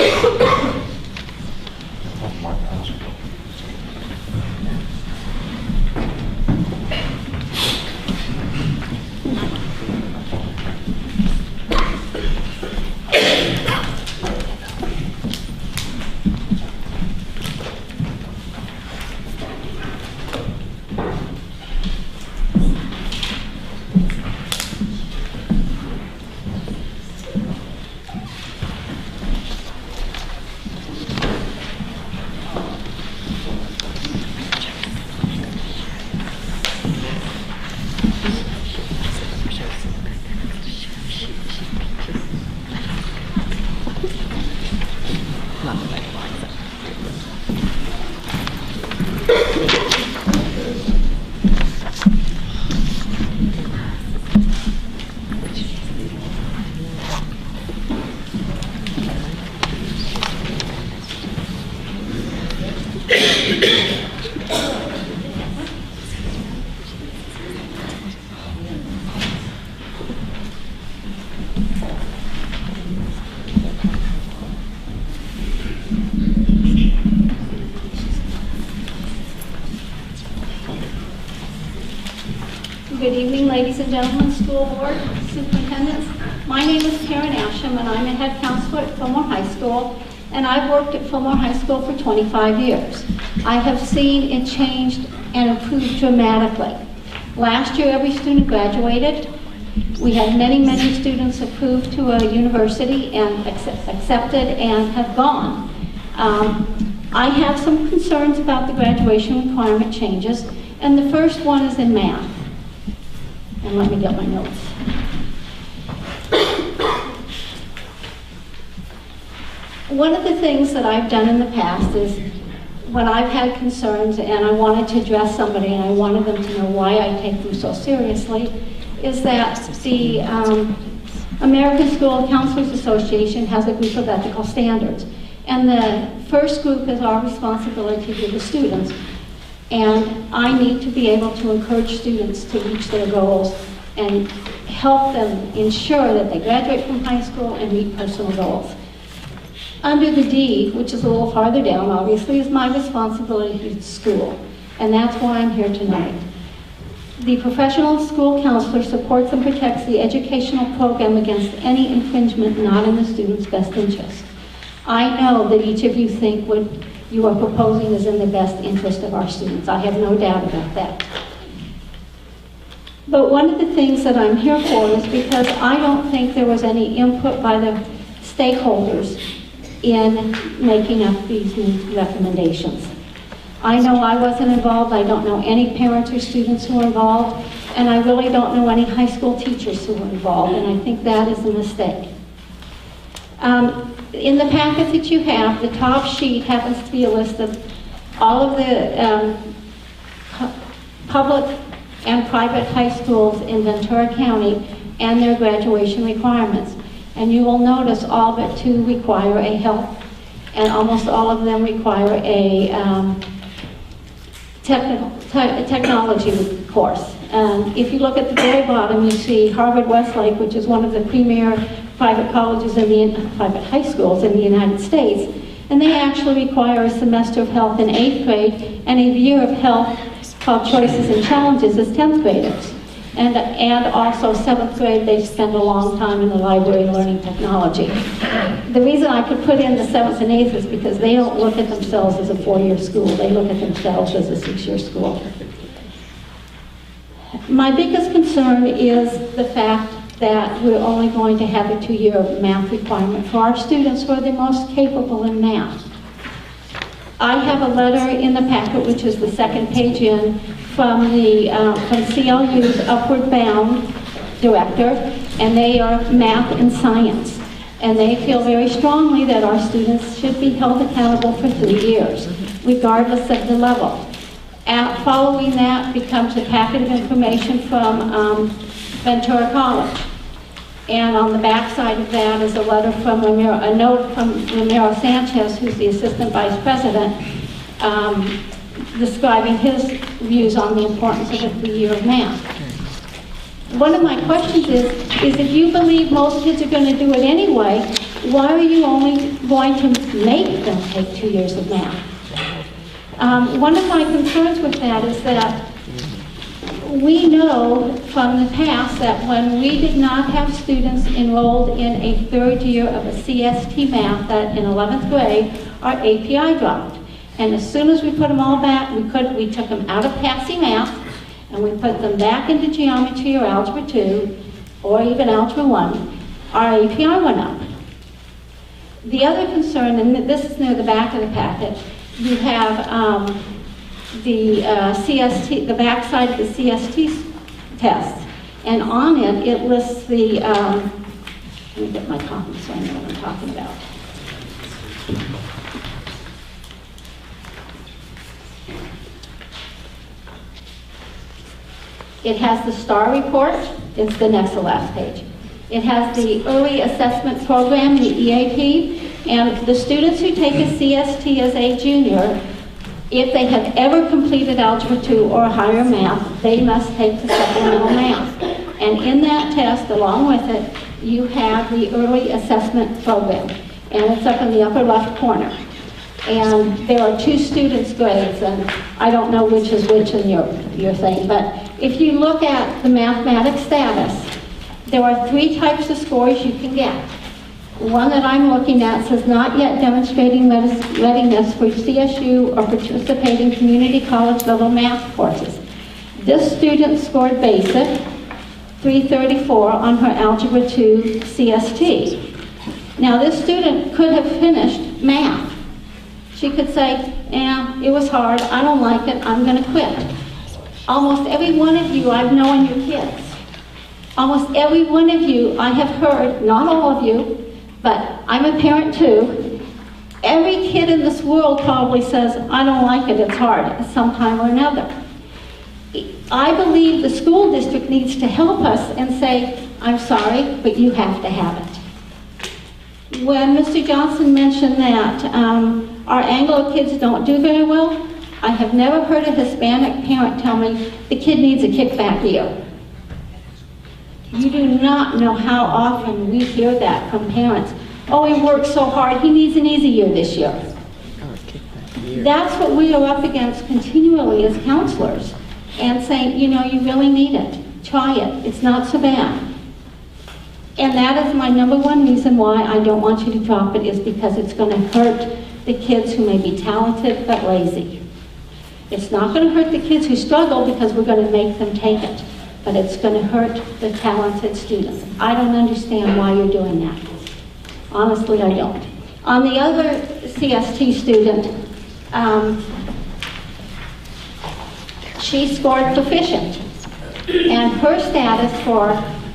Good evening, ladies and gentlemen, school board, superintendents. My name is Karen Asham, and I'm a head counselor at Fillmore High School, and I've worked at Fillmore High School for 25 years. I have seen it changed and improved dramatically. Last year, every student graduated. We had many, many students approved to a university and accepted and have gone. I have some concerns about the graduation requirement changes, and the first one is in math. And let me get my notes. One of the things that I've done in the past is when I've had concerns and I wanted to address somebody and I wanted them to know why I take them so seriously, is that the American School Counselors Association has a group of ethical standards. And the first group is our responsibility to the students. And I need to be able to encourage students to reach their goals and help them ensure that they graduate from high school and meet personal goals. Under the D, which is a little farther down, obviously, is my responsibility to school. And that's why I'm here tonight. The professional school counselor supports and protects the educational program against any infringement not in the student's best interest. I know that each of you think what you are proposing is in the best interest of our students. I have no doubt about that. But one of the things that I'm here for is because I don't think there was any input by the stakeholders in making up these new recommendations. I know I wasn't involved. I don't know any parents or students who were involved, and I really don't know any high school teachers who were involved, and I think that is a mistake. In the packet that you have, the top sheet happens to be a list of all of the public and private high schools in Ventura County and their graduation requirements. And you will notice all but 2 require a health, and almost all of them require a technology course. If you look at the very bottom, you see Harvard Westlake, which is one of the premier private colleges private high schools in the United States, and they actually require a semester of health in 8th grade and a year of health called Choices and Challenges as 10th graders. And also 7th grade, they spend a long time in the library learning technology. The reason I could put in the 7th and 8th is because they don't look at themselves as a 4-year school. They look at themselves as a 6-year school. My biggest concern is the fact that we're only going to have a 2-year math requirement for our students who are the most capable in math. I have a letter in the packet, which is the second page in, from CLU's Upward Bound director, and they are math and science. And they feel very strongly that our students should be held accountable for 3 years, regardless of the level. Following that becomes a packet of information from Ventura College. And on the back side of that is a letter from a note from Ramiro Sanchez, who's the assistant vice president, describing his views on the importance of a 3-year of math. One of my questions is if you believe most kids are going to do it anyway, why are you only going to make them take 2 years of math? One of my concerns with that is that we know from the past that when we did not have students enrolled in a 3rd year of a CST math that in 11th grade, our API dropped. And as soon as we put them all back, we took them out of PASI math and we put them back into geometry or algebra 2 or even algebra 1, our API went up. The other concern, and this is near the back of the packet, you have the CST, the backside of the CST test, and on it lists the, let me get my copy so I know what I'm talking about. It has the STAR report, it's the next to last page. It has the early assessment program, the EAP, and the students who take a CST as a junior, if they have ever completed Algebra 2 or higher math, they must take the supplemental math. And in that test, along with it, you have the early assessment program. And it's up in the upper left corner. And there are 2 students' grades, and I don't know which is which in your thing, but if you look at the mathematics status, there are 3 types of scores you can get. One that I'm looking at says not yet demonstrating readiness for CSU or participating community college level math courses. This student scored basic 334 on her Algebra 2 CST. Now this student could have finished math. She could say, it was hard, I don't like it, I'm going to quit. Almost every one of you, I've known your kids. Almost every one of you, I have heard, not all of you, but I'm a parent too. Every kid in this world probably says, I don't like it, it's hard, at some time or another. I believe the school district needs to help us and say, I'm sorry, but you have to have it. When Mr. Johnson mentioned that our Anglo kids don't do very well, I have never heard a Hispanic parent tell me the kid needs a kickback year. You do not know how often we hear that from parents. Oh, he worked so hard, he needs an easy year this year. That's what we are up against continually as counselors, and saying, you know, you really need it. Try it. It's not so bad. And that is my number one reason why I don't want you to drop it, is because it's going to hurt the kids who may be talented but lazy. It's not going to hurt the kids who struggle because we're going to make them take it, but it's going to hurt the talented students. I don't understand why you're doing that. Honestly, I don't. On the other CST student, she scored proficient, and her status for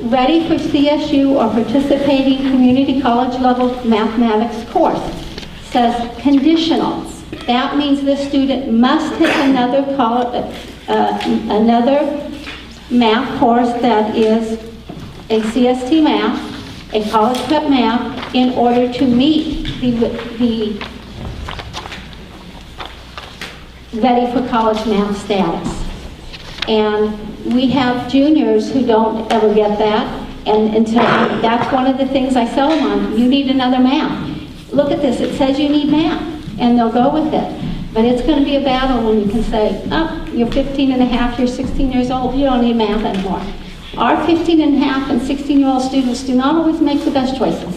ready for CSU or participating community college level mathematics course says conditional. That means the student must take another math course that is a CST math, a college prep math, in order to meet the ready for college math status. And we have juniors who don't ever get that, and until that's one of the things I sell them on. You need another math. Look at this, it says you need math, and they'll go with it. But it's going to be a battle when you can say, oh, you're 15 and a half, you're 16 years old, you don't need math anymore. Our 15 and a half and 16-year-old students do not always make the best choices.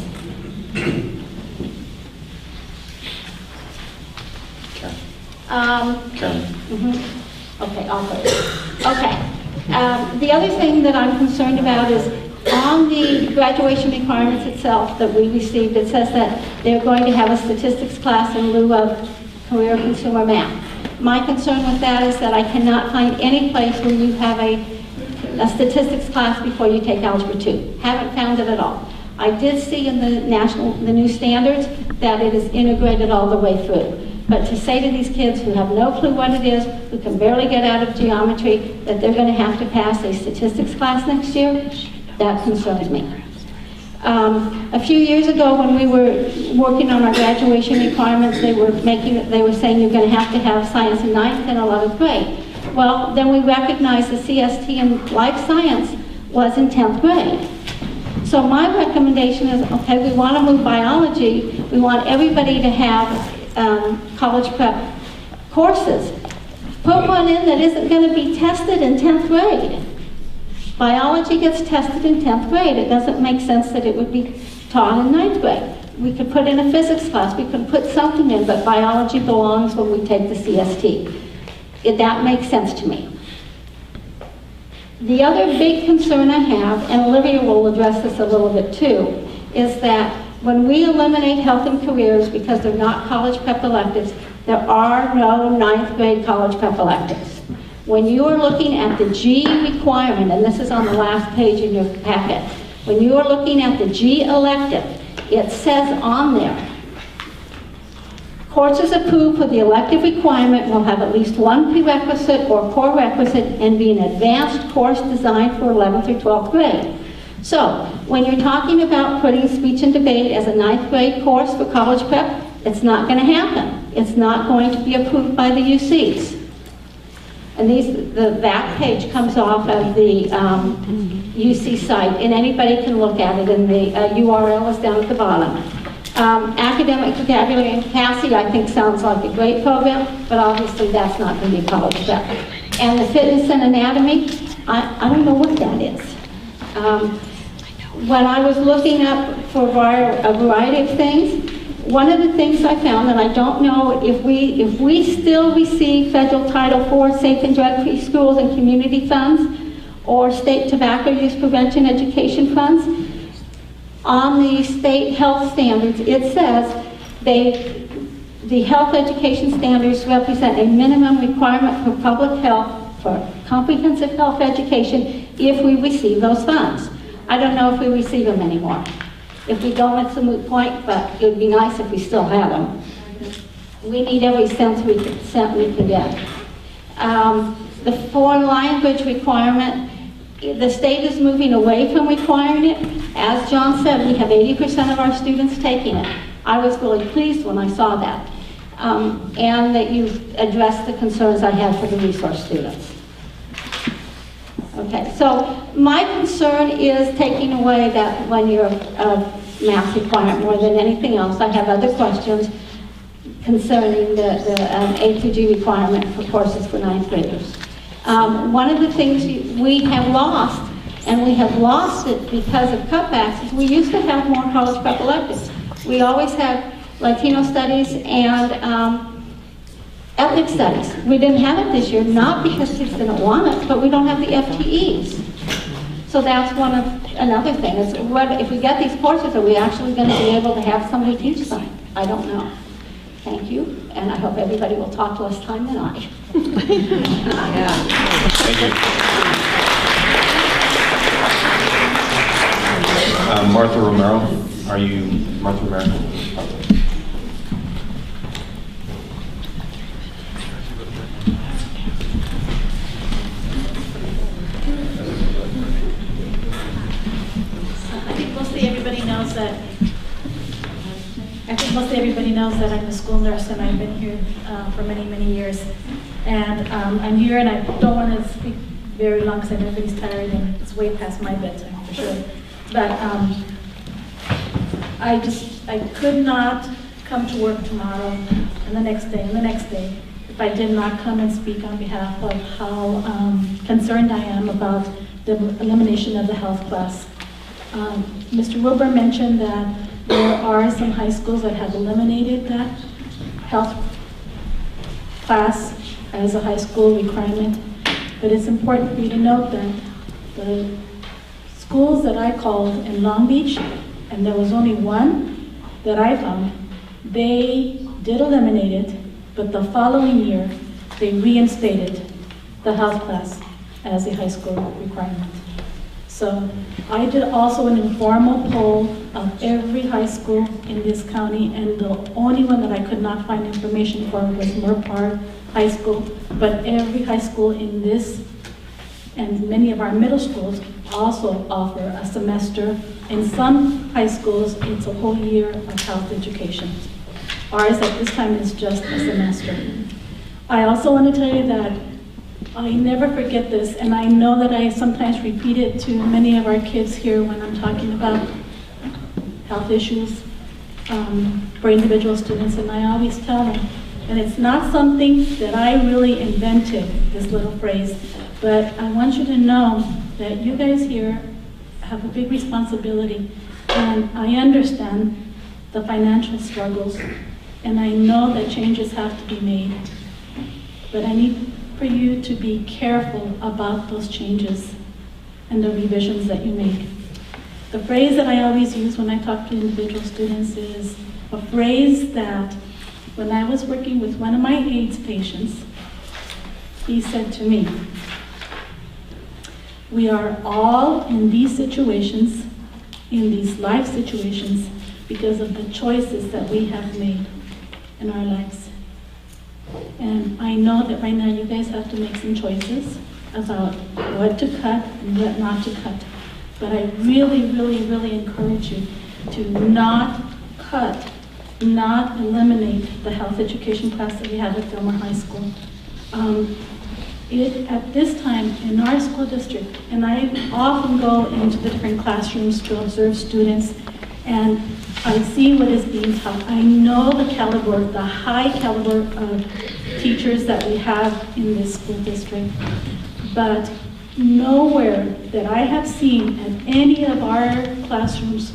Okay, I'll put it. Okay. The other thing that I'm concerned about is on the graduation requirements itself that we received, it says that they're going to have a statistics class in lieu of career consumer math. My concern with that is that I cannot find any place where you have a statistics class before you take Algebra 2. Haven't found it at all. I did see in the new standards that it is integrated all the way through. But to say to these kids who have no clue what it is, who can barely get out of geometry, that they're going to have to pass a statistics class next year, that concerns me. A few years ago when we were working on our graduation requirements, they were saying you're going to have science in 9th and 11th grade. Well, then we recognized the CST in life science was in 10th grade. So my recommendation is, okay, we want to move biology, we want everybody to have college prep courses. Put one in that isn't going to be tested in 10th grade. Biology gets tested in 10th grade. It doesn't make sense that it would be taught in 9th grade. We could put in a physics class, we could put something in, but biology belongs when we take the CST. That makes sense to me. The other big concern I have, and Olivia will address this a little bit too, is that when we eliminate health and careers because they're not college prep electives, there are no 9th grade college prep electives. When you are looking at the G requirement, and this is on the last page in your packet, when you are looking at the G elective, it says on there, courses approved for the elective requirement will have at least one prerequisite or core requisite and be an advanced course designed for 11th or 12th grade. So, when you're talking about putting speech and debate as a 9th grade course for college prep, it's not going to happen. It's not going to be approved by the UCs. And the back page comes off of the UC site, and anybody can look at it, and the URL is down at the bottom. Academic vocabulary and capacity, I think, sounds like a great program, but obviously that's not going to be college prep. And the fitness and anatomy, I don't know what that is. When I was looking up for a variety of things, one of the things I found, and I don't know if we still receive federal Title IV safe and drug-free schools and community funds or state tobacco use prevention education funds, on the state health standards, it says the health education standards represent a minimum requirement for public health, for comprehensive health education, if we receive those funds. I don't know if we receive them anymore. If we don't, it's a moot point, but it would be nice if we still had them. We need every cent we can get. The foreign language requirement, the state is moving away from requiring it. As John said, we have 80% of our students taking it. I was really pleased when I saw that. And that you addressed the concerns I had for the resource students. Okay, so my concern is taking away that one-year math requirement more than anything else. I have other questions concerning the A through G requirement for courses for 9th graders. One of the things we have lost, and we have lost it because of cutbacks, is we used to have more college prep electives. We always had Latino studies and ethnic studies. We didn't have it this year, not because kids didn't want it, but we don't have the FTEs. So that's another thing, is if we get these courses, are we actually going to be able to have somebody teach them? I don't know. Thank you, and I hope everybody will talk less time than I. Thank you. Martha Romero, are you Martha Romero? Everybody knows that I'm a school nurse and I've been here for many, many years. And I'm here and I don't want to speak very long because everybody's tired and it's way past my bedtime for sure. But I could not come to work tomorrow and the next day and the next day if I did not come and speak on behalf of how concerned I am about the elimination of the health class. Mr. Wilbur mentioned that there are some high schools that have eliminated that health class as a high school requirement, but it's important for you to note that the schools that I called in Long Beach, and there was only one that I found, they did eliminate it, but the following year they reinstated the health class as a high school requirement. So I did also an informal poll of every high school in this county, and the only one that I could not find information for was Moore Park High School, but every high school in this and many of our middle schools also offer a semester. In some high schools, it's a whole year of health education. Ours at this time is just a semester. I also want to tell you that I never forget this, and I know that I sometimes repeat it to many of our kids here when I'm talking about health issues for individual students, and I always tell them, and it's not something that I really invented, this little phrase, but I want you to know that you guys here have a big responsibility, and I understand the financial struggles, and I know that changes have to be made, but I need for you to be careful about those changes and the revisions that you make. The phrase that I always use when I talk to individual students is a phrase that when I was working with one of my AIDS patients, he said to me, "We are all in these situations, in these life situations, because of the choices that we have made in our lives." And I know that right now you guys have to make some choices about what to cut and what not to cut. But I really, really, really encourage you to not cut, not eliminate the health education class that we have at Fillmore High School. At this time in our school district, and I often go into the different classrooms to observe students, and I see what is being taught. I know the caliber, the high caliber of teachers that we have in this school district, but nowhere that I have seen at any of our classrooms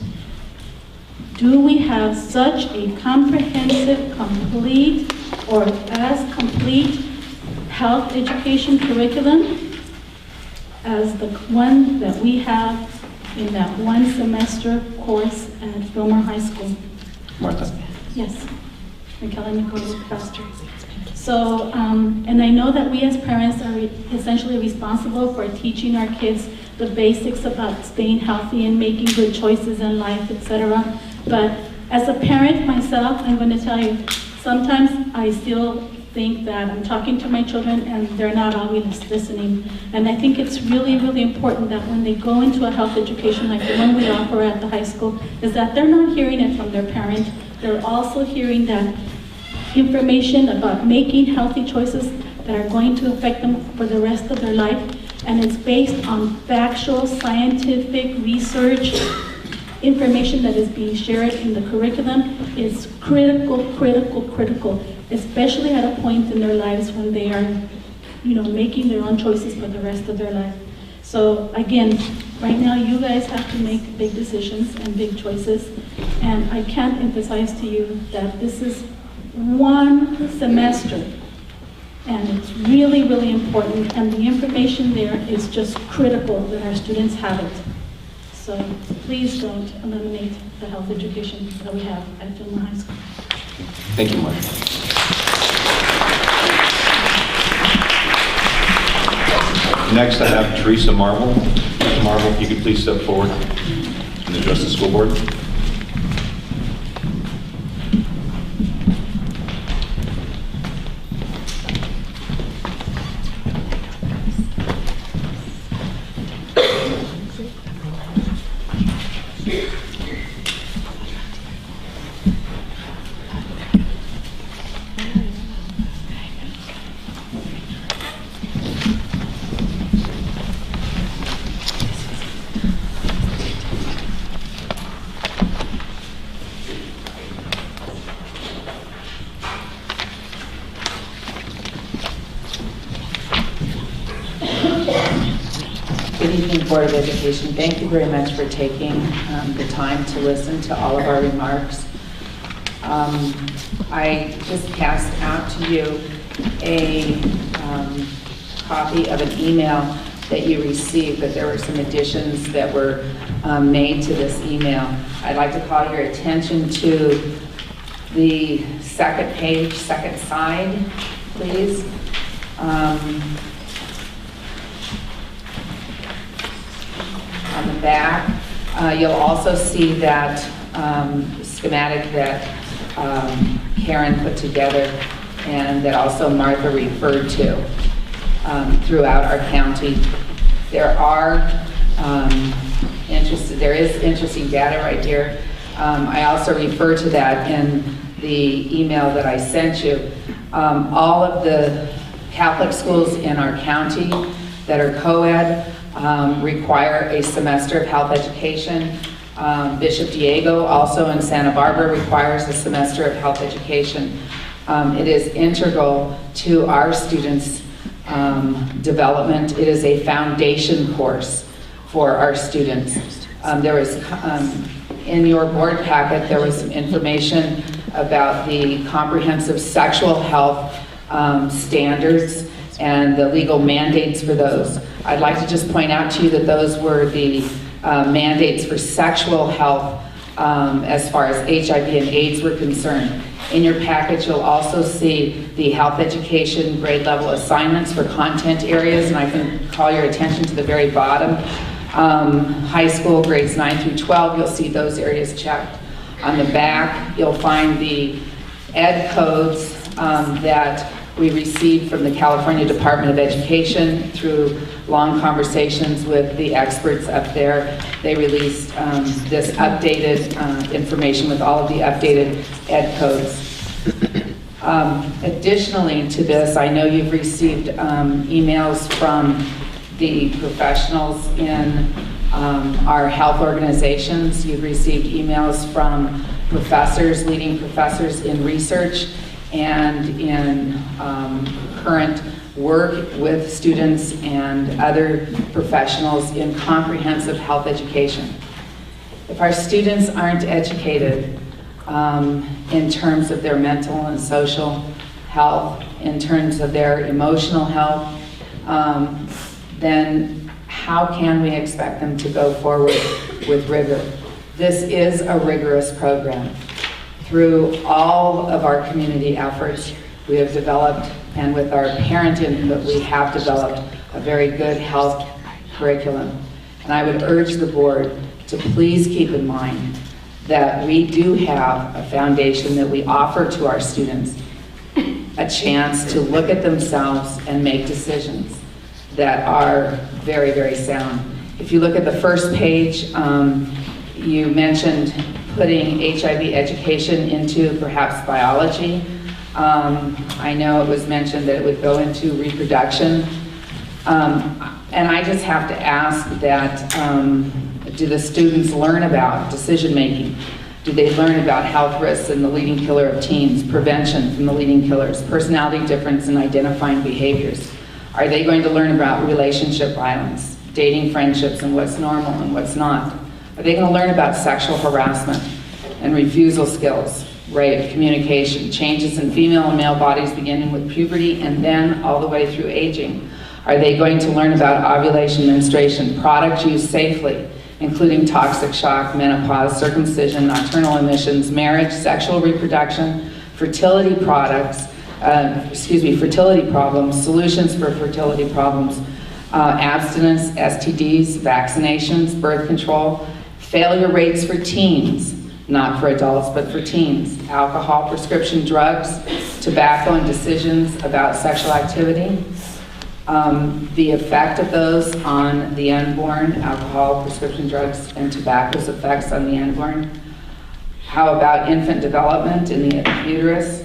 do we have such a comprehensive, complete, or as complete health education curriculum as the one that we have in that one semester course at Fillmore High School. Martha. Yes, McKellar Nichols Pastor. So, and I know that we as parents are essentially responsible for teaching our kids the basics about staying healthy and making good choices in life, etc. But as a parent myself, I'm going to tell you, sometimes I still think that I'm talking to my children and they're not always listening. And I think it's really, really important that when they go into a health education like the one we offer at the high school, is that they're not hearing it from their parent. They're also hearing that information about making healthy choices that are going to affect them for the rest of their life. And it's based on factual, scientific research. Information that is being shared in the curriculum is critical, especially at a point in their lives when they are, making their own choices for the rest of their life. So again, right now you guys have to make big decisions and big choices, and I can't emphasize to you that this is one semester, and it's really, really important, and the information there is just critical that our students have it. So please don't eliminate the health education that we have at Fillmore High School. Thank you, Mark. Next, I have Teresa Marvel. Teresa Marvel, if you could please step forward and address the school board. Good evening, Board of Education. Thank you very much for taking the time to listen to all of our remarks. I just passed out to you a copy of an email that you received, but there were some additions that were made to this email. I'd like to call your attention to the second page, second side, please. On the back, you'll also see that schematic that Karen put together and that also Martha referred to throughout our county. There is interesting data right here. I also refer to that in the email that I sent you. All of the Catholic schools in our county that are co-ed require a semester of health education. Bishop Diego, also in Santa Barbara, requires a semester of health education. It is integral to our students' development. It is a foundation course for our students. In your board packet, there was some information about the comprehensive sexual health standards and the legal mandates for those. I'd like to just point out to you that those were the mandates for sexual health as far as HIV and AIDS were concerned. In your package, you'll also see the health education grade level assignments for content areas, and I can call your attention to the very bottom. High school grades 9 through 12, you'll see those areas checked. On the back, you'll find the ed codes that we received from the California Department of Education through long conversations with the experts up there. They released this updated information with all of the updated ed codes. Additionally to this, I know you've received emails from the professionals in our health organizations. You've received emails from professors, leading professors in research and in current work with students and other professionals in comprehensive health education. If our students aren't educated in terms of their mental and social health, in terms of their emotional health, then how can we expect them to go forward with rigor? This is a rigorous program. Through all of our community efforts, we have developed, and with our parent input, we have developed a very good health curriculum. And I would urge the board to please keep in mind that we do have a foundation that we offer to our students. a chance to look at themselves and make decisions that are very, very sound. If you look at the first page, you mentioned putting HIV education into perhaps biology. I know it was mentioned that it would go into reproduction. And I just have to ask that, do the students learn about decision making? Do they learn about health risks and the leading killer of teens, prevention from the leading killers, personality difference and identifying behaviors? Are they going to learn about relationship violence, dating friendships and what's normal and what's not? Are they going to learn about sexual harassment and refusal skills, rape, communication, changes in female and male bodies beginning with puberty and then all the way through aging? Are they going to learn about ovulation, menstruation, product use safely, including toxic shock, menopause, circumcision, nocturnal emissions, marriage, sexual reproduction, fertility products, fertility problems, solutions for fertility problems, abstinence, STDs, vaccinations, birth control, failure rates for teens, not for adults, but for teens, alcohol, prescription drugs, tobacco, and decisions about sexual activity, the effect of those on the unborn, alcohol, prescription drugs, and tobacco's effects on the unborn. How about infant development in the uterus,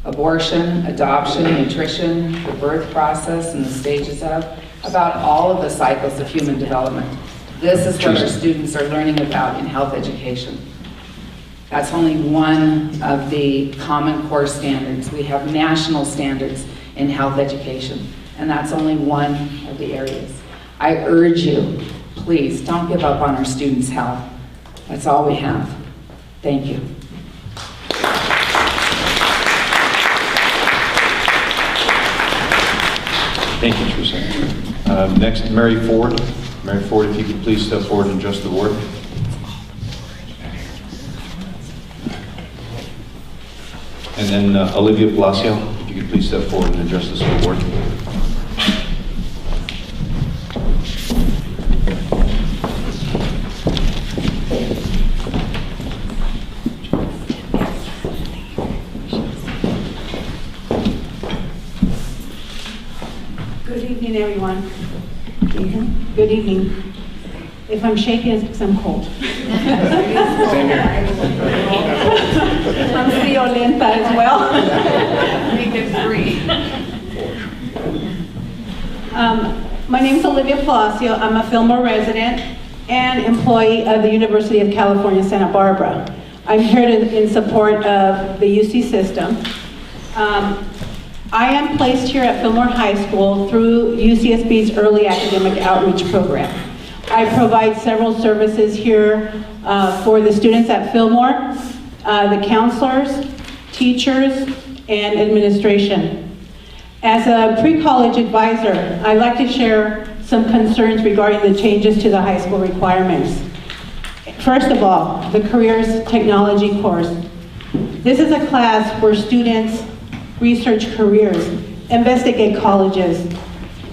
abortion, adoption, nutrition, the birth process and the stages of, about all of the cycles of human development. This is what our students are learning about in health education. That's only one of the Common Core standards. We have national standards in health education, and that's only one of the areas. I urge you, please, don't give up on our students' health. That's all we have. Thank you. Thank you, Teresa. Next, Mary Ford. Mary Ford, if you could please step forward and address the board. And then Olivia Palacio, if you could please step forward and address the school board. Good evening, everyone. Good evening. If I'm shaking, it's because I'm cold. Same here. I'm friolenta as well. My name is Olivia Palacio. I'm a Fillmore resident and employee of the University of California, Santa Barbara. I'm here in support of the UC system. I am placed here at Fillmore High School through UCSB's Early Academic Outreach Program. I provide several services here for the students at Fillmore, the counselors, teachers, and administration. As a pre-college advisor, I'd like to share some concerns regarding the changes to the high school requirements. First of all, the Careers Technology course. This is a class where students research careers, investigate colleges,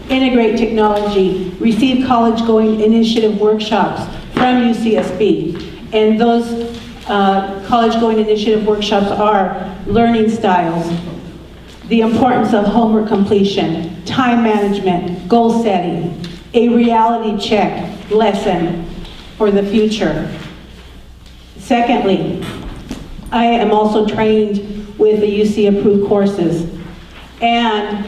integrate technology, receive college-going initiative workshops from UCSB. And those college-going initiative workshops are learning styles, the importance of homework completion, time management, goal setting, a reality check lesson for the future. Secondly, I am also trained with the UC approved courses, and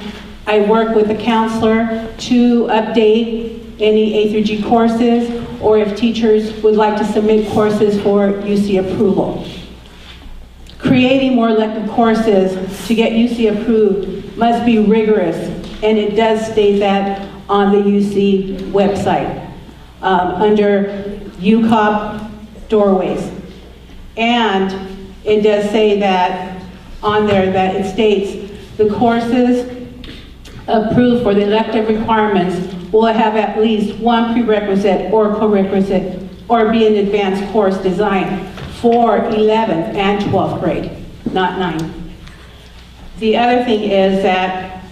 I work with the counselor to update any A through G courses, or if teachers would like to submit courses for UC approval. Creating more elective courses to get UC approved must be rigorous, and it does state that on the UC website under UCOP doorways. And it does say that on there that it states the courses approved for the elective requirements will have at least one prerequisite or co-requisite or be an advanced course designed for 11th and 12th grade, not 9th. The other thing is that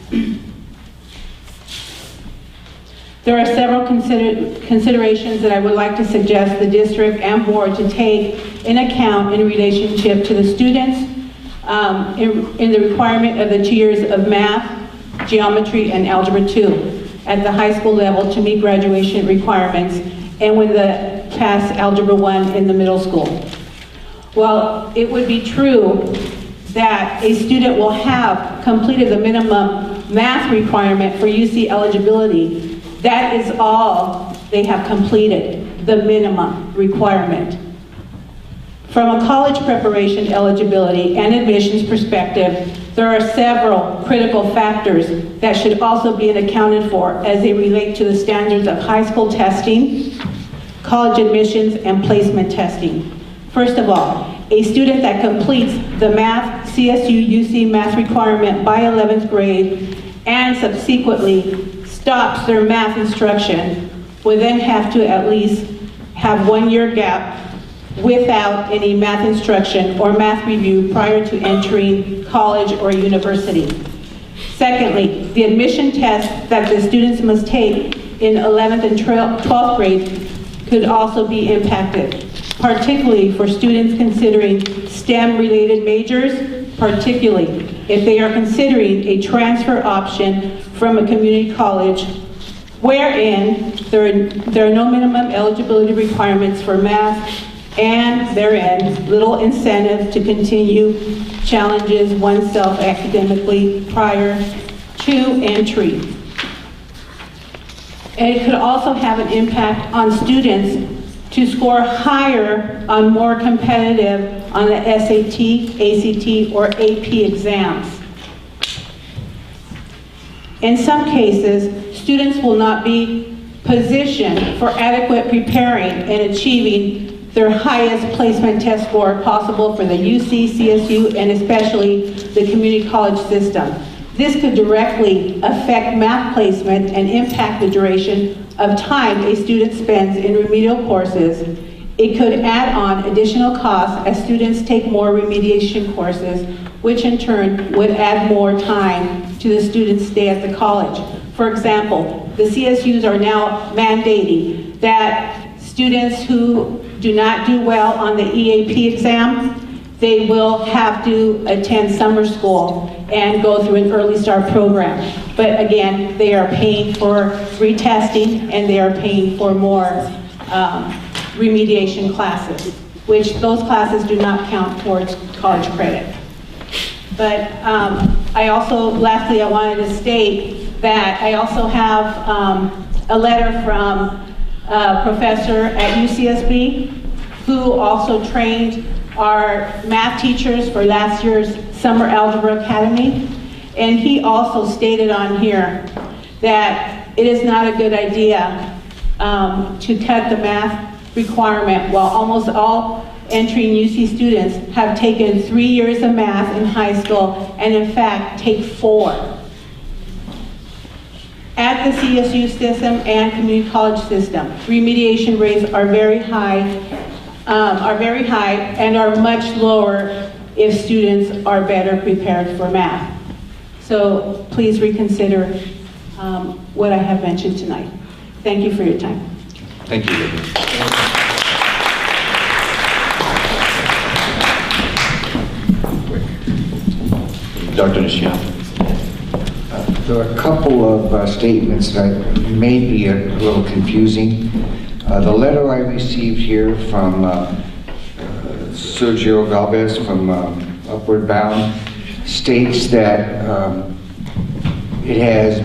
there are several considerations that I would like to suggest the district and board to take in account in relationship to the students, in the requirement of the 2 years of math, geometry, and algebra 2 at the high school level to meet graduation requirements, and when they pass algebra 1 in the middle school. While it would be true that a student will have completed the minimum math requirement for UC eligibility, that is all they have completed, the minimum requirement. From a college preparation eligibility and admissions perspective, there are several critical factors that should also be accounted for as they relate to the standards of high school testing, college admissions, and placement testing. First of all, a student that completes the math CSU UC math requirement by 11th grade and subsequently stops their math instruction will then have to at least have 1 year gap without any math instruction or math review prior to entering college or university. Secondly, the admission test that the students must take in 11th and 12th grade could also be impacted, particularly for students considering STEM-related majors, particularly if they are considering a transfer option from a community college wherein there are no minimum eligibility requirements for math, and therein little incentive to continue challenges oneself academically prior to entry. And it could also have an impact on students to score higher on more competitive on the SAT, ACT, or AP exams. In some cases, students will not be positioned for adequate preparing and achieving their highest placement test score possible for the UC, CSU, and especially the community college system. This could directly affect math placement and impact the duration of time a student spends in remedial courses. It could add on additional costs as students take more remediation courses, which in turn would add more time to the student's stay at the college. For example, the CSUs are now mandating that students who do not do well on the EAP exam, they will have to attend summer school and go through an early start program. But again, they are paying for retesting and they are paying for more remediation classes, which those classes do not count towards college credit. But lastly, I wanted to state that I also have a letter from a professor at UCSB who also trained our math teachers for last year's Summer Algebra Academy. And he also stated on here that it is not a good idea to cut the math requirement while almost all entering UC students have taken 3 years of math in high school and in fact take 4. At the CSU system and community college system, remediation rates are very high and are much lower if students are better prepared for math. So please reconsider what I have mentioned tonight. Thank you for your time. Thank you. Dr. Nishio. There are a couple of statements that may be a little confusing. The letter I received here from Sergio Galvez from Upward Bound states that it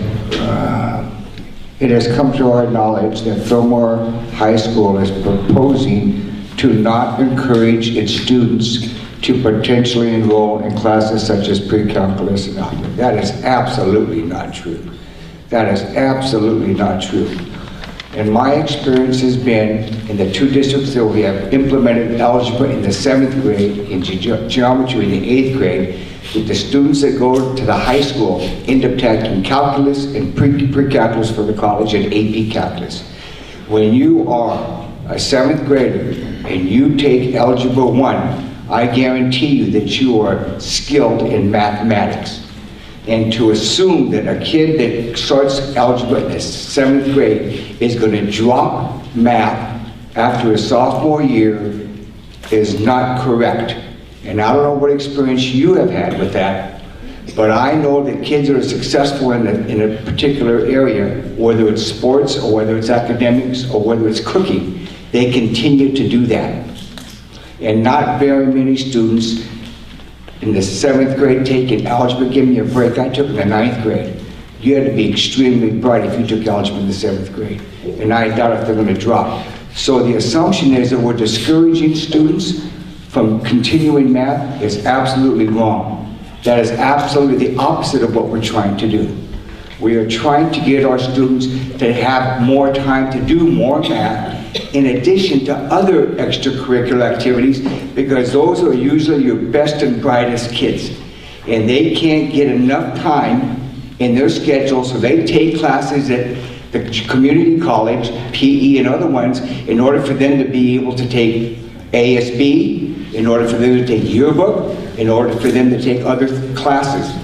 has come to our knowledge that Fillmore High School is proposing to not encourage its students to potentially enroll in classes such as pre-calculus and algebra. That is absolutely not true. That is absolutely not true. And my experience has been in the 2 districts that we have implemented algebra in the 7th grade, in geometry in the 8th grade, that the students that go to the high school end up taking calculus and pre-calculus for the college and AP calculus. When you are a 7th grader and you take algebra 1, I guarantee you that you are skilled in mathematics. And to assume that a kid that starts algebra in the 7th grade is going to drop math after a sophomore year is not correct. And I don't know what experience you have had with that, but I know that kids that are successful in a particular area, whether it's sports or whether it's academics or whether it's cooking, they continue to do that. And not very many students in the 7th grade taking algebra. Give me a break. I took it in the 9th grade. You had to be extremely bright if you took algebra in the 7th grade. And I doubt if they're going to drop. So the assumption is that we're discouraging students from continuing math is absolutely wrong. That is absolutely the opposite of what we're trying to do. We are trying to get our students to have more time to do more math in addition to other extracurricular activities, because those are usually your best and brightest kids. And they can't get enough time in their schedule, so they take classes at the community college, PE and other ones, in order for them to be able to take ASB, in order for them to take yearbook, in order for them to take other classes.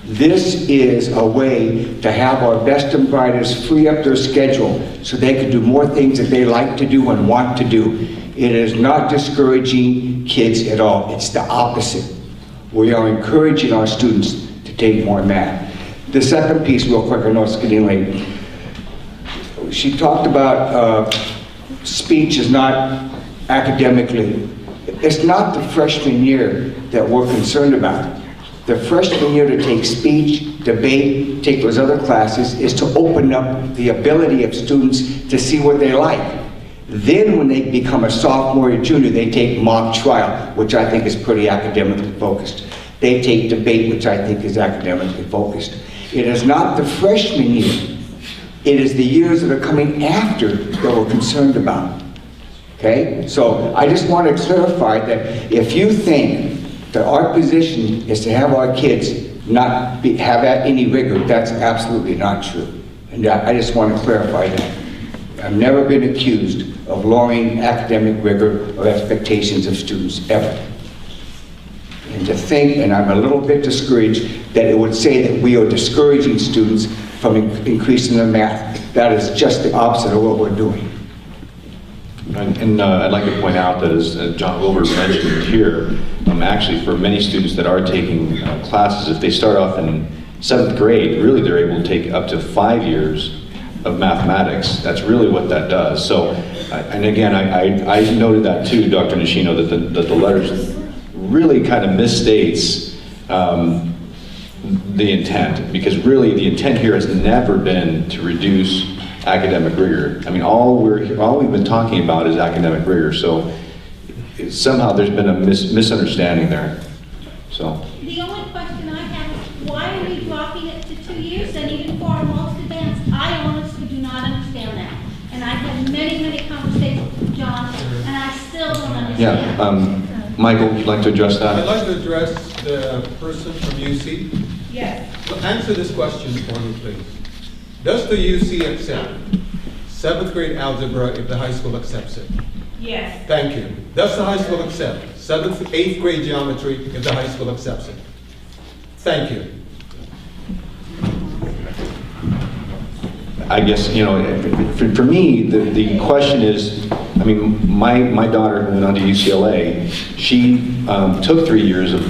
This is a way to have our best and brightest free up their schedule so they can do more things that they like to do and want to do. It is not discouraging kids at all. It's the opposite. We are encouraging our students to take more math. The second piece, real quick, I know it's getting late. She talked about speech is not academically. It's not the freshman year that we're concerned about. The freshman year to take speech, debate, take those other classes is to open up the ability of students to see what they like. Then when they become a sophomore or junior, they take mock trial, which I think is pretty academically focused. They take debate, which I think is academically focused. It is not the freshman year. It is the years that are coming after that we're concerned about. Okay? So I just want to clarify that if you think that our position is to have our kids not have any rigor, that's absolutely not true. And I just want to clarify that. I've never been accused of lowering academic rigor or expectations of students, ever. And to think, and I'm a little bit discouraged, that it would say that we are discouraging students from increasing their math. That is just the opposite of what we're doing. And I'd like to point out that, as John Wilbur mentioned here, actually for many students that are taking classes, if they start off in 7th grade, really they're able to take up to 5 years of mathematics. That's really what that does. So, and again, I noted that too, Dr. Nishino, that the letters really kind of misstates the intent, because really the intent here has never been to reduce academic rigor. I mean, all we've been talking about is academic rigor. So somehow there's been a misunderstanding there. So. The only question I have is, why are we dropping it to 2 years and even for our most advanced? I honestly do not understand that. And I've had many conversations with John, and I still don't understand. Yeah, Michael, would you like to address that? I'd like to address the person from UC. Yes. So answer this question for me, please. Does the UC accept 7th grade algebra if the high school accepts it? Yes. Thank you. Does the high school accept 7th, 8th grade geometry if the high school accepts it? Thank you. I guess, you know, for me, the question is, I mean, my daughter went on to UCLA. She took 3 years of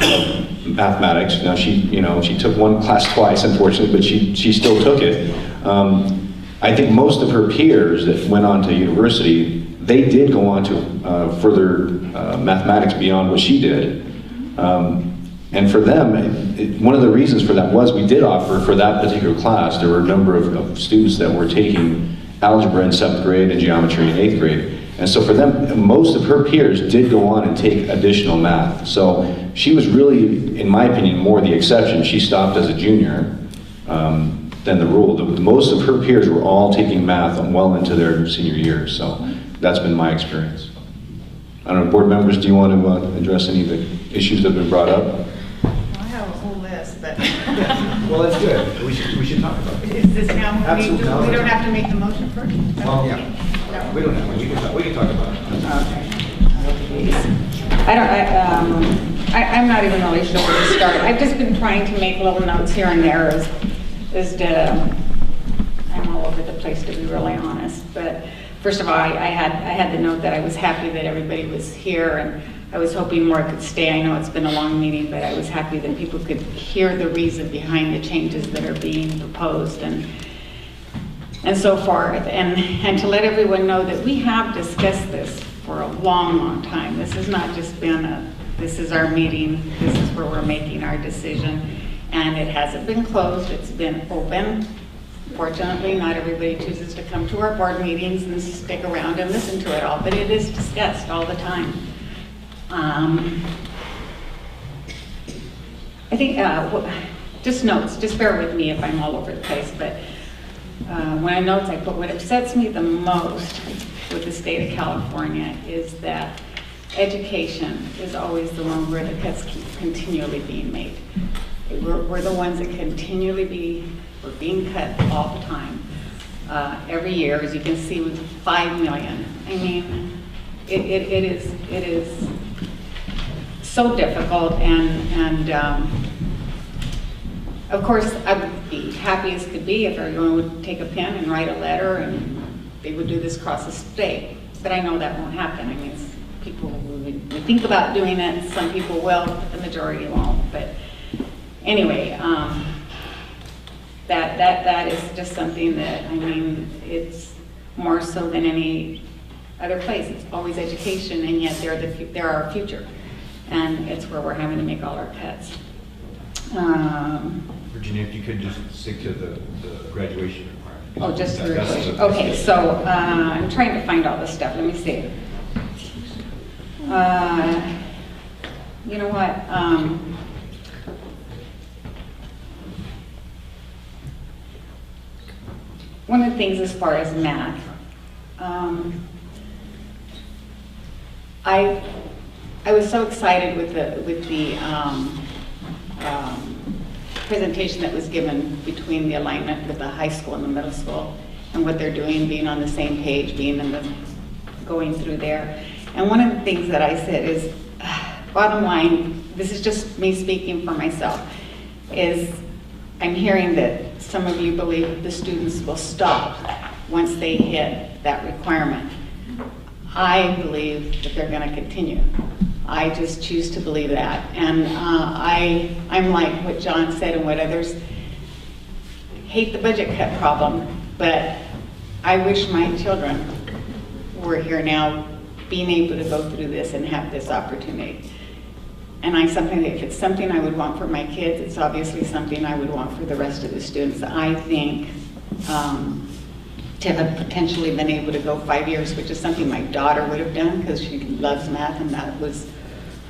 mathematics. Now she took one class twice, unfortunately, but she still took it. I think most of her peers that went on to university, they did go on to further mathematics beyond what she did. And for them, one of the reasons for that was we did offer for that particular class, there were a number of students that were taking algebra in 7th grade and geometry in 8th grade. And so for them, most of her peers did go on and take additional math. So she was really, in my opinion, more the exception. She stopped as a junior than the rule. Most of her peers were all taking math well into their senior years. So that's been my experience. I don't know, board members, do you want to address any of the issues that have been brought up? I have a whole list, but. Well, that's good. We should talk about it. Is this now? Absolutely. We don't have to make the motion first? Well, yeah. We don't have. We can talk about it. Okay. I'm not even really sure where to start. I've just been trying to make little notes here and there I'm all over the place, to be really honest. But first of all, I had the note that I was happy that everybody was here, and I was hoping more could stay. I know it's been a long meeting, but I was happy that people could hear the reason behind the changes that are being proposed and so forth. And to let everyone know that we have discussed this for a long, long time. This has not just been this is our meeting, this is where we're making our decision. And it hasn't been closed, it's been open. Fortunately, not everybody chooses to come to our board meetings and stick around and listen to it all, but it is discussed all the time. I think, just notes, just bear with me if I'm all over the place, but when I notes, I put what upsets me the most with the state of California is that education is always the one where the cuts keep continually being made. We're the ones that continually we're being cut all the time. Every year, as you can see, with 5 million. I mean, it is so difficult, and of course, I would be happy as could be if everyone would take a pen and write a letter and they would do this across the state. But I know that won't happen. I mean, people would think about doing it. Some people will, but the majority won't. But anyway, that is just something that, I mean, it's more so than any other place. It's always education, and yet they're our future. And it's where we're having to make all our cuts. Virginia, if you could just stick to the graduation requirement. Oh, just the graduation. Okay, so I'm trying to find all this stuff. Let me see. You know what? One of the things as far as math, I was so excited with the presentation that was given between the alignment with the high school and the middle school and what they're doing, being on the same page, going through there. And one of the things that I said is, bottom line, this is just me speaking for myself, is I'm hearing that some of you believe the students will stop once they hit that requirement. I believe that they're going to continue. I just choose to believe that. And I'm like what John said and what others hate the budget cut problem, but I wish my children were here now being able to go through this and have this opportunity. And if it's something I would want for my kids, it's obviously something I would want for the rest of the students. I think to have potentially been able to go 5 years, which is something my daughter would have done because she loves math and that was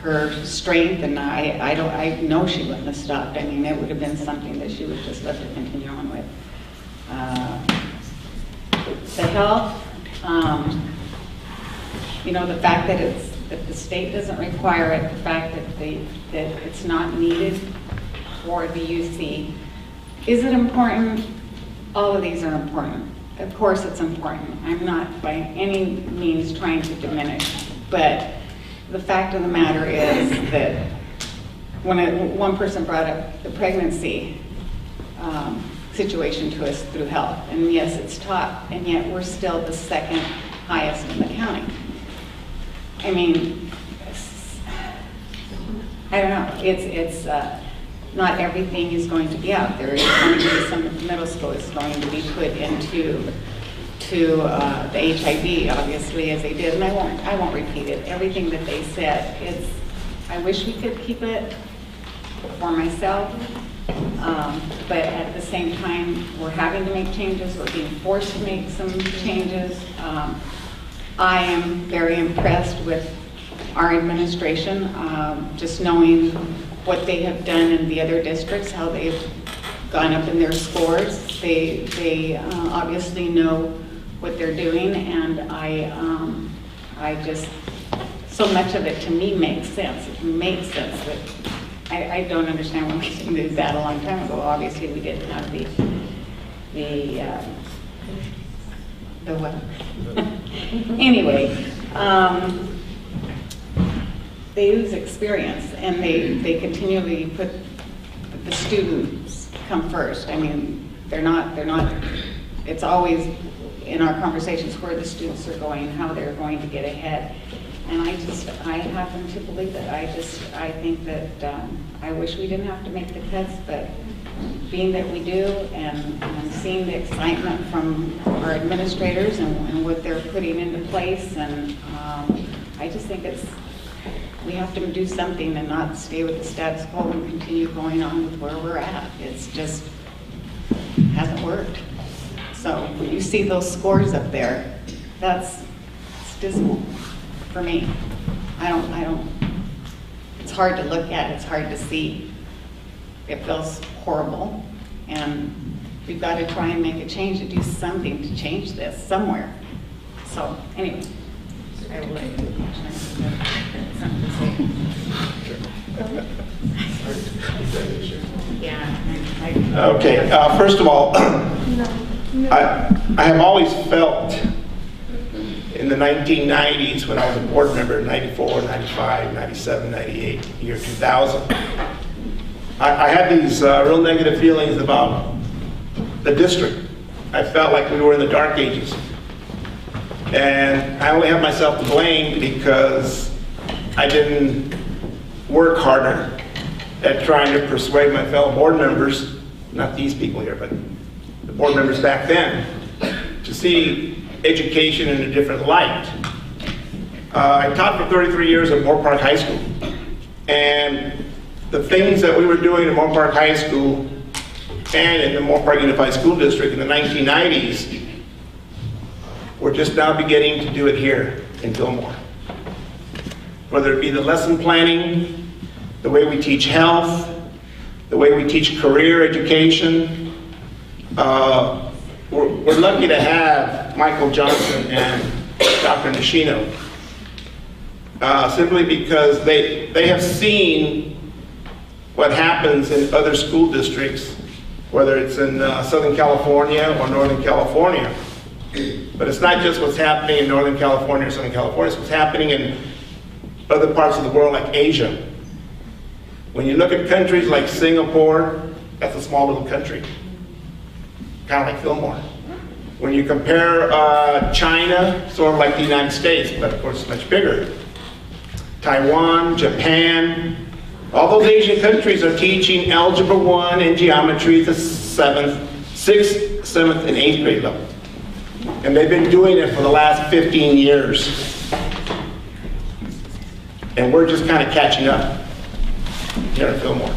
her strength, and I know she wouldn't have stopped. I mean, it would have been something that she would just love to continue on with. The health, the fact that the state doesn't require it, the fact that it's not needed for the UC. Is it important? All of these are important. Of course it's important. I'm not by any means trying to diminish, but the fact of the matter is that when one person brought up the pregnancy situation to us through health, and yes, it's top, and yet we're still the second highest in the county. I mean, I don't know. It's not everything is going to be out there. It's going to be some of the middle school is going to be put into the HIV, obviously, as they did, and I won't repeat it. Everything that they said, I wish we could keep it for myself, but at the same time, we're having to make changes. We're being forced to make some changes. I am very impressed with our administration, just knowing what they have done in the other districts, how they've gone up in their scores. They obviously know what they're doing, and I just, so much of it to me makes sense. It makes sense that I don't understand when we didn't do that a long time ago. Obviously, we didn't have the what? Anyway, they use experience, and they continually put the students come first. I mean, they're not, it's always in our conversations where the students are going, how they're going to get ahead. And I happen to believe it. I think that I wish we didn't have to make the cuts, but being that we do, and seeing the excitement from our administrators and what they're putting into place, and I just think we have to do something and not stay with the status quo and continue going on with where we're at. It's just hasn't worked. So when you see those scores up there, it's dismal for me. I don't, it's hard to look at, it's hard to see. It feels horrible, and we've got to try and make a change, to do something to change this somewhere. So anyway, I will let you something to say. Yeah. Okay, first of all, I have always felt in the 1990s, when I was a board member, 94, 95, 97, 98, year 2000, I had these real negative feelings about the district. I felt like we were in the dark ages. And I only have myself to blame because I didn't work harder at trying to persuade my fellow board members, not these people here, but the board members back then, to see education in a different light. I taught for 33 years at Moore Park High School. And the things that we were doing at Moore Park High School and in the Moore Park Unified School District in the 1990s, we're just now beginning to do it here in Fillmore. Whether it be the lesson planning, the way we teach health, the way we teach career education. We're lucky to have Michael Johnson and Dr. Nishino, simply because they have seen what happens in other school districts, whether it's in Southern California or Northern California. But it's not just what's happening in Northern California or Southern California, it's what's happening in other parts of the world like Asia. When you look at countries like Singapore, that's a small little country, kind of like Fillmore. When you compare China, sort of like the United States, but of course it's much bigger. Taiwan, Japan, all those Asian countries are teaching Algebra 1 and geometry at the 6th, 7th, and 8th grade level. And they've been doing it for the last 15 years. And we're just kind of catching up here in Fillmore.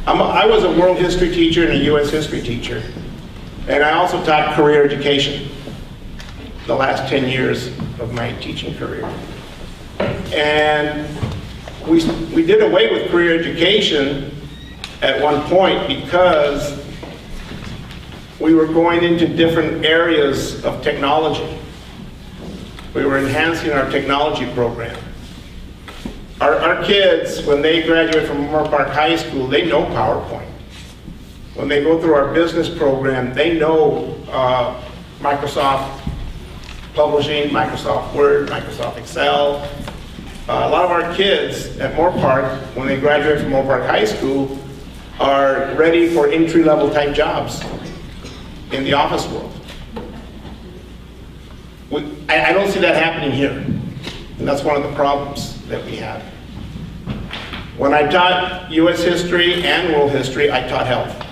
I was a world history teacher and a US history teacher. And I also taught career education the last 10 years of my teaching career. And we did away with career education at one point because we were going into different areas of technology. We were enhancing our technology program. Our kids, when they graduate from Moore Park High School, they know PowerPoint. When they go through our business program, they know Microsoft Publishing, Microsoft Word, Microsoft Excel. A lot of our kids at Moore Park, when they graduate from Moore Park High School, are ready for entry-level type jobs in the office world. I don't see that happening here, and that's one of the problems that we have. When I taught US history and world history, I taught health.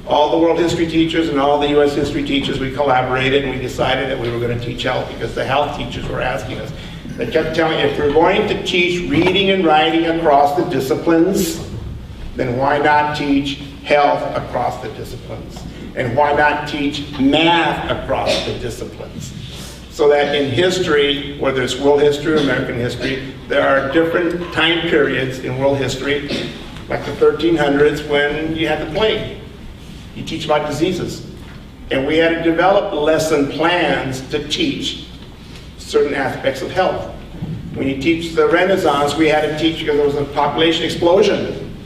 All the world history teachers and all the US history teachers, we collaborated and we decided that we were going to teach health because the health teachers were asking us. They kept telling me, if we're going to teach reading and writing across the disciplines, then why not teach health across the disciplines? And why not teach math across the disciplines? So that in history, whether it's world history or American history, there are different time periods in world history, like the 1300s when you had the plague. You teach about diseases. And we had to develop lesson plans to teach certain aspects of health. When you teach the Renaissance, we had to teach because there was a population explosion.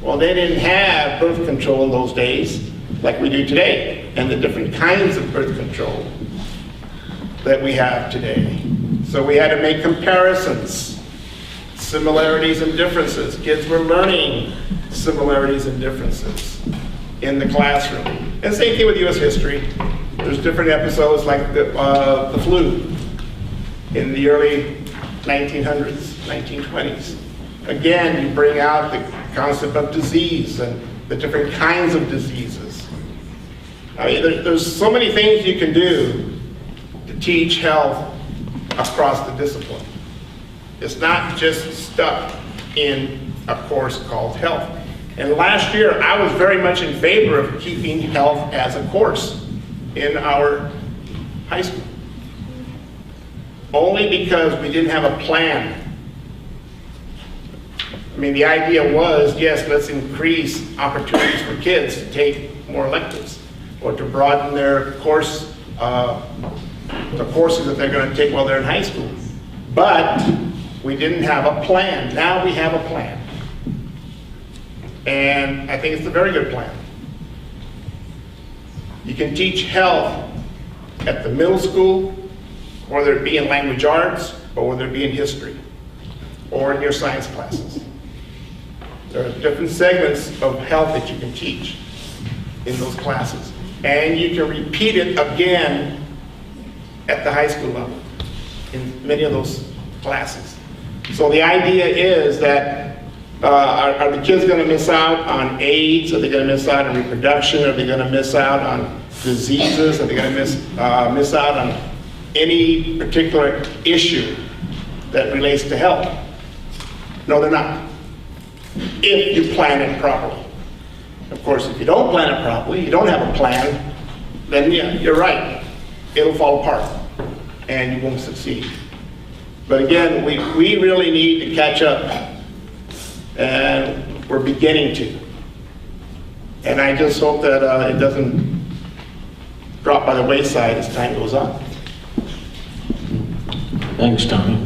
Well, they didn't have birth control in those days like we do today, and the different kinds of birth control that we have today. So we had to make comparisons, similarities and differences. Kids were learning similarities and differences in the classroom. And same thing with US history. The There's different episodes like the flu in the early 1900s, 1920s. Again, you bring out the concept of disease and the different kinds of diseases. I mean, there's so many things you can do to teach health across the discipline. It's not just stuck in a course called health. And last year, I was very much in favor of keeping health as a course in our high school. Only because we didn't have a plan. I mean, the idea was, yes, let's increase opportunities for kids to take more electives or to broaden their course, the courses that they're going to take while they're in high school. But we didn't have a plan. Now we have a plan. And I think it's a very good plan. You can teach health at the middle school, whether it be in language arts or whether it be in history or in your science classes. There are different segments of health that you can teach in those classes. And you can repeat it again at the high school level in many of those classes. So the idea is that are the kids going to miss out on AIDS? Are they going to miss out on reproduction? Are they going to miss out on diseases? Are they going to miss out on any particular issue that relates to health? No, they're not. If you plan it properly. Of course, if you don't plan it properly, you don't have a plan, then yeah, you're right. It'll fall apart and you won't succeed. But again, we really need to catch up, and we're beginning to. And I just hope that it doesn't drop by the wayside as time goes on. Thanks, Tommy.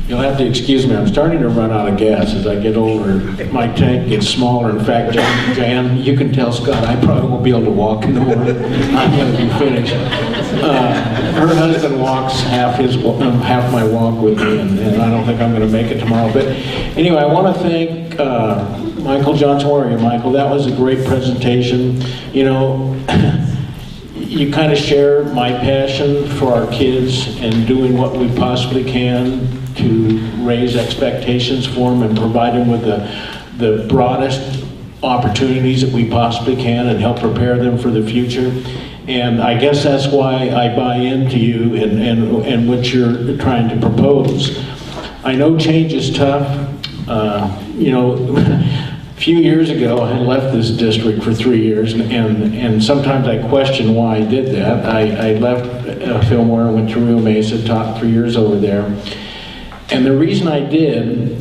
You'll have to excuse me, I'm starting to run out of gas as I get older. My tank gets smaller. In fact, Jan, you can tell Scott, I probably won't be able to walk in the morning. I'm going to be finished. Her husband walks half my walk with me, and I don't think I'm going to make it tomorrow. But anyway, I want to thank Michael Johnson. Where are you, Michael? That was a great presentation. You know, you kind of share my passion for our kids and doing what we possibly can to raise expectations for them and provide them with the broadest opportunities that we possibly can and help prepare them for the future. And I guess that's why I buy into you and what you're trying to propose. I know change is tough. You know, a few years ago, I had left this district for 3 years, and sometimes I question why I did that. I left Fillmore and went to Rio Mesa, taught 3 years over there. And the reason I did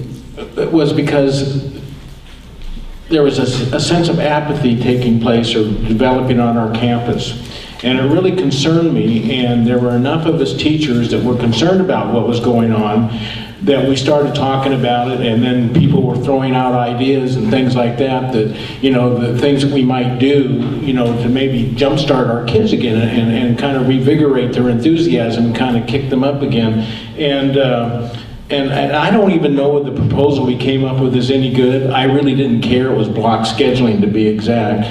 was because there was a sense of apathy taking place or developing on our campus. And it really concerned me, and there were enough of us teachers that were concerned about what was going on that we started talking about it, and then people were throwing out ideas and things like that, you know, the things that we might do, you know, to maybe jumpstart our kids again and kind of revigorate their enthusiasm and kind of kick them up again. And I don't even know what the proposal we came up with is any good. I really didn't care. It was block scheduling, to be exact.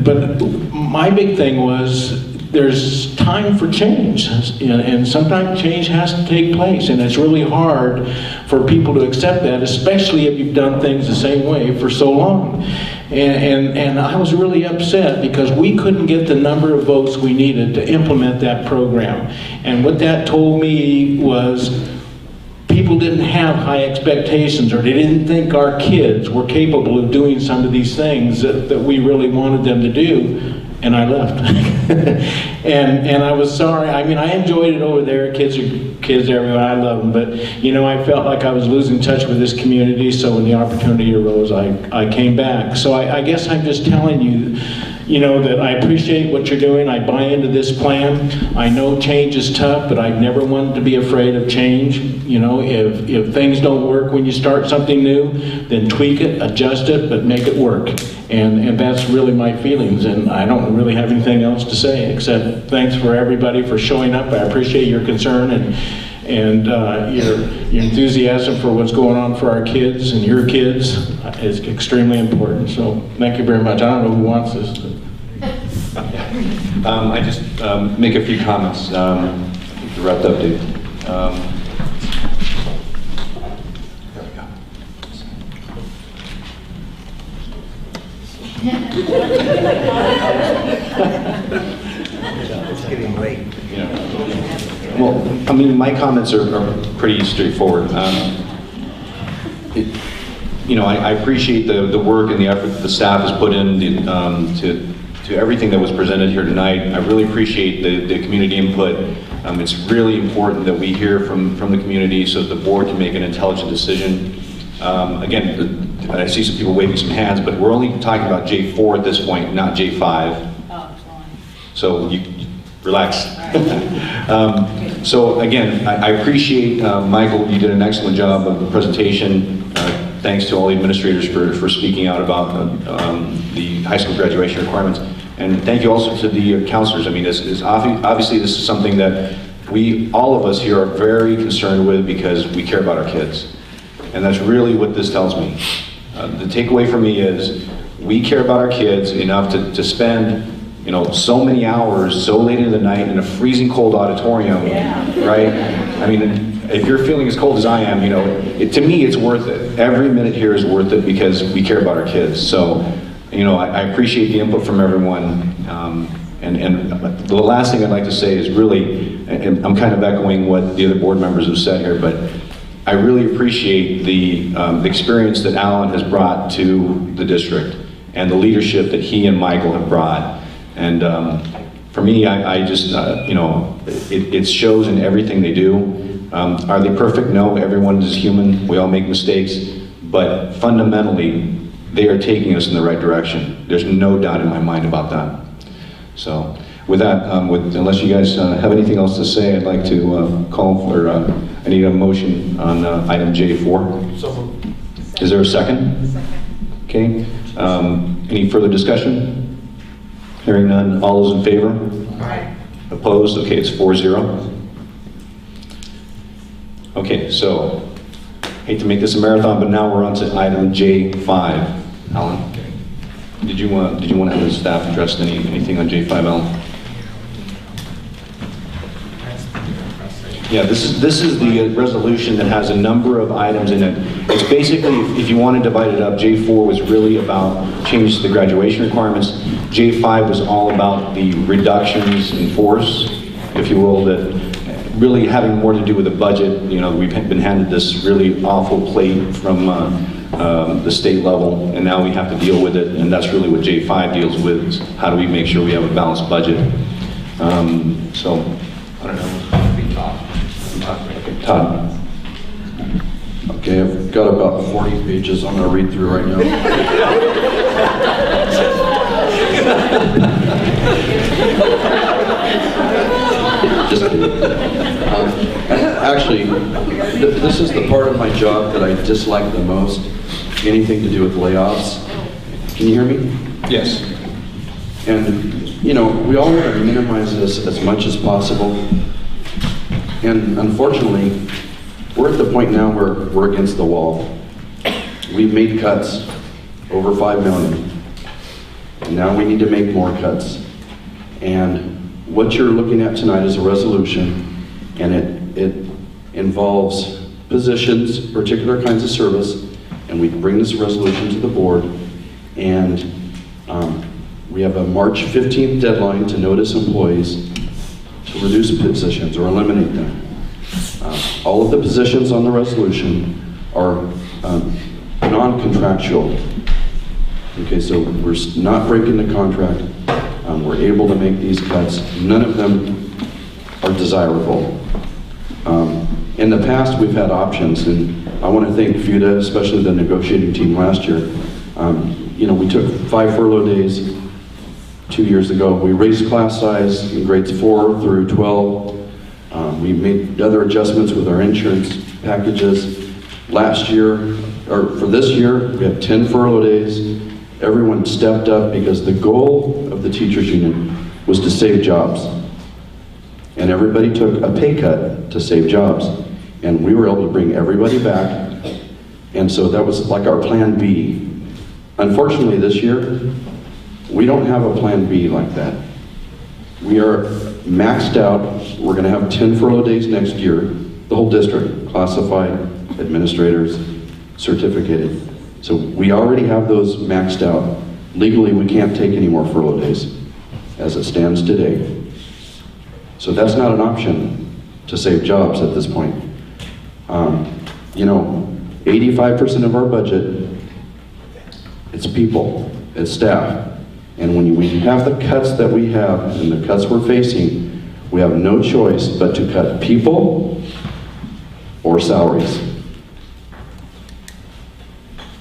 But my big thing was there's time for change, and sometimes change has to take place, and it's really hard for people to accept that, especially if you've done things the same way for so long. And I was really upset because we couldn't get the number of votes we needed to implement that program. And what that told me was people didn't have high expectations, or they didn't think our kids were capable of doing some of these things that we really wanted them to do, and I left. and I was sorry. I mean, I enjoyed it over there. Kids are kids everywhere. I love them. But, you know, I felt like I was losing touch with this community, so when the opportunity arose, I came back. So I guess I'm just telling you, you know, that I appreciate what you're doing. I buy into this plan. I know change is tough, but I've never wanted to be afraid of change. You know, if things don't work when you start something new, then tweak it, adjust it, but make it work. And that's really my feelings, and I don't really have anything else to say except thanks for everybody for showing up. I appreciate your concern and your enthusiasm for what's going on for our kids and your kids is extremely important. So thank you very much. I don't know who wants this. But I just make a few comments. Direct update. There we go. It's getting late. Yeah. Well, I mean, my comments are pretty straightforward. You know, I appreciate the work and the effort that the staff has put in to everything that was presented here tonight. I really appreciate the community input. It's really important that we hear from the community so that the board can make an intelligent decision. Again, I see some people waving some hands, but we're only talking about J4 at this point, not J5. So you relax. So again, I appreciate, Michael, you did an excellent job of the presentation. Thanks to all the administrators for speaking out about the high school graduation requirements. And thank you also to the counselors. I mean, obviously this is something that all of us here are very concerned with because we care about our kids. And that's really what this tells me. The takeaway for me is we care about our kids enough to spend, you know, so many hours, so late in the night in a freezing cold auditorium, right? I mean, if you're feeling as cold as I am, you know, to me it's worth it. Every minute here is worth it because we care about our kids. So, you know, I appreciate the input from everyone. And the last thing I'd like to say is really, and I'm kind of echoing what the other board members have said here, but I really appreciate the experience that Alan has brought to the district and the leadership that he and Michael have brought. And for me, I just, you know, it shows in everything they do. Are they perfect? No, everyone is human. We all make mistakes. But fundamentally, they are taking us in the right direction. There's no doubt in my mind about that. So with that, unless you guys have anything else to say, I'd like to call for, I need a motion on item J4. So Is there a second? Second. Okay. Any further discussion? Hearing none. All those in favor? Aye. Opposed? Okay, it's 4-0. Okay, so, hate to make this a marathon, but now we're on to item J5. Alan, did you want to have the staff address anything on J5, Alan? Yeah, this is the resolution that has a number of items in it. It's basically, if you want to divide it up, J4 was really about changes to the graduation requirements. J5 was all about the reductions in force, if you will, that really having more to do with the budget. You know, we've been handed this really awful plate from the state level, and now we have to deal with it, and that's really what J5 deals with, is how do we make sure we have a balanced budget. So, I don't know. Okay, Todd. Okay, I've got about 40 pages I'm going to read through right now. Just kidding. Actually, this is the part of my job that I dislike the most, anything to do with layoffs. Can you hear me? Yes. And, you know, we all want to minimize this as much as possible. And unfortunately, we're at the point now where we're against the wall. We've made cuts, over $5 million. And now we need to make more cuts. And what you're looking at tonight is a resolution, and it involves positions, particular kinds of service, and we bring this resolution to the board, and we have a March 15th deadline to notice employees to reduce positions or eliminate them. All of the positions on the resolution are non-contractual. Okay, so we're not breaking the contract. We're able to make these cuts. None of them are desirable. In the past, we've had options, and I want to thank FUSD, especially the negotiating team last year. You know, we took 5 furlough days 2 years ago. We raised class size in grades 4 through 12. We made other adjustments with our insurance packages. Last year, or for this year, we have 10 furlough days. Everyone stepped up because the goal of the teachers union was to save jobs. And everybody took a pay cut to save jobs. And we were able to bring everybody back. And so that was like our plan B. Unfortunately, this year, we don't have a plan B like that. We are maxed out. We're going to have 10 furlough days next year, the whole district, classified, administrators, certificated. So we already have those maxed out. Legally, we can't take any more furlough days as it stands today. So that's not an option to save jobs at this point. You know, 85% of our budget, it's people, it's staff. And when we have the cuts that we have and the cuts we're facing, we have no choice but to cut people or salaries.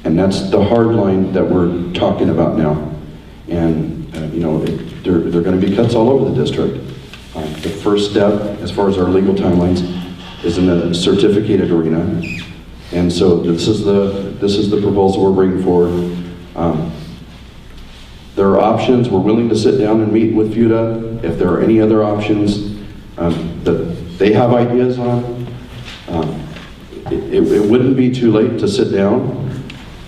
And that's the hard line that we're talking about now. And you know, there are going to be cuts all over the district. The first step, as far as our legal timelines, is in the certificated arena. And so this is the proposal we're bringing forward. There are options. We're willing to sit down and meet with FUTA if there are any other options that they have ideas on. It wouldn't be too late to sit down,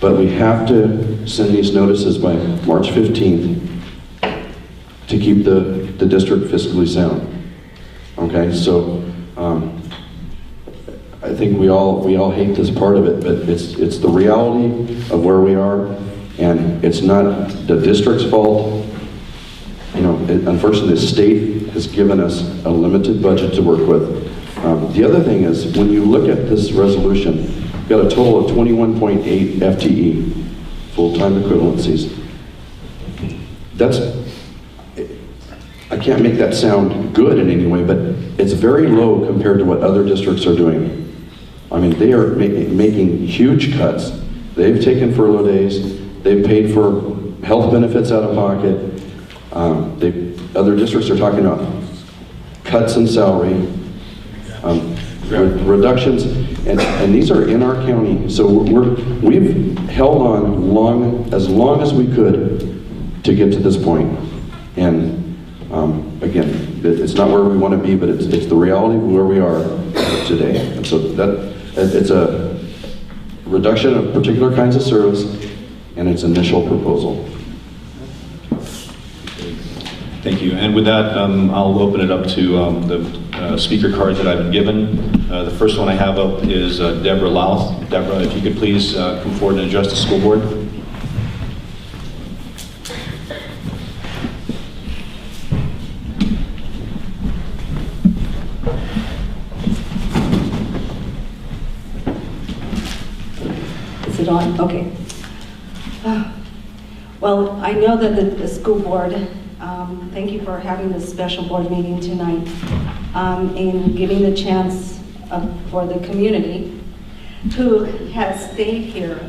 but we have to send these notices by March 15th to keep the district fiscally sound. Okay, so I think we all hate this part of it, but it's the reality of where we are. And it's not the district's fault. You know, unfortunately, the state has given us a limited budget to work with. The other thing is, when you look at this resolution, we've got a total of 21.8 FTE, full-time equivalencies. I can't make that sound good in any way, but it's very low compared to what other districts are doing. I mean, they are making huge cuts. They've taken furlough days. They've paid for health benefits out of pocket. Other districts are talking about cuts in salary, reductions, and these are in our county. So we've held on as long as we could to get to this point. And again, it's not where we want to be, but it's the reality of where we are today. And so it's a reduction of particular kinds of service and its initial proposal. Thank you. And with that, I'll open it up to the speaker cards that I've been given. The first one I have up is Deborah Louth. Deborah, if you could please come forward and address the school board. Is it on? Okay. Well, I know that the school board, thank you for having this special board meeting tonight and giving the chance for the community who has stayed here.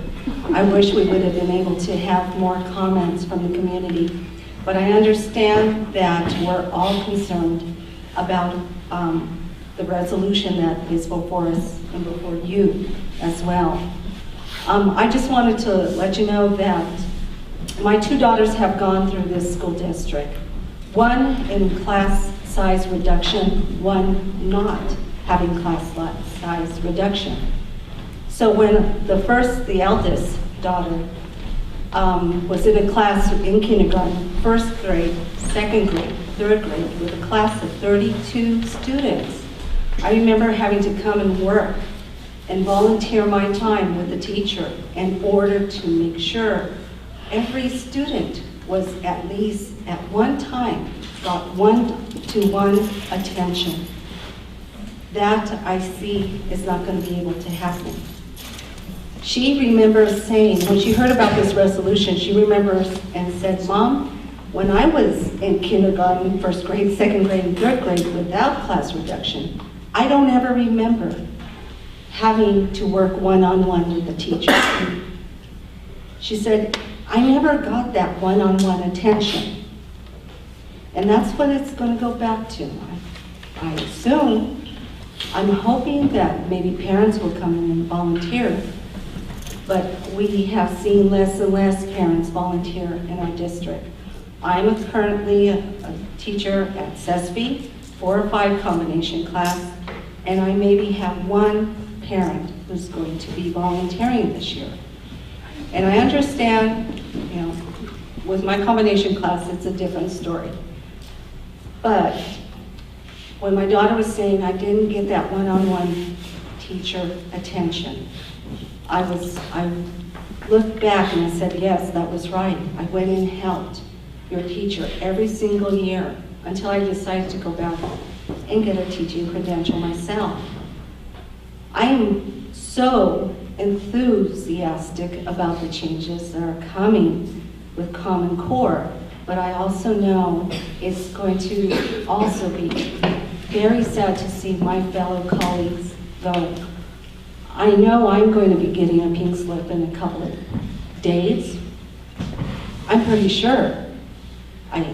I wish we would have been able to have more comments from the community, but I understand that we're all concerned about the resolution that is before us and before you as well. I just wanted to let you know that my two daughters have gone through this school district. One in class size reduction, one not having class size reduction. So when the eldest daughter was in a class in kindergarten, first grade, second grade, third grade, with a class of 32 students, I remember having to come and work and volunteer my time with the teacher in order to make sure every student was at least at one time got one-to-one attention. That I see is not going to be able to happen. She remembers saying, when she heard about this resolution, she remembers and said, "Mom, when I was in kindergarten, first grade, second grade, and third grade without class reduction, I don't ever remember having to work one-on-one with the teacher." She said, "I never got that one-on-one attention." And that's what it's going to go back to, I assume. I'm hoping that maybe parents will come in and volunteer, but we have seen less and less parents volunteer in our district. I'm currently a teacher at CESB, 4 or 5 combination class, and I maybe have one parent who's going to be volunteering this year. And I understand, with my combination class, it's a different story. But when my daughter was saying I didn't get that one-on-one teacher attention, I looked back and I said, yes, that was right. I went and helped your teacher every single year until I decided to go back and get a teaching credential myself. I am so enthusiastic about the changes that are coming with Common Core, but I also know it's going to also be very sad to see my fellow colleagues go. I know I'm going to be getting a pink slip in a couple of days. I'm pretty sure.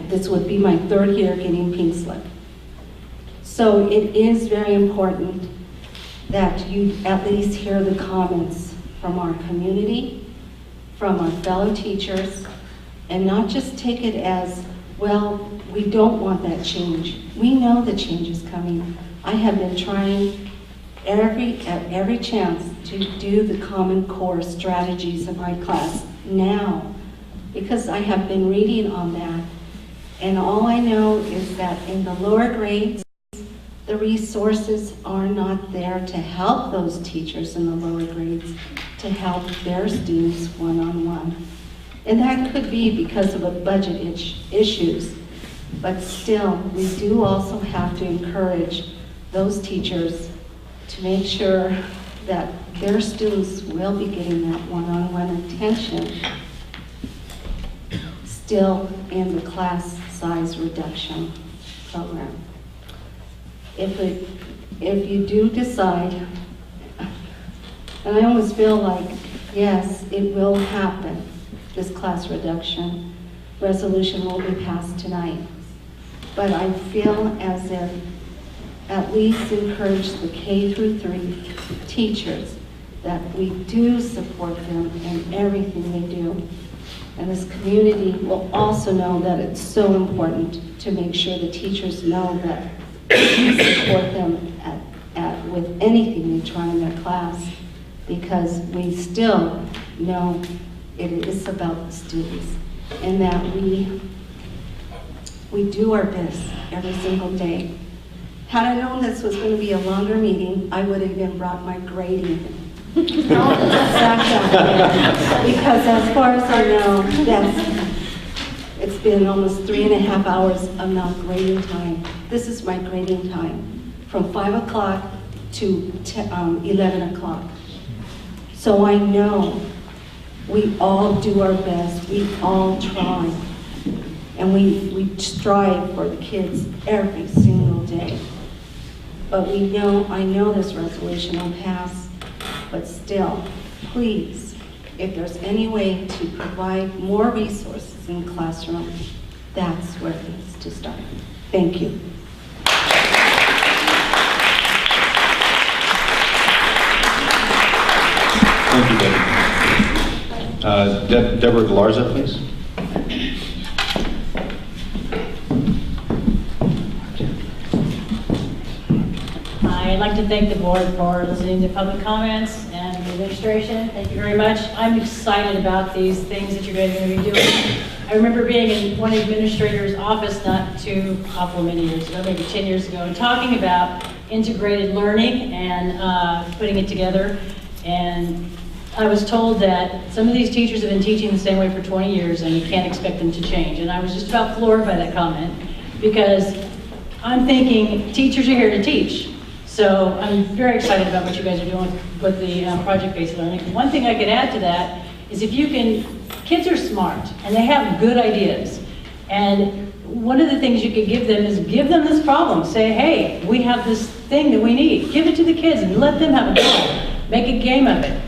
This would be my 3rd year getting pink slip. So it is very important that you at least hear the comments from our community, from our fellow teachers, and not just take it as, well, we don't want that change. We know the change is coming. I have been trying at every chance to do the Common Core strategies in my class now, because I have been reading on that. And all I know is that in the lower grades, the resources are not there to help those teachers in the lower grades to help their students one-on-one. And that could be because of a budget issues. But still, we do also have to encourage those teachers to make sure that their students will be getting that one-on-one attention still in the class size reduction program. If you do decide, and I almost feel like, yes, it will happen, this class reduction resolution will be passed tonight. But I feel as if at least encourage the K through 3 teachers that we do support them in everything they do. And this community will also know that it's so important to make sure the teachers know that we support them with anything they try in their class, because we still know it is about the students, and that we do our best every single day. Had I known this was going to be a longer meeting, I would have even brought my grading. Because as far as I know, it's been almost 3.5 hours of not grading time. This is my grading time, from 5 o'clock to 11 o'clock. So I know we all do our best, we all try, and we strive for the kids every single day. But I know this resolution will pass, but still, please, if there's any way to provide more resources in the classroom, that's where it needs to start. Thank you. Thank you, Debbie. Deborah Galarza, please. I'd like to thank the board for listening to public comments and the administration. Thank you very much. I'm excited about these things that you're going to be doing. I remember being in one administrator's office not too awful many years ago, maybe 10 years ago, and talking about integrated learning and putting it together. And I was told that some of these teachers have been teaching the same way for 20 years and you can't expect them to change. And I was just about floored by that comment, because I'm thinking teachers are here to teach. So I'm very excited about what you guys are doing with the project-based learning. One thing I could add to that is kids are smart and they have good ideas. And one of the things you could give them is give them this problem. Say, hey, we have this thing that we need. Give it to the kids and let them have a go. Make a game of it.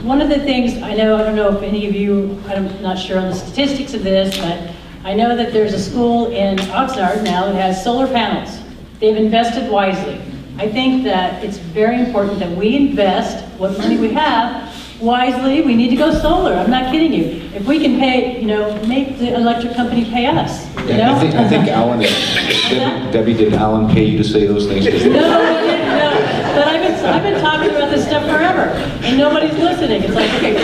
One of the things I don't know if any of you, I'm not sure on the statistics of this, but I know that there's a school in Oxnard now that has solar panels. They've invested wisely. I think that it's very important that we invest what money we have wisely. We need to go solar. I'm not kidding you. If we can pay, make the electric company pay us. Yeah, I think Alan, Debbie, did Alan pay you to say those things? No. But I've been talking about this stuff forever, and nobody's listening. It's like, okay,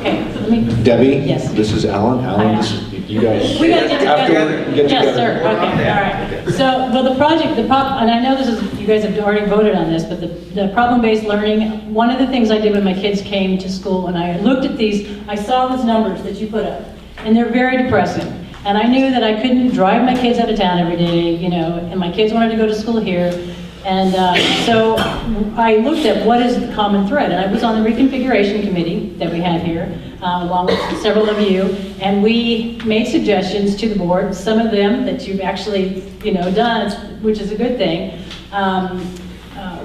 okay. Let me. Debbie, yes. This is Alan. Alan, You guys. We gotta get together. After, get Yes, together. sir, okay, all right. So, well, the project, and I know this is, you guys have already voted on this, but the problem-based learning, one of the things I did when my kids came to school, and I looked at these, I saw those numbers that you put up, and they're very depressing. And I knew that I couldn't drive my kids out of town every day, you know, and my kids wanted to go to school here. And so I looked at what is the common thread, and I was on the reconfiguration committee that we had here, along with several of you, and we made suggestions to the board, some of them that you've actually, you know, done, which is a good thing.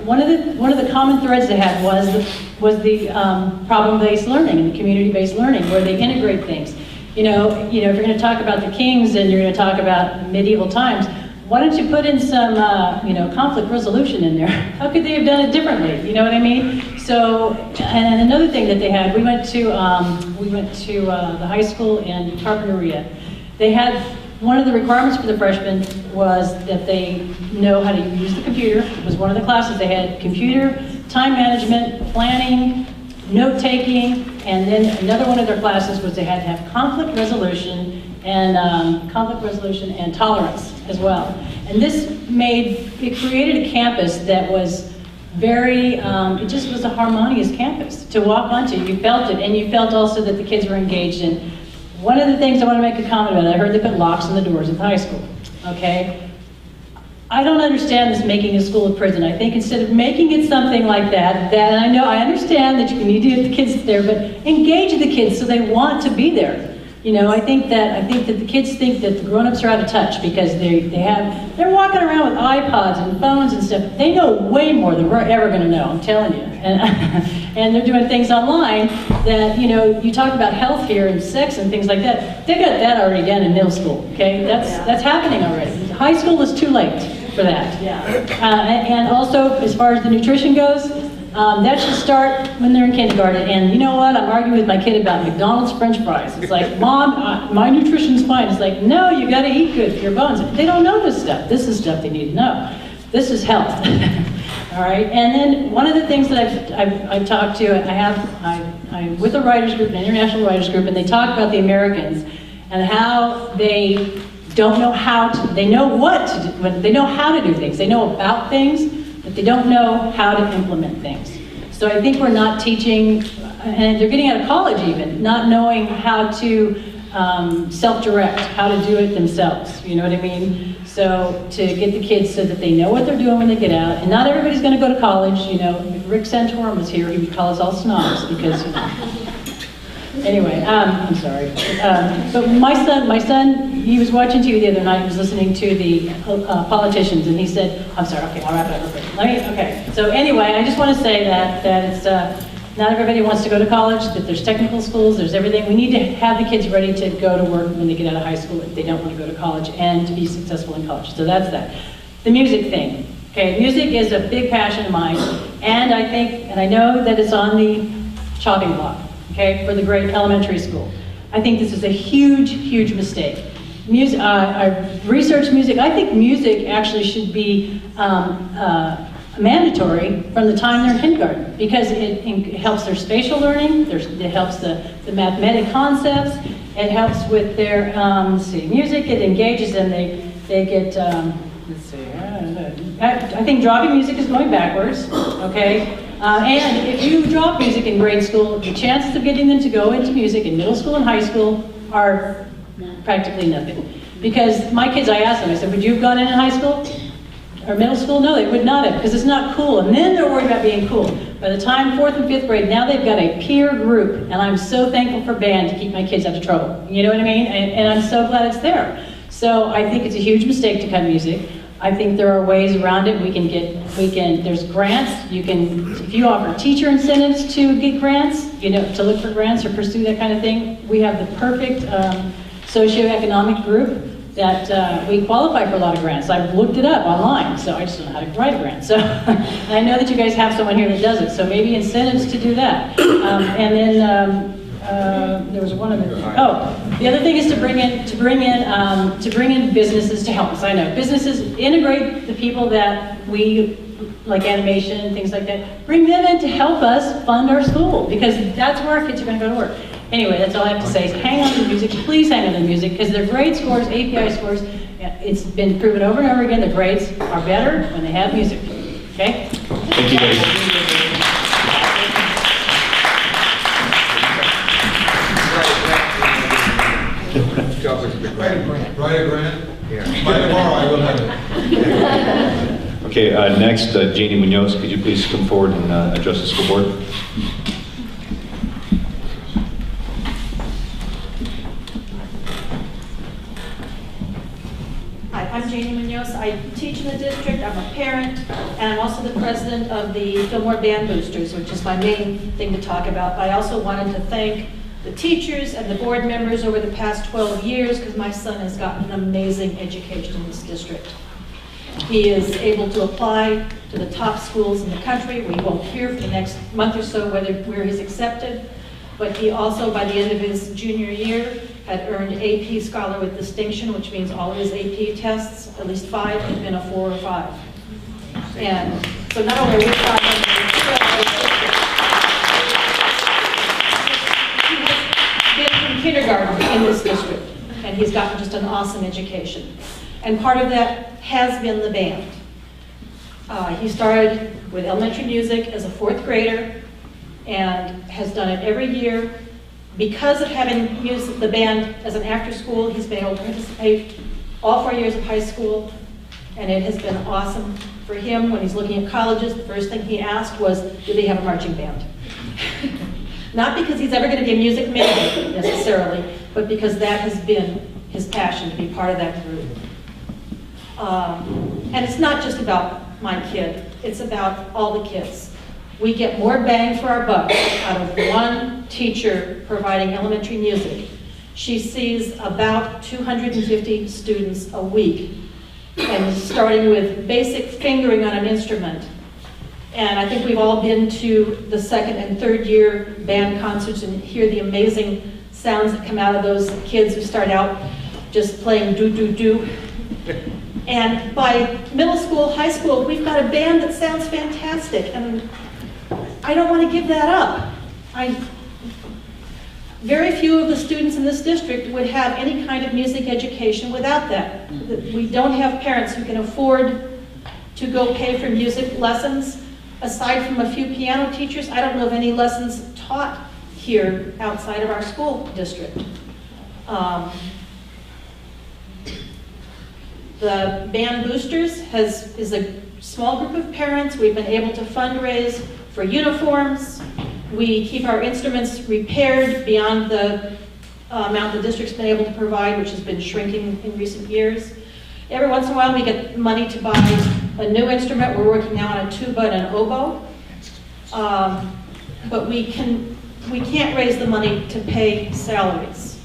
One of the common threads they had was the problem-based learning and the community-based learning, where they integrate things. You know, if you're going to talk about the kings and you're going to talk about medieval times, why don't you put in some, conflict resolution in there? How could they have done it differently? You know what I mean? So, and another thing that they had, we went to the high school in Carpinteria. They had, one of the requirements for the freshmen was that they know how to use the computer. It was one of the classes. They had computer, time management, planning, note-taking, and then another one of their classes was they had to have conflict resolution and tolerance as well. And this created a campus that was very, it just was a harmonious campus to walk onto. You felt it, and you felt also that the kids were engaged in. One of the things I want to make a comment about, I heard they put locks on the doors at the high school, okay? I don't understand this making a school a prison. I think instead of making it something like that, I understand that you need to get the kids there, but engage the kids so they want to be there. You know, I think that the kids think that the grown-ups are out of touch because they're walking around with iPods and phones and stuff. They know way more than we're ever going to know, I'm telling you. And they're doing things online that, you know, you talk about health here and sex and things like that. They got that already done in middle school, okay? That's happening already. High school is too late for that. Yeah. And also, as far as the nutrition goes, that should start when they're in kindergarten. And you know what? I'm arguing with my kid about McDonald's French fries. It's like, Mom, my nutrition's fine. It's like, no, you got to eat good for your bones. They don't know this stuff. This is stuff they need to know. This is health. All right. And then one of the things that I've talked to, I'm with a writers group, an international writers group, and they talk about the Americans and how they don't know how to. They know what to do. They know how to do things. They know about things, but they don't know how to implement things. So I think we're not teaching, and they're getting out of college even, not knowing how to self-direct, how to do it themselves, you know what I mean? So to get the kids so that they know what they're doing when they get out, and not everybody's gonna go to college, you know. If Rick Santorum was here, he would call us all snobs because, you know. Anyway, I'm sorry. But my son, he was watching TV the other night, he was listening to the politicians, and he said, I'm sorry, okay, I'll wrap it up real quick. Okay, so anyway, I just want to say that it's, not everybody wants to go to college, that there's technical schools, there's everything. We need to have the kids ready to go to work when they get out of high school if they don't want to go to college and to be successful in college. So that's that. The music thing. Okay, music is a big passion of mine, and I think, and I know that it's on the chopping block, okay, for the grade elementary school. I think this is a huge, huge mistake. Music, I researched music. I think music actually should be mandatory from the time they're in kindergarten because it helps their spatial learning, it helps the mathematic concepts, it helps with their, music, it engages them, they get, let's see, I think dropping music is going backwards, okay? And if you drop music in grade school, the chances of getting them to go into music in middle school and high school are practically nothing. Because my kids, I asked them, I said, would you have gone in high school? Or middle school? No, they would not have, because it's not cool. And then they're worried about being cool. By the time 4th and 5th grade, now they've got a peer group, and I'm so thankful for band to keep my kids out of trouble. You know what I mean? And I'm so glad it's there. So I think it's a huge mistake to cut music. I think there are ways around it. There's grants. If you offer teacher incentives to get grants, you know, to look for grants or pursue that kind of thing, we have the perfect socioeconomic group that we qualify for a lot of grants. I've looked it up online, so I just don't know how to write a grant. So I know that you guys have someone here that does it, so maybe incentives to do that. And then there was one other thing. Oh, the other thing is to bring in businesses to help us. I know businesses integrate the people that we like animation and things like that. Bring them in to help us fund our school because that's where our kids are going to go to work. Anyway, that's all I have to say. Is hang on to the music. Please hang on to the music, because their grade scores, API scores, it's been proven over and over again, the grades are better when they have music. Okay? Thank you, ladies. Write a grant? Yeah. By tomorrow, I will have it. Okay, next, Janie Munoz, could you please come forward and address the school board? Hi, I'm Janie Munoz. I teach in the district, I'm a parent, and I'm also the president of the Fillmore Band Boosters, which is my main thing to talk about. I also wanted to thank the teachers and the board members over the past 12 years, because my son has gotten an amazing education in this district. He is able to apply to the top schools in the country. We won't hear for the next month or so where he's accepted, but he also, by the end of his junior year, had earned AP Scholar with Distinction, which means all of his AP tests, at least 5, had been a 4 or 5. And so not only are we proud of him, he has been from kindergarten in this district, and he's gotten just an awesome education. And part of that has been the band. He started with elementary music as a 4th grader and has done it every year. Because of having used the band as an after school, he's been able to participate all 4 years of high school, and it has been awesome for him. When he's looking at colleges, the first thing he asked was, do they have a marching band? Not because he's ever going to be a music major necessarily, but because that has been his passion, to be part of that group. And it's not just about my kid, it's about all the kids. We get more bang for our buck out of one teacher providing elementary music. She sees about 250 students a week, and starting with basic fingering on an instrument. And I think we've all been to the 2nd and 3rd year band concerts and hear the amazing sounds that come out of those kids who start out just playing do-do-do. And by middle school, high school, we've got a band that sounds fantastic, and I don't want to give that up. Very few of the students in this district would have any kind of music education without that. We don't have parents who can afford to go pay for music lessons. Aside from a few piano teachers, I don't know of any lessons taught here outside of our school district. The Band Boosters is a small group of parents. We've been able to fundraise for uniforms. We keep our instruments repaired beyond the amount the district's been able to provide, which has been shrinking in recent years. Every once in a while we get money to buy a new instrument. We're working now on a tuba and an oboe. But we can't raise the money to pay salaries.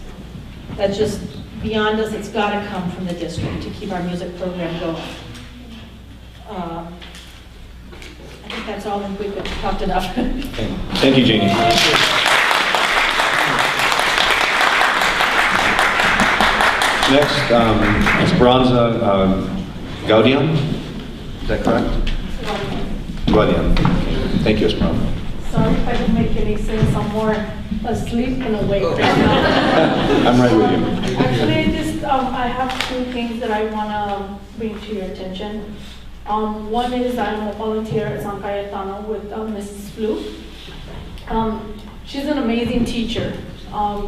That's just beyond us. It's got to come from the district to keep our music program going. I think that's all. I think we've talked enough. Thank you, Janie. Next, Esperanza Gaudian. Is that correct? Gaudian. Okay. Thank you, Esperanza. Sorry if I didn't make any sense. I'm more asleep and awake right now. I'm right with you. Actually, I have 2 things that I want to bring to your attention. One is I'm a volunteer at San Cayetano with Mrs. Flu. She's an amazing teacher.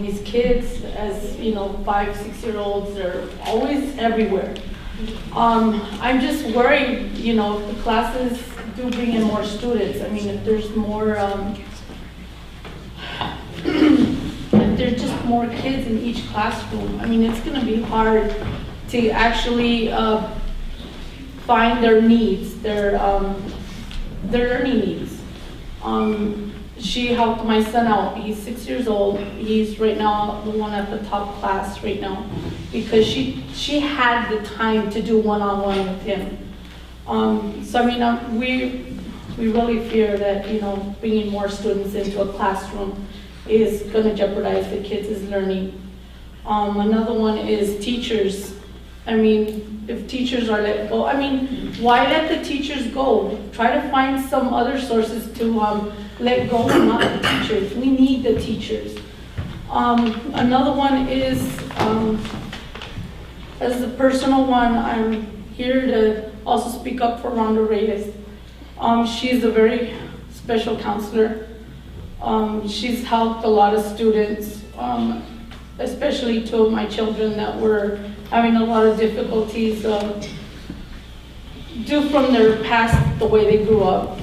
These kids, as you know, 5, 6-year-olds, they're always everywhere. I'm just worried, you know, if the classes do bring in more students. I mean, if there's more, if there's just more kids in each classroom, I mean, it's going to be hard to actually find their needs, their learning needs. She helped my son out. He's 6 years old. He's right now the one at the top class right now because she had the time to do one-on-one with him. So I mean, we really fear that, you know, bringing more students into a classroom is going to jeopardize the kids' learning. Another one is teachers. I mean, if teachers are let go, I mean, why let the teachers go? Try to find some other sources to let go, not the teachers. We need the teachers. Another one is, as a personal one, I'm here to also speak up for Rhonda Reyes. She's a very special counselor. She's helped a lot of students, especially two of my children that were having a lot of difficulties due from their past, the way they grew up.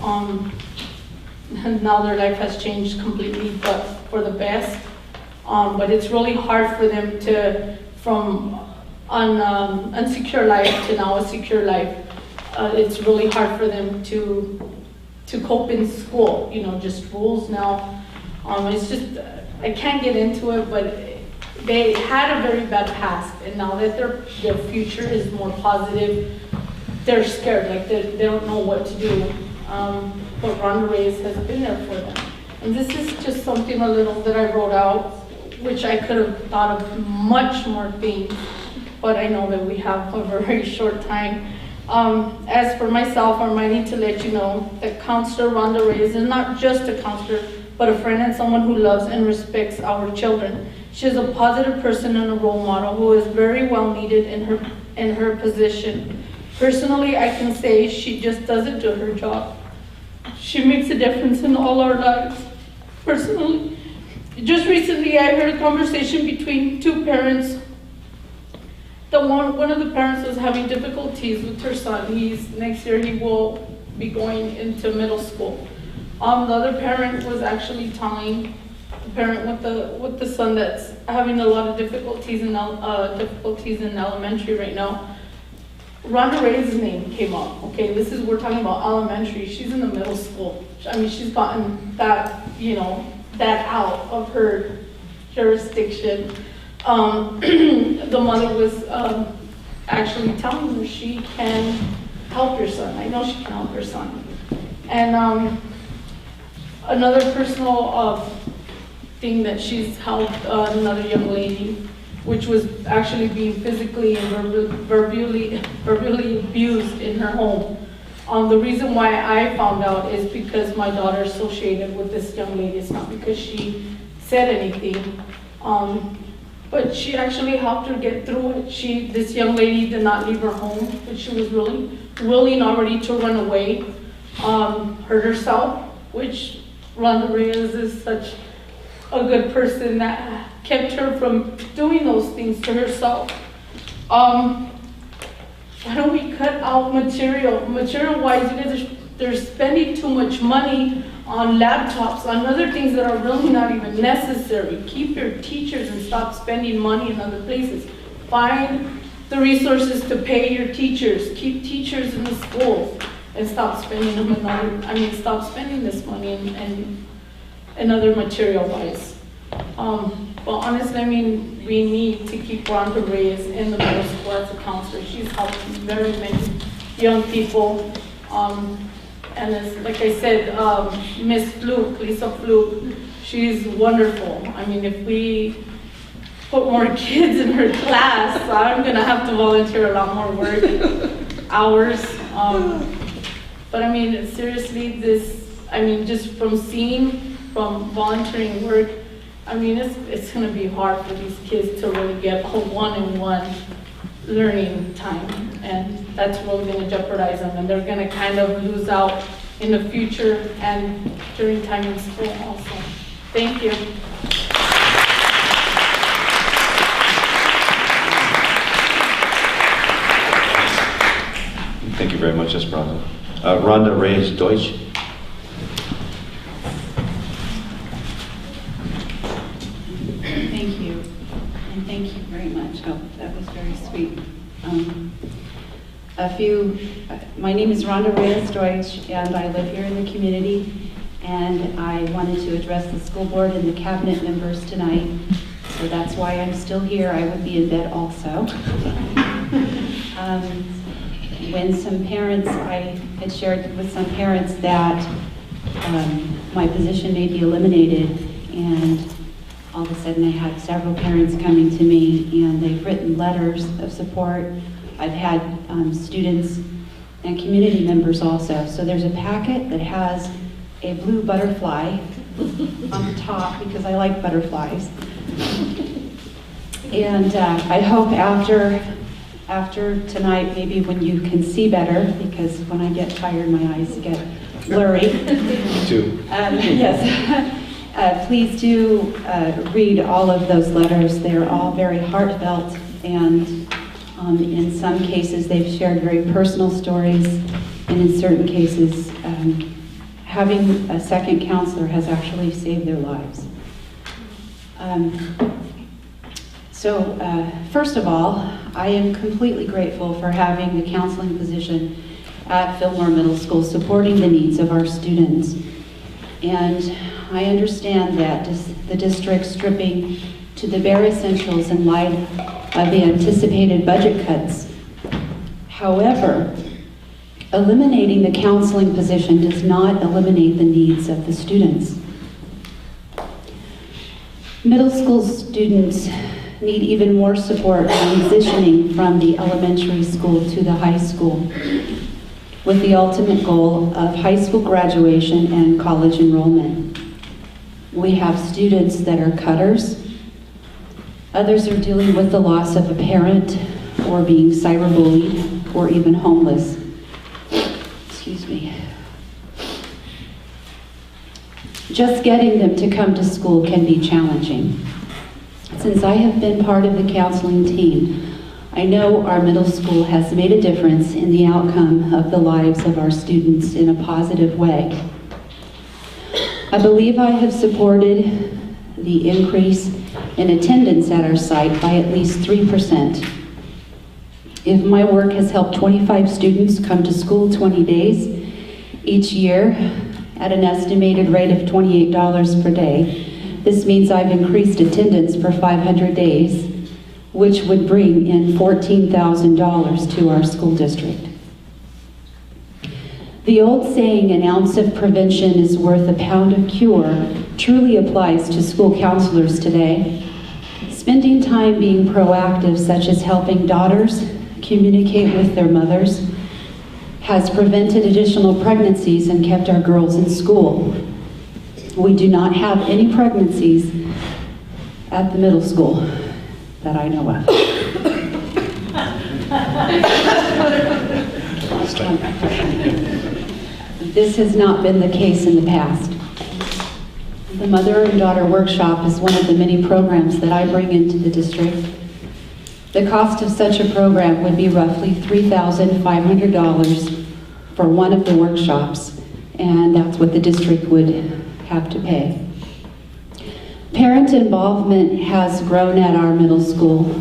And now their life has changed completely, but for the best. But it's really hard for them to, from unsecure life to now a secure life. It's really hard for them to cope in school, you know, just rules now. It's just, I can't get into it, but they had a very bad past, and now that their future is more positive, they're scared, like they don't know what to do. But Rhonda Reyes has been there for them. And this is just something a little that I wrote out, which I could have thought of much more things, but I know that we have a very short time. As for myself, I'm writing to let you know that Counselor Rhonda Reyes is not just a counselor, but a friend and someone who loves and respects our children. She is a positive person and a role model who is very well needed in her position. Personally, I can say she just doesn't do her job. She makes a difference in all our lives. Personally, just recently I heard a conversation between two parents. One of the parents was having difficulties with her son. Next year he will be going into middle school. The other parent was actually telling the parent with the son that's having a lot of difficulties in elementary right now. Rhonda Reyes' name came up. Okay, we're talking about elementary. She's in the middle school. I mean, she's gotten that, you know, that out of her jurisdiction. The mother was actually telling her she can help her son. I know she can help her son. And another personal thing that she's helped another young lady, which was actually being physically and verbally abused in her home. The reason why I found out is because my daughter associated with this young lady. It's not because she said anything, but she actually helped her get through it. This young lady did not leave her home, but she was really willing already to run away, hurt herself, which Rhonda Reyes is such a good person that kept her from doing those things to herself. Why don't we cut out material-wise? Because they're spending too much money on laptops, on other things that are really not even necessary. Keep your teachers and stop spending money in other places. Find the resources to pay your teachers. Keep teachers in the schools and stop spending them stop spending this money and other material-wise. But honestly, I mean, we need to keep Rhonda Reyes in the middle school as a counselor. She's helped very many young people. And as, like I said, Miss Fluke, Lisa Fluke, she's wonderful. I mean, if we put more kids in her class, I'm gonna have to volunteer a lot more work hours. But I mean, seriously, just from volunteering work, I mean, it's going to be hard for these kids to really get a one-on-one learning time, and that's really going to jeopardize them, and they're going to kind of lose out in the future and during time in school also. Thank you. Thank you very much, Esperanza. Rhonda Reyes Deutsch. Thank you, and thank you very much. Oh, that was very sweet. My name is Rhonda Reyes Deutsch, and I live here in the community, and I wanted to address the school board and the cabinet members tonight, so that's why I'm still here. I would be in bed also. When some parents, I had shared with some parents that my position may be eliminated, and all of a sudden I had several parents coming to me, and they've written letters of support. I've had students and community members also. So there's a packet that has a blue butterfly on the top, because I like butterflies. And I hope after tonight, maybe when you can see better, because when I get tired, my eyes get blurry. Too. Yes. Please do read all of those letters. They're all very heartfelt, and in some cases, they've shared very personal stories, and in certain cases, having a second counselor has actually saved their lives. First of all, I am completely grateful for having the counseling position at Fillmore Middle School, supporting the needs of our students. And I understand that the district stripping to the bare essentials in light of the anticipated budget cuts. However, eliminating the counseling position does not eliminate the needs of the students. Middle school students need even more support transitioning from the elementary school to the high school, with the ultimate goal of high school graduation and college enrollment. We have students that are cutters. Others are dealing with the loss of a parent or being cyberbullied or even homeless. Excuse me. Just getting them to come to school can be challenging. Since I have been part of the counseling team, I know our middle school has made a difference in the outcome of the lives of our students in a positive way. I believe I have supported the increase in attendance at our site by at least 3%. If my work has helped 25 students come to school 20 days each year at an estimated rate of $28 per day, this means I've increased attendance for 500 days, which would bring in $14,000 to our school district. The old saying, an ounce of prevention is worth a pound of cure, truly applies to school counselors today. Spending time being proactive, such as helping daughters communicate with their mothers, has prevented additional pregnancies and kept our girls in school. We do not have any pregnancies at the middle school that I know of. This has not been the case in the past. The Mother and Daughter Workshop is one of the many programs that I bring into the district. The cost of such a program would be roughly $3,500 for one of the workshops, and that's what the district would have to pay. Parent involvement has grown at our middle school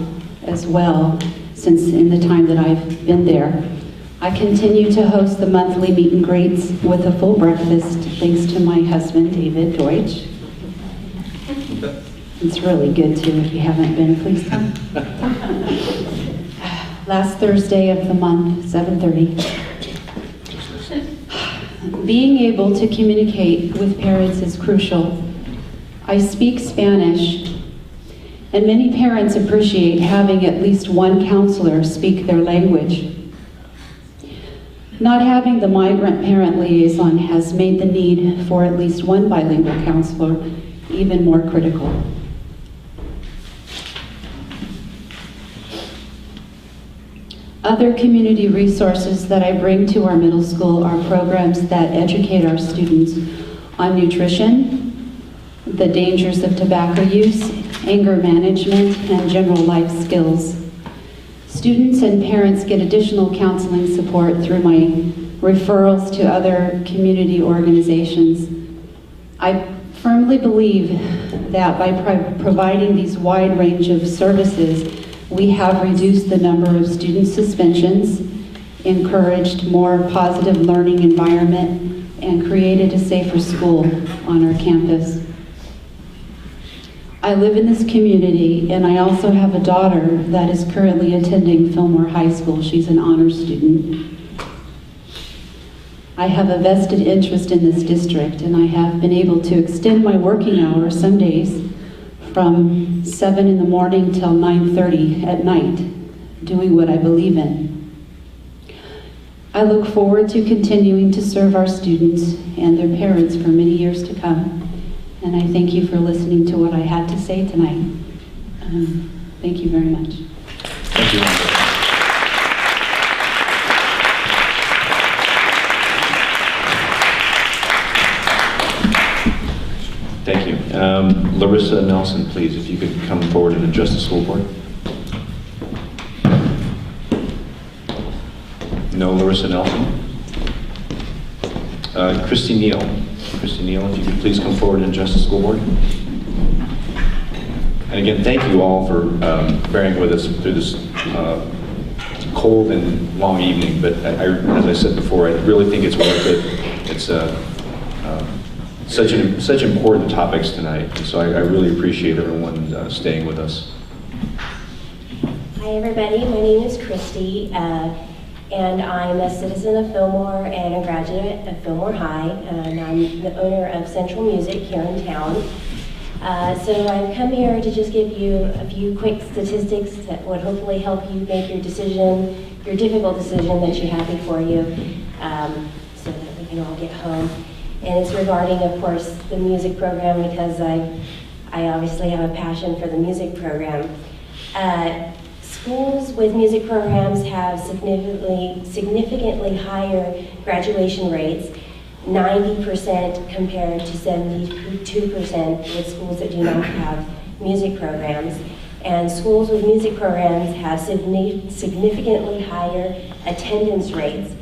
as well since in the time that I've been there. I continue to host the monthly meet and greets with a full breakfast thanks to my husband, David Deutsch. It's really good too. If you haven't been, please come. Last Thursday of the month, 7:30. Being able to communicate with parents is crucial. I speak Spanish, and many parents appreciate having at least one counselor speak their language. Not having the migrant parent liaison has made the need for at least one bilingual counselor even more critical. Other community resources that I bring to our middle school are programs that educate our students on nutrition, the dangers of tobacco use, anger management, and general life skills. Students and parents get additional counseling support through my referrals to other community organizations. I firmly believe that by providing these wide range of services, we have reduced the number of student suspensions, encouraged more positive learning environment, and created a safer school on our campus. I live in this community, and I also have a daughter that is currently attending Fillmore High School. She's an honors student. I have a vested interest in this district, and I have been able to extend my working hours some days from 7 in the morning till 9:30 at night, doing what I believe in. I look forward to continuing to serve our students and their parents for many years to come. And I thank you for listening to what I had to say tonight. Thank you very much. Thank you. Thank you. Larissa Nelson, please, if you could come forward and address the school board. No Larissa Nelson. Christy Neal. Christy Neal, if you could please come forward and address the school board. And again, thank you all for bearing with us through this cold and long evening, but as I said before, I really think it's worth it. It's such important topics tonight, and so I really appreciate everyone staying with us. Hi everybody, my name is Christy, and I'm a citizen of Fillmore and a graduate of Fillmore High, and I'm the owner of Central Music here in town. So I've come here to just give you a few quick statistics that would hopefully help you make your decision, your difficult decision that you have before you, so that we can all get home. And it's regarding, of course, the music program, because I obviously have a passion for the music program. Schools with music programs have significantly higher graduation rates, 90% compared to 72% with schools that do not have music programs. And schools with music programs have significantly higher attendance rates,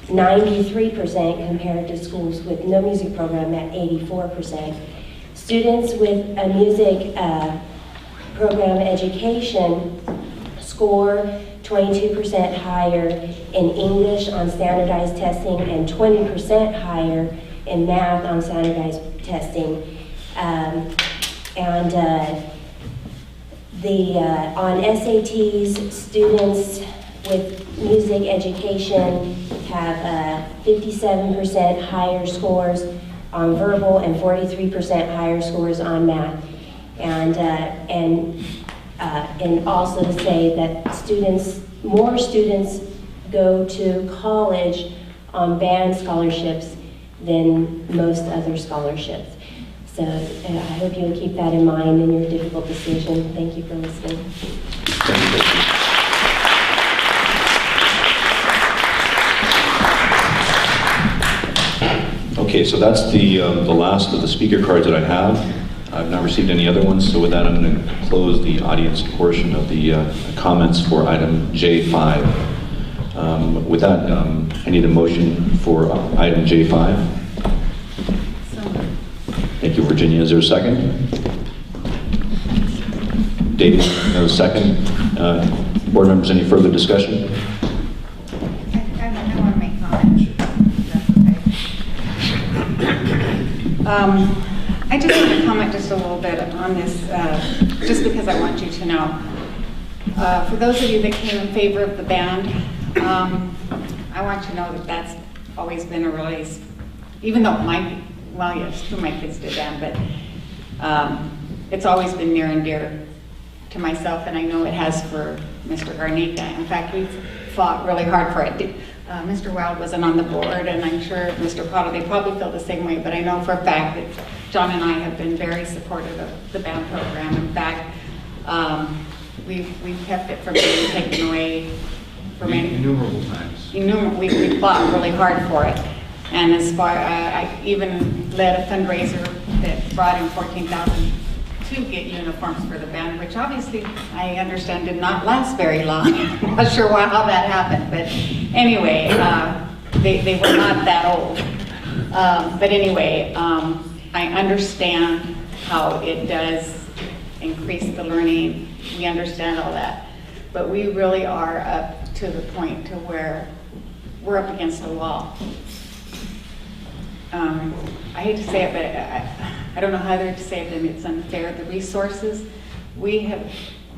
93% compared to schools with no music program at 84%. Students with a music program education score 22% higher in English on standardized testing and 20% higher in math on standardized testing. On SATs, students with music education have 57% higher scores on verbal and 43% higher scores on math. And also to say that more students go to college on band scholarships than most other scholarships. So I hope you'll keep that in mind in your difficult decision. Thank you for listening. Okay, so that's the last of the speaker cards that I have. I've not received any other ones, so with that I'm going to close the audience portion of the comments for item J5. With that, I need a motion for item J5. Thank you, Virginia. Is there a second? David, no second. Board members, any further discussion? I want to make comments. I just want to comment just a little bit on this, just because I want you to know. For those of you that came in favor of the band, I want you to know that that's always been a really, even though well, yes, two of my kids did band, but it's always been near and dear to myself, and I know it has for Mr. Garnica. In fact, we've fought really hard for it. Mr. Wild wasn't on the board, and I'm sure Mr. Prado, they probably feel the same way, but I know for a fact that John and I have been very supportive of the band program. In fact, we've kept it from being taken away for many innumerable times. We fought really hard for it. And as far, I even led a fundraiser that brought in $14,000 to get uniforms for the band, which obviously I understand did not last very long. I'm not sure how that happened, but anyway, they were not that old. But anyway, I understand how it does increase the learning. We understand all that. But we really are up to the point to where we're up against the wall. I hate to say it, but I don't know how to say it, and it's unfair. The resources, we have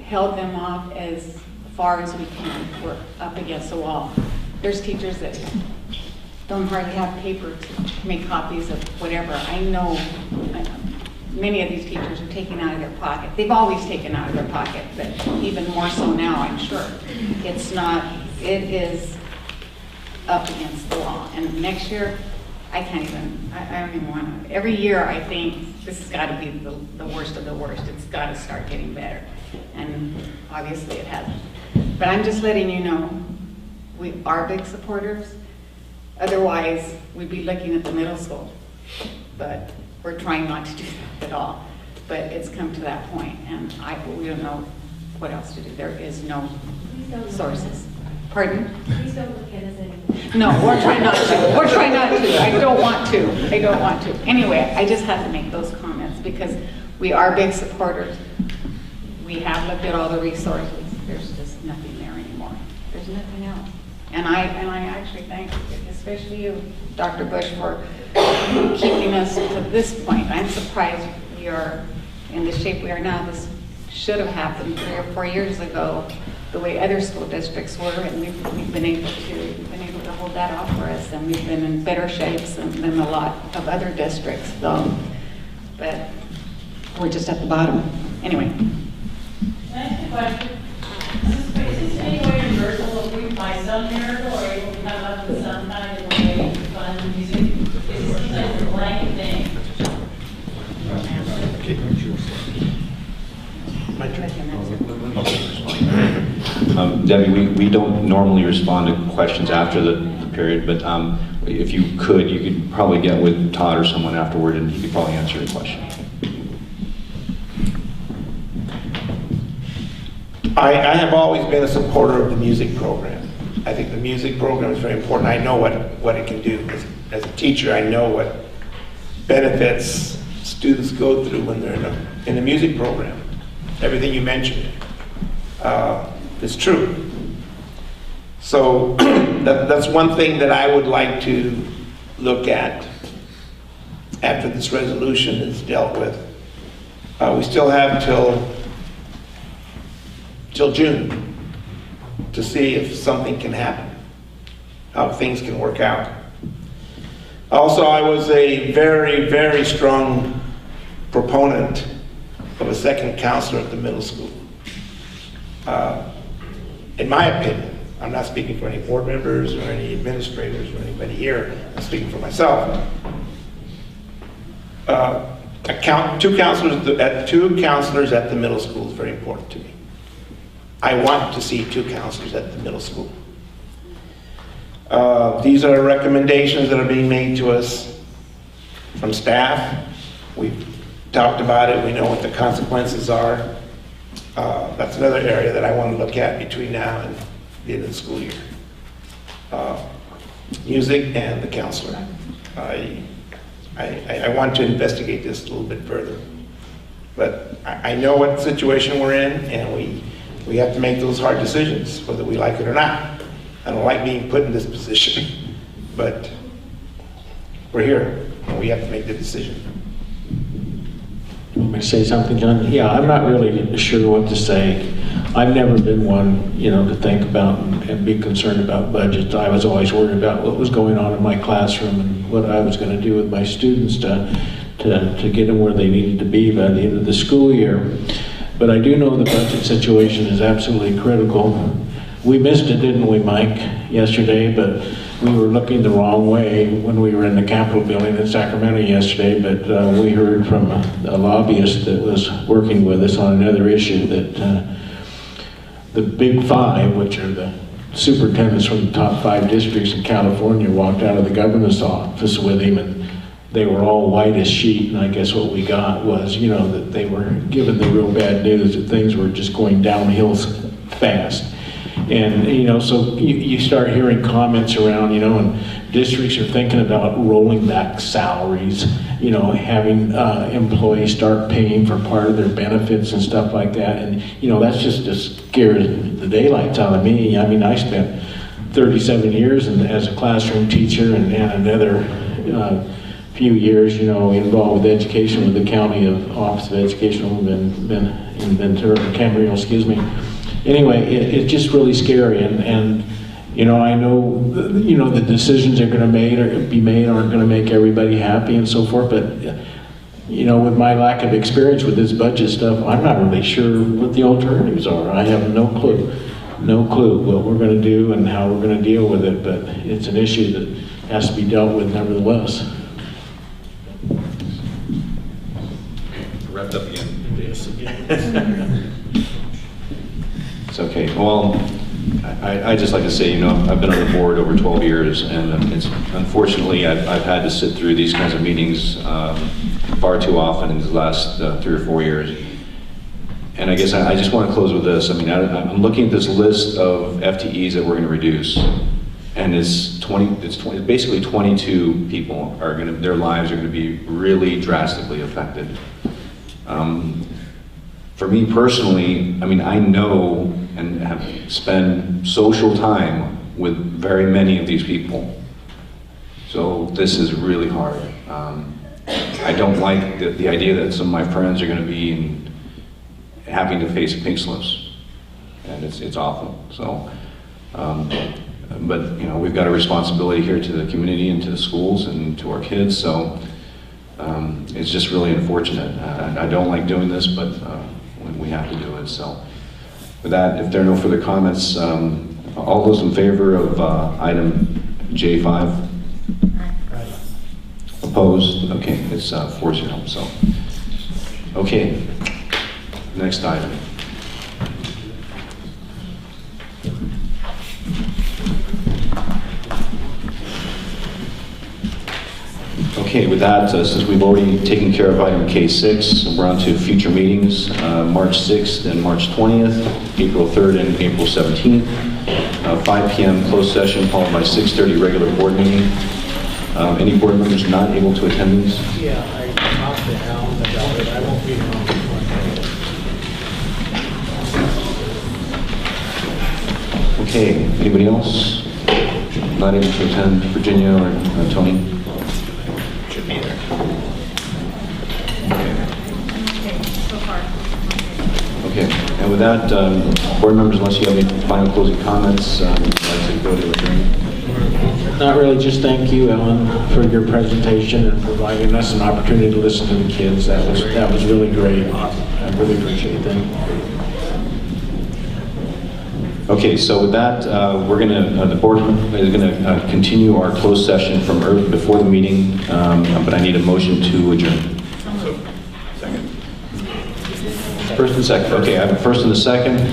held them off as far as we can. We're up against the wall. There's teachers that don't hardly have paper to make copies of whatever. I know many of these teachers are taking out of their pocket. They've always taken out of their pocket, but even more so now, I'm sure. It is up against the wall. And next year, I can't even, I don't even want to. Every year I think this has got to be the worst of the worst. It's got to start getting better. And obviously it hasn't. But I'm just letting you know, we are big supporters. Otherwise, we'd be looking at the middle school. But we're trying not to do that at all. But it's come to that point, and we don't know what else to do. There is no sources. Pardon? Please don't look at us anymore. No, we're trying not to. We're trying not to. I don't want to. I don't want to. Anyway, I just had to make those comments because we are big supporters. We have looked at all the resources. There's just nothing there anymore. There's nothing else. And I actually thank especially you, Dr. Bush, for keeping us to this point. I'm surprised we are in the shape we are now. This should have happened 3 or 4 years ago, the way other school districts were, and we've been able to hold that off for us, and we've been in better shapes than a lot of other districts. But we're just at the bottom. Anyway. Can I ask you a question? Is this any way reversal if we by some miracle or able to come up with some kind of way to fund music? It seems like it's a blanket thing. Debbie, we don't normally respond to questions after the period, but if you could probably get with Todd or someone afterward and he could probably answer your question. I have always been a supporter of the music program. I think the music program is very important. I know what it can do. As a teacher, I know what benefits students go through when they're in a music program. Everything you mentioned is true. So that's one thing that I would like to look at after this resolution is dealt with. We still have till June to see if something can happen, how things can work out. Also, I was a very, very strong proponent of a second counselor at the middle school. In my opinion, I'm not speaking for any board members or any administrators or anybody here, I'm speaking for myself. Two counselors at the middle school is very important to me. I want to see 2 counselors at the middle school. These are recommendations that are being made to us from staff. We've talked about it. We know what the consequences are. That's another area that I want to look at between now and the end of the school year. Music and the counselor. I want to investigate this a little bit further. But I know what situation we're in, and we have to make those hard decisions, whether we like it or not. I don't like being put in this position, but we're here, and we have to make the decision. You want me to say something, John? Yeah, I'm not really sure what to say. I've never been one, to think about and be concerned about budgets. I was always worried about what was going on in my classroom and what I was going to do with my students to get them where they needed to be by the end of the school year. But I do know the budget situation is absolutely critical. We missed it, didn't we, Mike, yesterday? But we were looking the wrong way when we were in the Capitol building in Sacramento yesterday. But we heard from a lobbyist that was working with us on another issue that the Big Five, which are the superintendents from the top 5 districts in California, walked out of the governor's office with him, and they were all white as sheet. And I guess what we got was, that they were given the real bad news that things were just going downhill fast. And, so you start hearing comments around, and districts are thinking about rolling back salaries, having employees start paying for part of their benefits and stuff like that. And, that's just to scare the daylights out of me. I mean, I spent 37 years as a classroom teacher and another few years, involved with education with the county Office of Education in Ventura, Camarillo, excuse me. Anyway, it's just really scary, and I know the decisions are going to be made aren't going to make everybody happy and so forth. But with my lack of experience with this budget stuff, I'm not really sure what the alternatives are. I have no clue what we're going to do and how we're going to deal with it. But it's an issue that has to be dealt with nevertheless. Wrapped up again. It's okay. Well, I just like to say, you know, I've been on the board over 12 years, and it's unfortunately I've had to sit through these kinds of meetings far too often in the last 3 or 4 years. And I guess I just want to close with this. I mean, I'm looking at this list of FTEs that we're going to reduce, and it's basically 22 people are going to, their lives are going to be really drastically affected. For me personally, I mean, I know and have spent social time with very many of these people. So this is really hard. I don't like the idea that some of my friends are going to be having to face pink slips, and it's awful. So, but you know, we've got a responsibility here to the community and to the schools and to our kids. So it's just really unfortunate. I don't like doing this, but we have to do it. So with that, if there are no further comments, all those in favor of item J5? Opposed? Okay, it's 4-0. So, okay, next item. Okay, with that, since we've already taken care of item K6, we're on to future meetings, March 6th and March 20th, April 3rd and April 17th, 5 p.m. closed session followed by 6:30 regular board meeting. Any board members not able to attend these? Yeah, I talked to Alan about it. I won't be around. Okay, anybody else not able to attend? Virginia or Tony? Should be there. Okay, and with that, board members, unless you have any final closing comments, I'd like to go to adjournment. Not really, just thank you, Ellen, for your presentation and providing us an opportunity to listen to the kids. That was really great. I really appreciate that. Okay, so with that, we're going to, the board is going to continue our closed session from before the meeting, but I need a motion to adjourn. Second. First and second. Okay, I have a first and a second.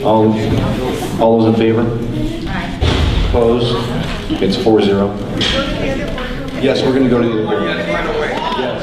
All those in favor? Aye. Opposed? It's 4-0. Yes, we're going to go to the other board. Yes.